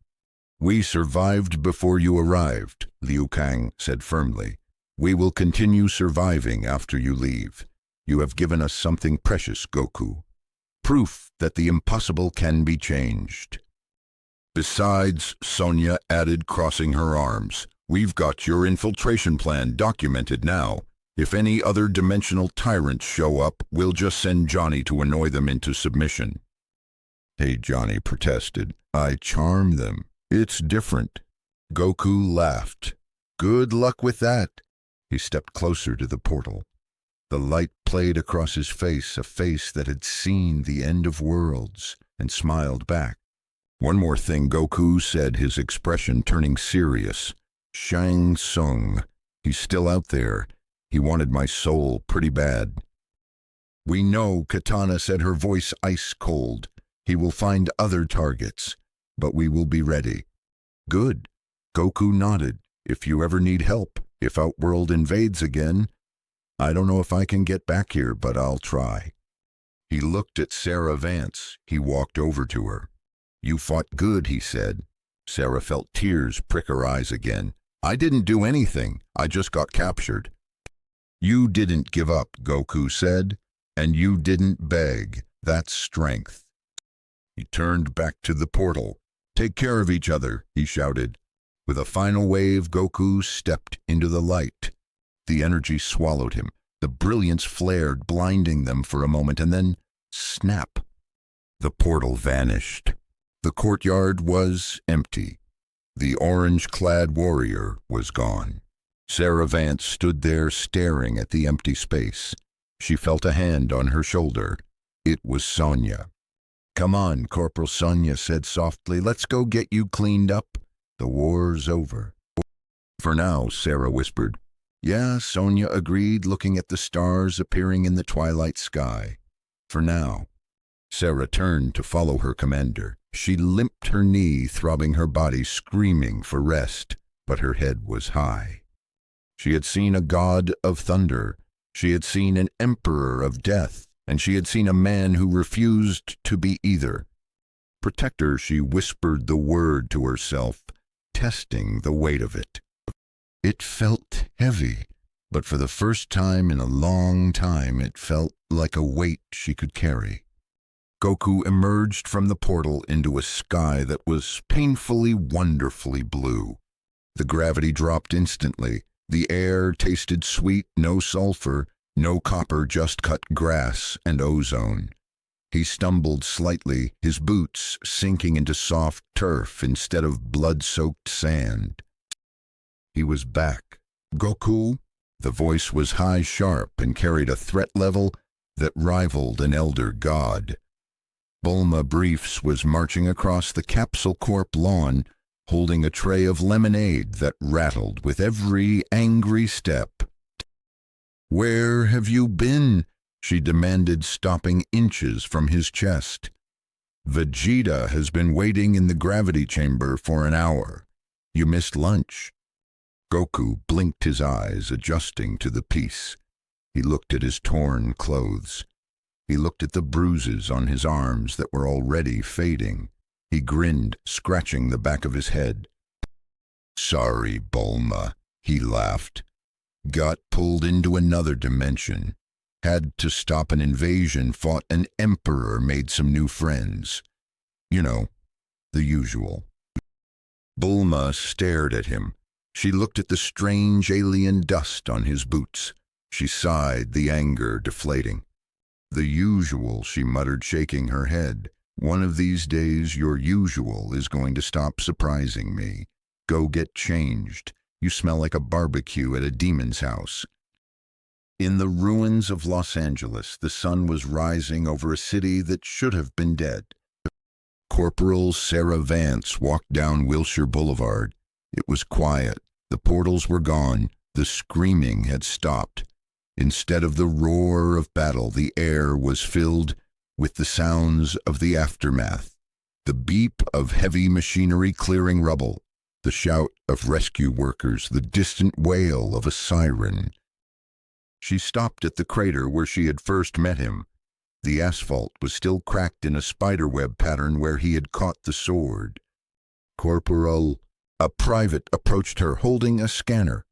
A: We survived before you arrived, Liu Kang said firmly. We will continue surviving after you leave. You have given us something precious, Goku. Proof that the impossible can be changed. Besides, Sonya added, crossing her arms, we've got your infiltration plan documented now. If any other dimensional tyrants show up, we'll just send Johnny to annoy them into submission. Hey, Johnny protested. I charm them. It's different. Goku laughed. Good luck with that. He stepped closer to the portal. The light played across his face, a face that had seen the end of worlds, and smiled back. One more thing, Goku said, his expression turning serious. Shang Tsung. He's still out there. He wanted my soul pretty bad. We know, Katana said, her voice ice cold. He will find other targets, but we will be ready. Good. Goku nodded. If you ever need help, if Outworld invades again, I don't know if I can get back here, but I'll try. He looked at Sarah Vance. He walked over to her. You fought good, he said. Sarah felt tears prick her eyes again. I didn't do anything. I just got captured. You didn't give up, Goku said, and you didn't beg. That's strength. He turned back to the portal. Take care of each other, he shouted. With a final wave, Goku stepped into the light. The energy swallowed him. The brilliance flared, blinding them for a moment, and then, snap. The portal vanished. The courtyard was empty. The orange-clad warrior was gone. Sarah Vance stood there staring at the empty space. She felt a hand on her shoulder. It was Sonya. Come on, Corporal, Sonya said softly. Let's go get you cleaned up. The war's over. For now, Sarah whispered. Yeah, Sonya agreed, looking at the stars appearing in the twilight sky. For now. Sarah turned to follow her commander. She limped her knee, throbbing her body, screaming for rest, but her head was high. She had seen a god of thunder. She had seen an emperor of death, and she had seen a man who refused to be either. protect her, she whispered the word to herself, testing the weight of it. It felt heavy, but for the first time in a long time it felt like a weight she could carry. Goku emerged from the portal into a sky that was painfully, wonderfully blue. The gravity dropped instantly. The air tasted sweet, no sulfur, no copper, just cut grass and ozone. He stumbled slightly, his boots sinking into soft turf instead of blood-soaked sand. He was back. Goku? The voice was high, sharp, and carried a threat level that rivaled an elder god. Bulma Briefs was marching across the Capsule Corp lawn, holding a tray of lemonade that rattled with every angry step. "Where have you been?" she demanded, stopping inches from his chest. "Vegeta has been waiting in the gravity chamber for an hour. You missed lunch." Goku blinked his eyes, adjusting to the peace. He looked at his torn clothes. He looked at the bruises on his arms that were already fading. He grinned, scratching the back of his head. "Sorry, Bulma," he laughed. "Got pulled into another dimension. Had to stop an invasion, fought an emperor, made some new friends. You know, the usual." Bulma stared at him. She looked at the strange alien dust on his boots. She sighed, the anger deflating. "The usual," she muttered, shaking her head. "One of these days your usual is going to stop surprising me. Go get changed. You smell like a barbecue at a demon's house." In the ruins of Los Angeles, the sun was rising over a city that should have been dead. Corporal Sarah Vance walked down Wilshire Boulevard. It was quiet. The portals were gone. The screaming had stopped. Instead of the roar of battle, the air was filled with the sounds of the aftermath. The beep of heavy machinery clearing rubble, the shout of rescue workers, the distant wail of a siren. She stopped at the crater where she had first met him. The asphalt was still cracked in a spiderweb pattern where he had caught the sword. "Corporal," a private approached her holding a scanner.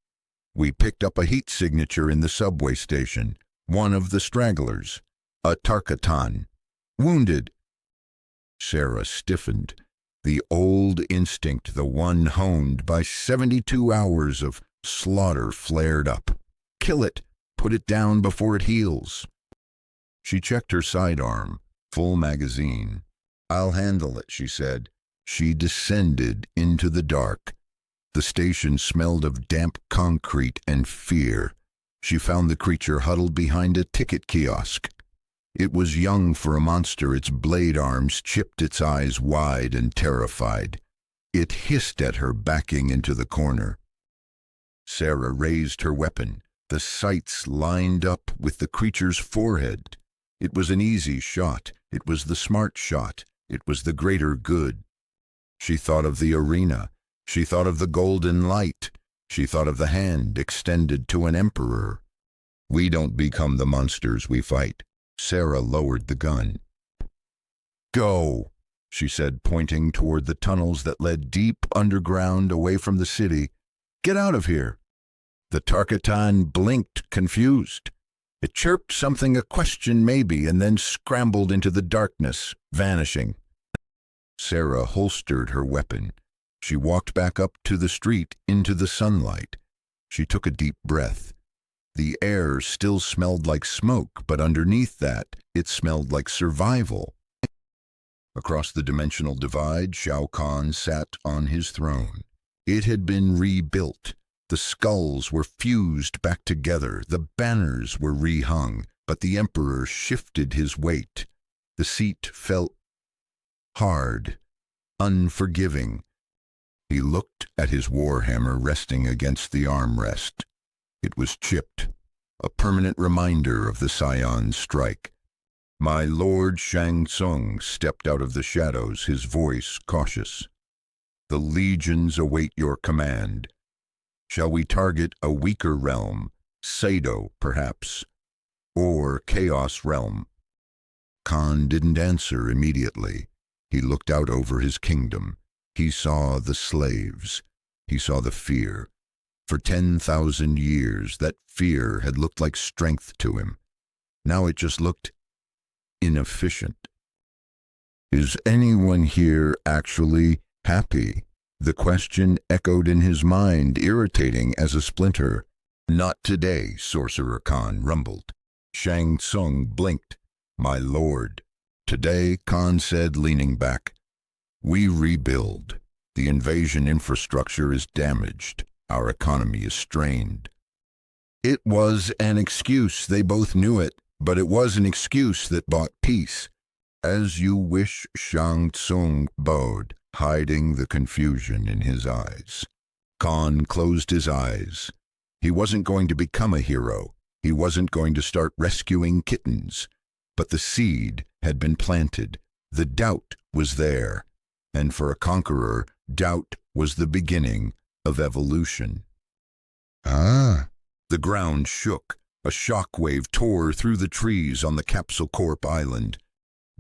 A: "We picked up a heat signature in the subway station. One of the stragglers. A Tarkatan. Wounded." Sarah stiffened. The old instinct, the one honed by 72 hours of slaughter, flared up. "Kill it. Put it down before it heals." She checked her sidearm. Full magazine. "I'll handle it," she said. She descended into the dark. The station smelled of damp concrete and fear. She found the creature huddled behind a ticket kiosk. It was young for a monster. Its blade arms chipped, its eyes wide and terrified. It hissed at her, backing into the corner. Sarah raised her weapon. The sights lined up with the creature's forehead. It was an easy shot. It was the smart shot. It was the greater good. She thought of the arena. She thought of the golden light. She thought of the hand extended to an emperor. "We don't become the monsters we fight." Sarah lowered the gun. "Go," she said, pointing toward the tunnels that led deep underground away from the city. "Get out of here." The Tarkatan blinked, confused. It chirped something, a question maybe, and then scrambled into the darkness, vanishing. Sarah holstered her weapon. She walked back up to the street, into the sunlight. She took a deep breath. The air still smelled like smoke, but underneath that, it smelled like survival. Across the dimensional divide, Shao Kahn sat on his throne. It had been rebuilt. The skulls were fused back together. The banners were rehung, but the Emperor shifted his weight. The seat felt hard, unforgiving. He looked at his warhammer resting against the armrest. It was chipped, a permanent reminder of the Saiyan strike. My Lord Shang Tsung stepped out of the shadows, his voice cautious. "The legions await your command. Shall we target a weaker realm, Sado, perhaps, or Chaos Realm?" Khan didn't answer immediately. He looked out over his kingdom. He saw the slaves. He saw the fear. For 10,000 years, that fear had looked like strength to him. Now it just looked inefficient. Is anyone here actually happy? The question echoed in his mind, irritating as a splinter. Not today, Sorcerer Khan rumbled. Shang Tsung blinked. My lord. Today, Khan said, leaning back. We rebuild. The invasion infrastructure is damaged. Our economy is strained. It was an excuse. They both knew it, but it was an excuse that bought peace. As you wish, Shang Tsung bowed, hiding the confusion in his eyes. Khan closed his eyes. He wasn't going to become a hero. He wasn't going to start rescuing kittens. But the seed had been planted. The doubt was there. And for a conqueror, doubt was the beginning of evolution. The ground shook. A shockwave tore through the trees on the Capsule Corp island.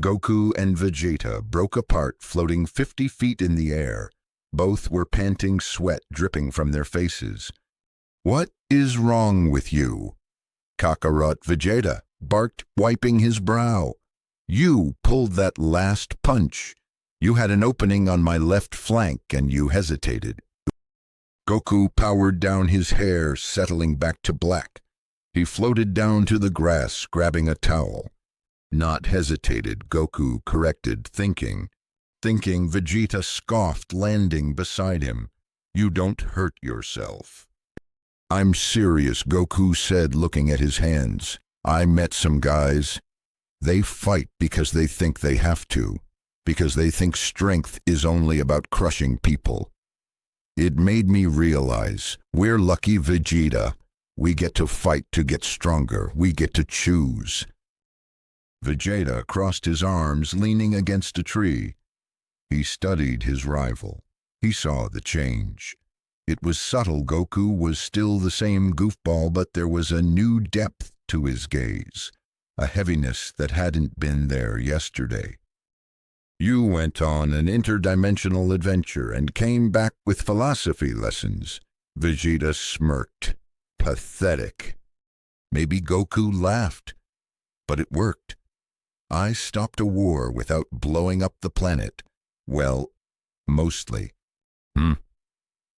A: Goku and Vegeta broke apart, floating 50 feet in the air. Both were panting, sweat dripping from their faces. What is wrong with you? Kakarot Vegeta barked, wiping his brow. You pulled that last punch. You had an opening on my left flank and you hesitated. Goku powered down his hair, settling back to black. He floated down to the grass, grabbing a towel. Not hesitated, Goku corrected, thinking. Vegeta scoffed, landing beside him. You don't hurt yourself. I'm serious, Goku said, looking at his hands. I met some guys. They fight because they think they have to, because they think strength is only about crushing people. It made me realize we're lucky, Vegeta. We get to fight to get stronger. We get to choose. Vegeta crossed his arms, leaning against a tree. He studied his rival. He saw the change. It was subtle. Goku was still the same goofball, but there was a new depth to his gaze, a heaviness that hadn't been there yesterday. You went on an interdimensional adventure and came back with philosophy lessons. Vegeta smirked. Pathetic. Maybe Goku laughed, but it worked. I stopped a war without blowing up the planet. Well, mostly.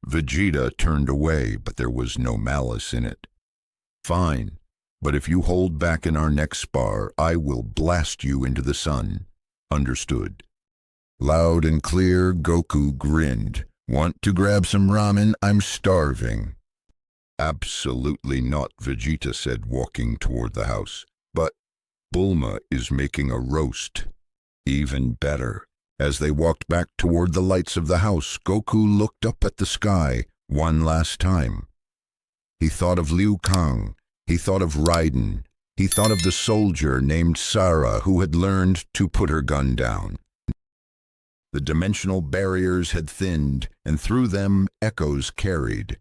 A: Vegeta turned away, but there was no malice in it. Fine, but if you hold back in our next spar, I will blast you into the sun. Understood. Loud and clear, Goku grinned. Want to grab some ramen? I'm starving. Absolutely not, Vegeta said, walking toward the house. But Bulma is making a roast. Even better. As they walked back toward the lights of the house, Goku looked up at the sky one last time. He thought of Liu Kang. He thought of Raiden. He thought of the soldier named Sarah who had learned to put her gun down. The dimensional barriers had thinned, and through them echoes carried.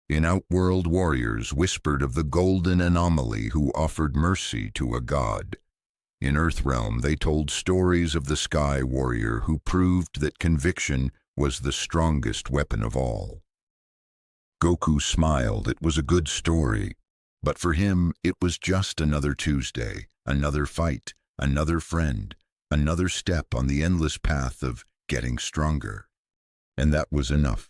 A: In Outworld, warriors whispered of the golden anomaly who offered mercy to a god. In Earthrealm, they told stories of the sky warrior who proved that conviction was the strongest weapon of all. Goku smiled. It was a good story. But for him, it was just another Tuesday, another fight, another friend, another step on the endless path of getting stronger. And that was enough.